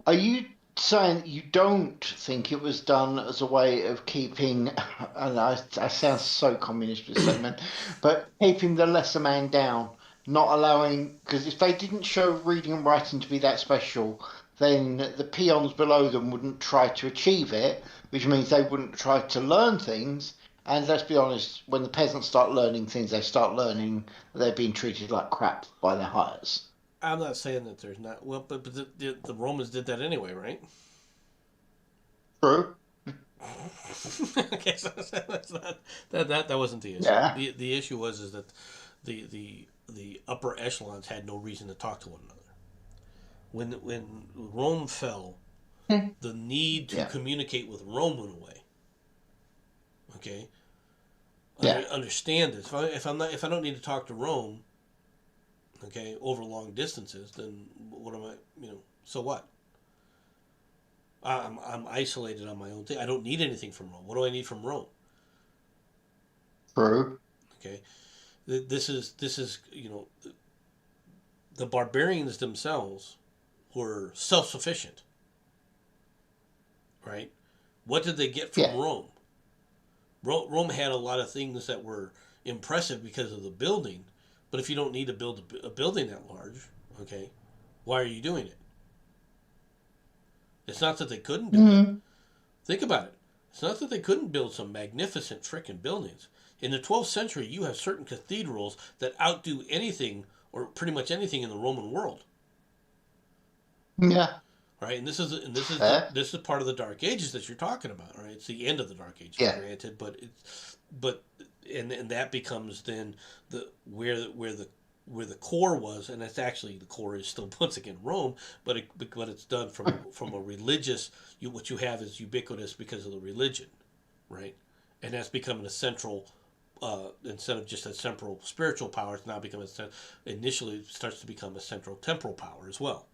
are you saying you don't think it was done as a way of keeping, and I sound so communist with this statement, but keeping the lesser man down, not allowing, because if they didn't show reading and writing to be that special, then the peons below them wouldn't try to achieve it, which means they wouldn't try to learn things, And let's be honest, when the peasants start learning things, they start learning that they're being treated like crap by their hires. I'm not saying that there's not. Well, but the Romans did that anyway, right? True. Okay, so that's not, that wasn't the issue. Yeah. The issue was is that the upper echelons had no reason to talk to one another. When Rome fell, the need to Yeah. communicate with Rome went away. Okay, Yeah. understand this. If I don't need to talk to Rome, okay, over long distances, then what am I? So what? I'm isolated on my own thing. I don't need anything from Rome. What do I need from Rome? True. Okay, this is the barbarians themselves were self sufficient, right? What did they get from Yeah. Rome? Rome had a lot of things that were impressive because of the building, but if you don't need to build a building that large, okay, why are you doing it? It's not that they couldn't build it. Mm. Think about it. It's not that they couldn't build some magnificent frickin' buildings. In the 12th century, you have certain cathedrals that outdo anything or pretty much anything in the Roman world, Yeah. right? And Fair. this is part of the Dark Ages that you're talking about, right? It's the end of the Dark Ages, Yeah. granted, but and that becomes then the where the core was, and it's actually the core is still once again Rome, but it's done from a religious. What you have is ubiquitous because of the religion, right? And that's becoming a central. Instead of just a central spiritual power, it's now becoming initially it starts to become a central temporal power as well.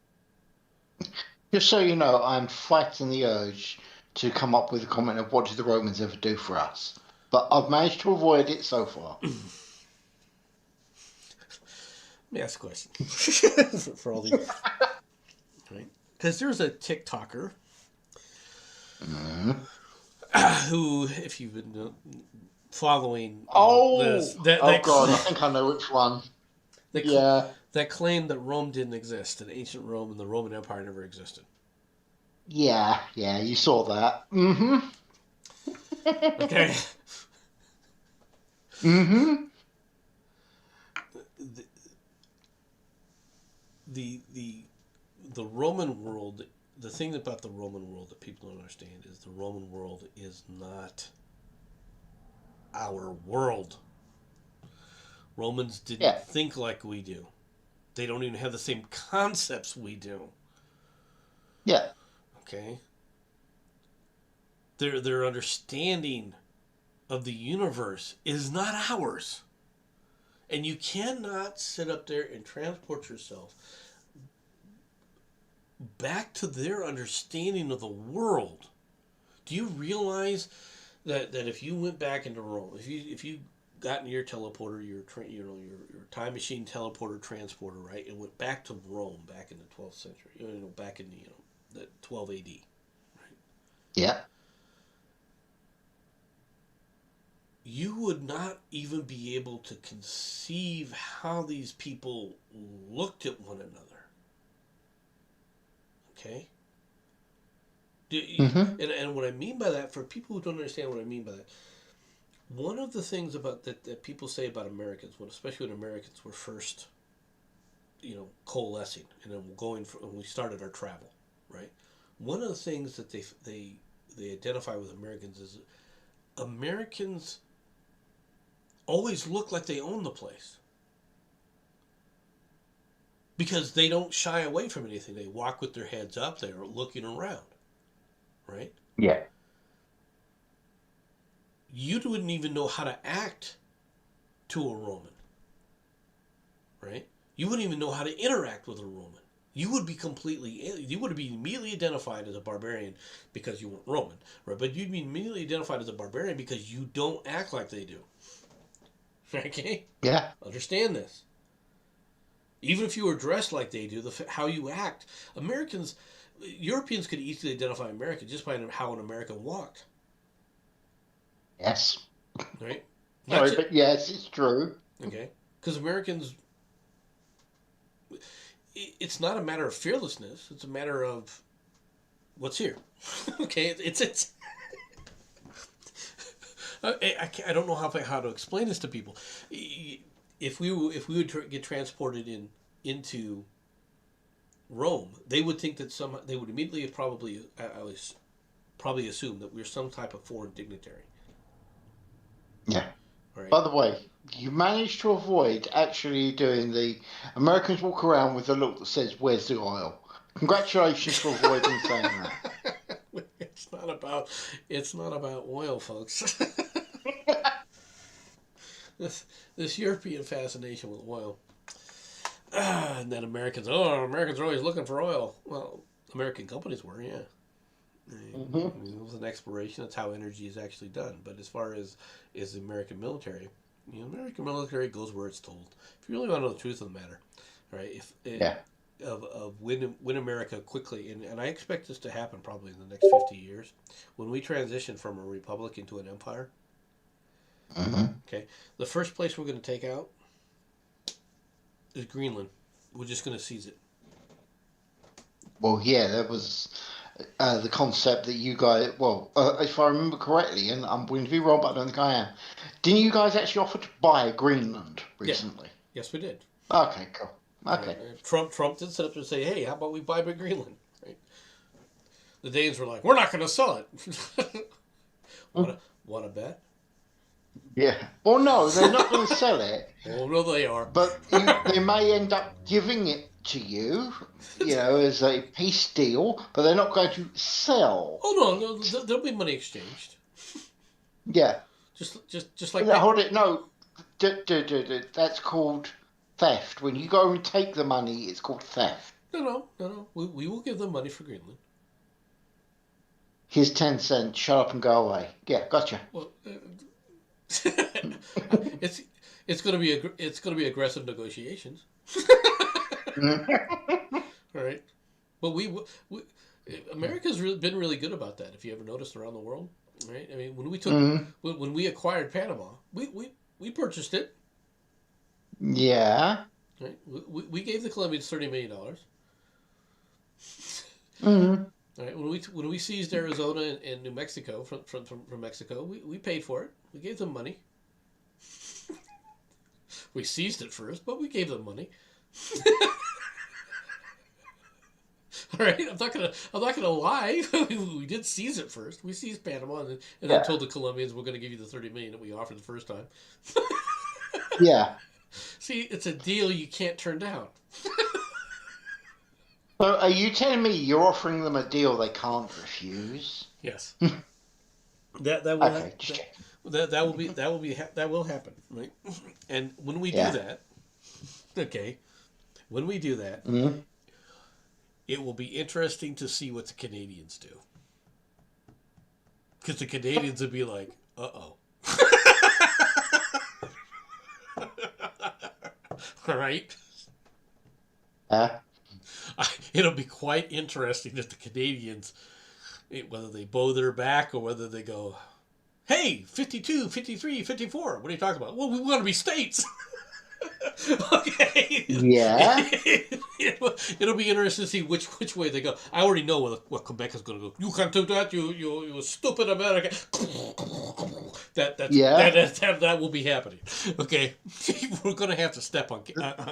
Just so you know, I'm fighting the urge to come up with a comment of what did the Romans ever do for us, but I've managed to avoid it so far. Let me ask a question for all the right because there's a TikToker Mm. who, if you've been following Oh, this, oh God, I think I know which one. that, Yeah, that claimed that Rome didn't exist, that ancient Rome and the Roman Empire never existed. yeah, yeah. You saw that. Mm-hmm. Okay, Mm-hmm. the, the the Roman world. The thing about the Roman world that people don't understand is the Roman world is not our world. Romans didn't Yeah. think like we do. They don't even have the same concepts we do. Yeah. Okay? Their understanding of the universe is not ours. And you cannot sit up there and transport yourself back to their understanding of the world. Do you realize that if you went back into Rome, if you got in your teleporter, your time machine teleporter transporter, right, and went back to Rome back in the 12th century, back in the 12 AD, right, Yeah. you would not even be able to conceive how these people looked at one another. Okay? Mm-hmm. And what I mean by that, for people who don't understand what I mean by that, one of the things about that people say about Americans, especially when Americans were first, coalescing and then when we started our travel, right? One of the things that they identify with Americans is Americans always look like they own the place because they don't shy away from anything. They walk with their heads up. They're looking around, right? Yeah. You wouldn't even know how to act to a Roman, right? You wouldn't even know how to interact with a Roman. You would be immediately identified as a barbarian because you weren't Roman, right? But you'd be immediately identified as a barbarian because you don't act like they do. Okay? Yeah. Understand this. Even if you were dressed like they do, how you act. Europeans could easily identify Americans just by how an American walked, Yes. right? Not Sorry, just, but yes, it's true. okay? Because Americans, it's not a matter of fearlessness. It's a matter of what's here. Okay, it's I don't know how to explain this to people. If we would get transported into Rome, they would think that they would immediately probably at least probably assume that we're some type of foreign dignitary. Yeah. Right? By the way, you managed to avoid actually doing the Americans walk around with a look that says, "Where's the oil?" Congratulations for avoiding saying that. It's not about oil, folks. this this European fascination with oil. And then Americans are always looking for oil. Well, American companies were, yeah. Hmm. It was an exploration. That's how energy is actually done. But as far as the American military, American military goes where it's told. If you really want to know the truth of the matter, right? If Yeah. of win America quickly, and I expect this to happen probably in the next 50 years, when we transition from a republic into an empire. Hmm. Okay, the first place we're going to take out is Greenland. We're just going to seize it. Well, yeah, that was the concept that you guys. Well, if I remember correctly, and I'm going to be wrong, but I don't think I am. Didn't you guys actually offer to buy Greenland Yeah, recently? yes, we did. Okay, cool. Right. Okay. Trump did sit up and say, "Hey, how about we buy Greenland?" Right. The Danes were like, "We're not going to sell it." want to want to bet? Yeah. Well, no, they're not going to sell it, Oh no, they are. but they may end up giving it to you, as a peace deal, but they're not going to sell. Oh no, no, there'll be money exchanged. Yeah. Just like No, hold it. No, that's called theft. When you go and take the money, it's called theft. no. We will give them money for Greenland. Here's 10 cents. Shut up and go away. Yeah, gotcha. Well, it's it's going to be aggressive negotiations. All right, but we America's been really good about that. If you ever noticed around the world, right? I mean, when we acquired Panama, we purchased it. Yeah. Right, we gave the Colombians $30 million. Hmm. All right, when we seized Arizona and New Mexico from Mexico, we paid for it. We gave them money. We seized it first, but we gave them money. All right, I'm not gonna lie. We did seize it first. We seized Panama and then Yeah. told the Colombians we're going to give you the $30 million that we offered the first time. Yeah. See, it's a deal you can't turn down. So are you telling me you're offering them a deal they can't refuse? Yes, that will Okay, just checking. that will happen, right? And when we do Yeah. that, okay, when we do that, Hmm. it will be interesting to see what the Canadians do. Because the Canadians would be like, "Uh-oh." All right? It'll be quite interesting if the Canadians, whether they bow their back or whether they go, "Hey, 52, 53, 54. What are you talking about?" Well, we want to be states. Okay. Yeah. It'll be interesting to see which way they go. I already know what Quebec is going to go. You can't do that, you stupid American. Yeah. That will be happening. Okay, we're going to have to step on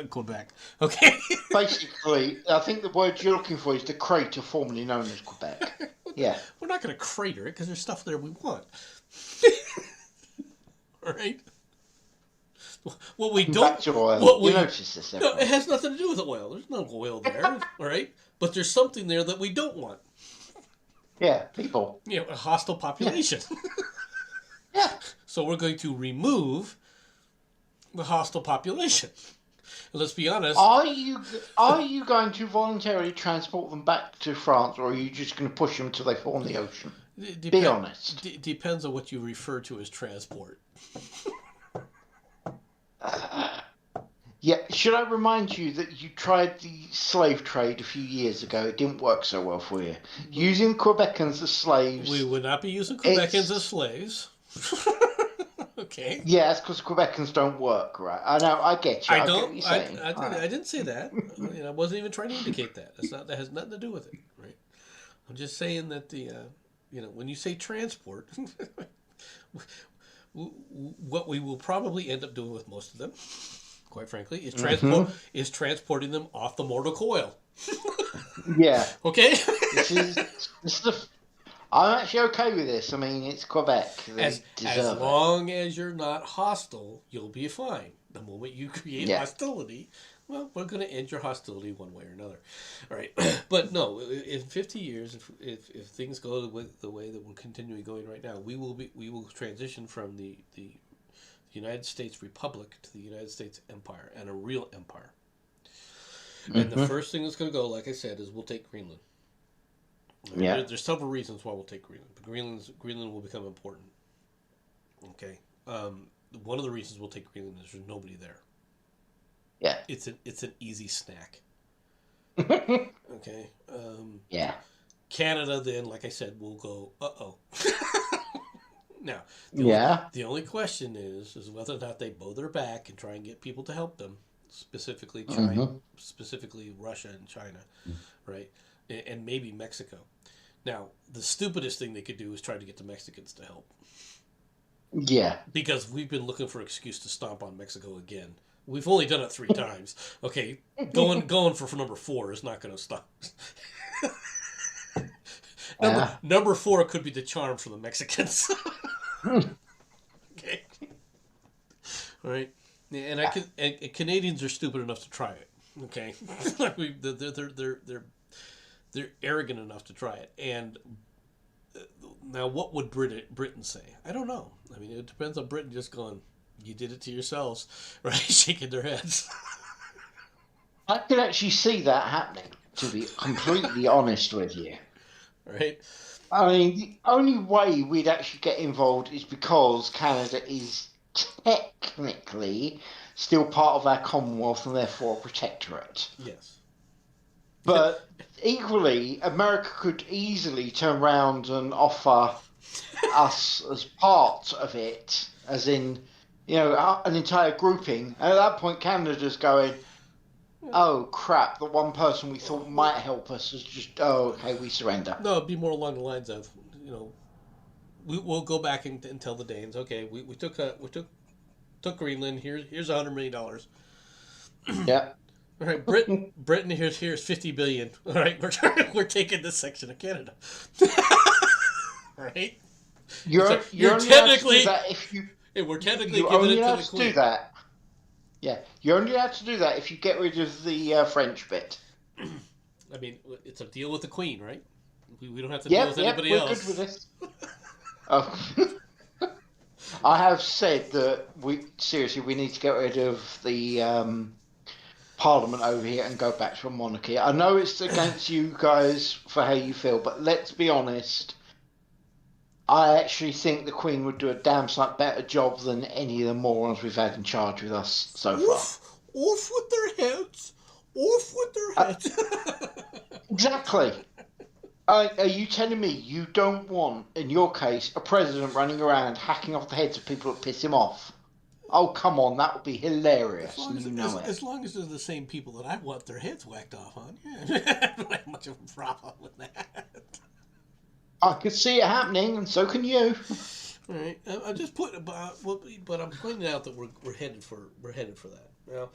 Quebec. Okay. Basically, I think the word you're looking for is the crater formerly known as Quebec. Yeah. We're not going to crater it because there's stuff there we want. All right. What we don't. Back to oil. What You we notice this, No, everyone. it has nothing to do with oil. There's no oil there. All right, but there's something there that we don't want. Yeah, people. A hostile population. Yeah. So we're going to remove the hostile population. And let's be honest. Are you going to voluntarily transport them back to France, or are you just going to push them until they fall in the ocean? Be honest. Depends on what you refer to as transport. Yeah, should I remind you that you tried the slave trade a few years ago? It didn't work so well for you. Using Quebecans as slaves. We would not be using Quebecans as slaves. Okay. Yeah, it's because Quebecans don't work, right? I know, I get you. I get don't. what you're saying. I didn't say that. I wasn't even trying to indicate that. That has nothing to do with it, right? I'm just saying that when you say transport, what we will probably end up doing with most of them, quite frankly, is Mm-hmm. transporting them off the mortal coil. Yeah. Okay. This is the. I'm actually okay with this. I mean, it's Quebec. as They as deserve it. long as you're not hostile, you'll be fine. The moment you create Yeah. hostility, well, we're going to end your hostility one way or another. All right, but no, in 50 years, if things go the way that we're continuing going right now, we will transition from the United States Republic to the United States Empire, and a real empire. And the Mm-hmm. first thing that's going to go, like I said, is we'll take Greenland. Right? Yeah. There's several reasons why we'll take Greenland, but Greenland will become important. Okay. One of the reasons we'll take Greenland is there's nobody there. Yeah. It's an easy snack. Okay. Yeah. Canada, then, like I said, will go. Now, Yeah. the only question is whether or not they bow their back and try and get people to help them, specifically China, Mm-hmm. specifically Russia and China, right, and maybe Mexico. Now, the stupidest thing they could do is try to get the Mexicans to help, Yeah. because we've been looking for an excuse to stomp on Mexico again. We've only done it 3 times. Okay, going for number 4 is not going to stop. Yeah. Number 4 could be the charm for the Mexicans. Okay, all right, and and Canadians are stupid enough to try it. Okay, they're arrogant enough to try it. And now, what would Britain say? I don't know. I mean, it depends on Britain just going, "You did it to yourselves," right? Shaking their heads. I could actually see that happening, to be completely honest with you. Right? I mean, the only way we'd actually get involved is because Canada is technically still part of our Commonwealth and therefore a protectorate. Yes. But equally, America could easily turn around and offer us as part of it, as in, an entire grouping. And at that point, Canada's going, oh crap, the one person we thought might help us is just, oh, okay, we surrender. No, it'd be more along the lines of, we'll go back and tell the Danes, okay, we took Greenland. Here's $100 million. Yeah. All right, Britain. Here's 50 billion. All right, we're taking this section of Canada. Right. You're only technically allowed to do that if you. we're technically You're giving only it to allowed the to Queen. do that. Yeah, you're only allowed to do that if you get rid of the French bit. I mean, it's a deal with the Queen, right? We don't have to deal Yep, with yep, anybody we're else. good with this. Oh. I have said that we need to get rid of the Parliament over here and go back to a monarchy. I know it's against you guys for how you feel, but let's be honest. I actually think the Queen would do a damn sight better job than any of the morons we've had in charge with us so far. Off with their heads. Off with their heads. Exactly. Are you telling me you don't want, in your case, a president running around hacking off the heads of people that piss him off? Oh, come on, that would be hilarious. As long as they're the same people that I want their heads whacked off on, yeah, I don't have much of a problem with that. I could see it happening, and so can you. All right, I'm just putting, but I'm pointing out that we're headed for that. Now,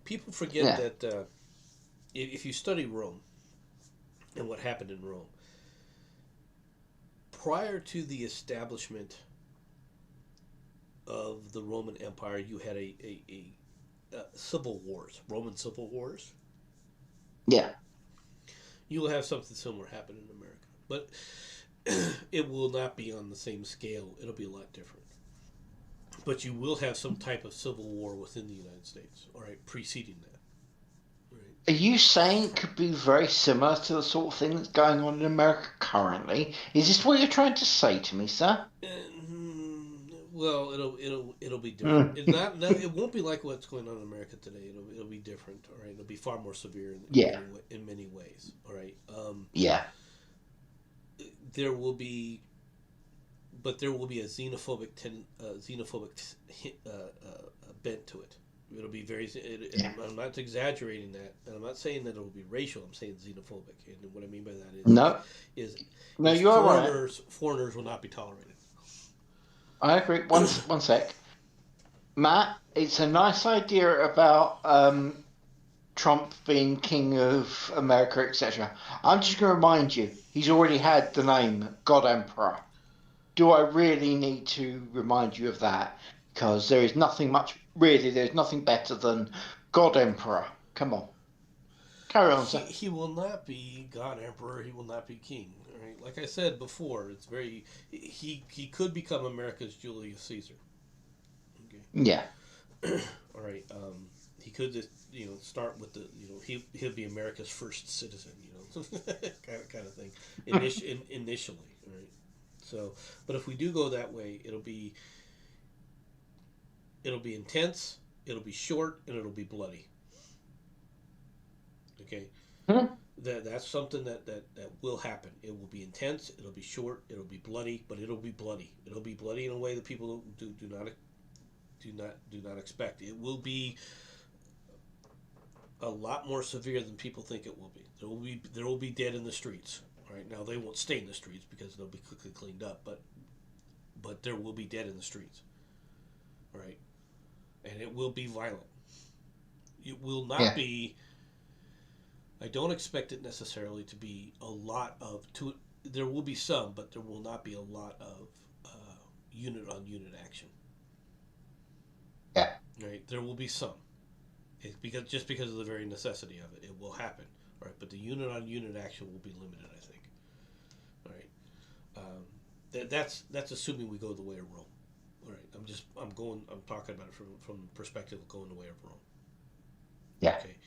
people forget that if you study Rome and what happened in Rome prior to the establishment of the Roman Empire, you had a civil wars, Roman civil wars. Yeah. You will have something similar happen in America, but it will not be on the same scale. It'll be a lot different. But you will have some type of civil war within the United States, all right, preceding that. Right. Are you saying it could be very similar to the sort of thing that's going on in America currently? Is this what you're trying to say to me, sir? Well, it'll be different. It won't be like what's going on in America today. It'll be different. All right, it'll be far more severe in many ways. All right. Yeah. There will be a xenophobic bent to it. It'll be very. I'm not exaggerating that, and I'm not saying that it'll be racial. I'm saying xenophobic, and what I mean by that is you are right. Foreigners will not be tolerated. I agree. One sec. Matt, it's a nice idea about Trump being king of America, etc. I'm just going to remind you, he's already had the name God Emperor. Do I really need to remind you of that? Because there's nothing better than God Emperor. Come on. Carry on, sir. He will not be God Emperor. He will not be king. Right? Like I said before, it's very he could become America's Julius Caesar. Okay. Yeah. All right. He could just start with the he'll be America's first citizen. Kind of thing. Initially, right? So, but if we do go that way, it'll be intense. It'll be short and it'll be bloody. Okay. Hmm? That's something that will happen. It will be intense. It'll be short. It'll be bloody, but it'll be bloody. It'll be bloody in a way that people do not expect. It will be a lot more severe than people think it will be. There will be dead in the streets. Right now, they won't stay in the streets because they'll be quickly cleaned up. But there will be dead in the streets. Right, and it will be violent. It will not Yeah. be. I don't expect it necessarily to be a lot of. There will be some, but there will not be a lot of unit on unit action. Yeah. Right, there will be some. It's because of the very necessity of it, it will happen. Right, but the unit on unit action will be limited. I think. All right, that's assuming we go the way of Rome. All right, I'm talking about it from the perspective of going the way of Rome. Yeah. Okay.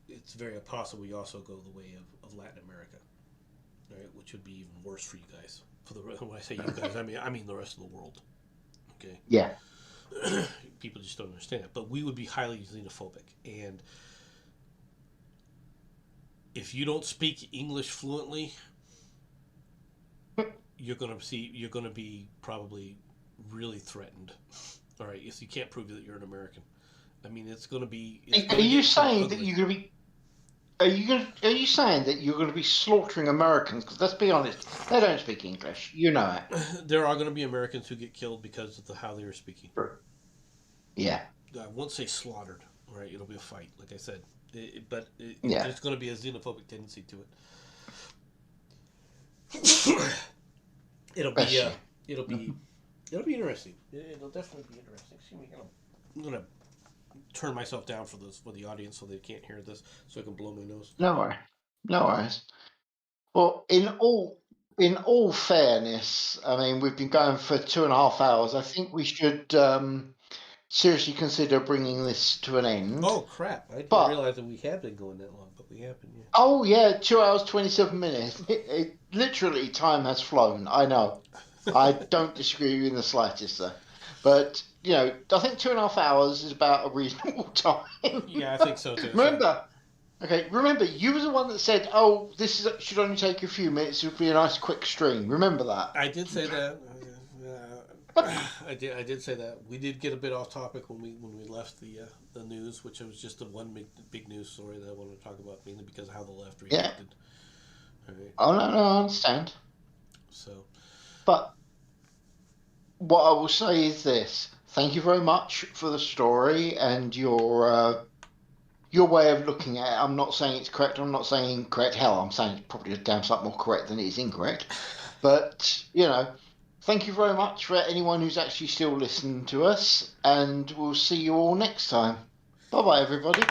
It's very possible we also go the way of Latin America, right? Which would be even worse for you guys. When I say you guys, I mean the rest of the world. Okay. Yeah. People just don't understand it, but we would be highly xenophobic, and if you don't speak English fluently, you're gonna be probably really threatened. All right, if you can't prove that you're an American, I mean it's gonna be. Are you Get pretty saying that ugly. you're going to be Are you saying that you're going to be slaughtering Americans? Because let's be honest, they don't speak English. You know it. There are going to be Americans who get killed because of how they were speaking. Yeah. I won't say slaughtered, right? It'll be a fight, like I said. But Yeah. there's going to be a xenophobic tendency to it. it'll be Bless uh, you. it'll be it'll be interesting. It'll definitely be interesting. Excuse me, I'm gonna turn myself down for the audience so they can't hear this, so I can blow my nose. No worries. No worries. Well, in all fairness, I mean, we've been going for 2.5 hours. I think we should seriously consider bringing this to an end. Oh crap! I didn't But realize that we have been going that long, but we have been. Yeah. oh yeah, 2 hours 27 minutes. Literally, time has flown. I know. I don't disagree with you in the slightest, sir. But I think 2.5 hours is about a reasonable time. Yeah, I think so too. Remember, you were the one that said, "Oh, should only take a few minutes. It would be a nice quick stream." Remember that? I did say that. I did say that. We did get a bit off topic when we left the news, which was just the one big news story that I wanted to talk about, mainly because of how the left Yeah. reacted. All right. Oh no, I understand. So But what I will say is this: thank you very much for the story and your way of looking at it. I'm not saying it's correct. I'm not saying incorrect. Hell, I'm saying it's probably a damn sight more correct than it is incorrect. But thank you very much for anyone who's actually still listening to us, and we'll see you all next time. Bye bye, everybody.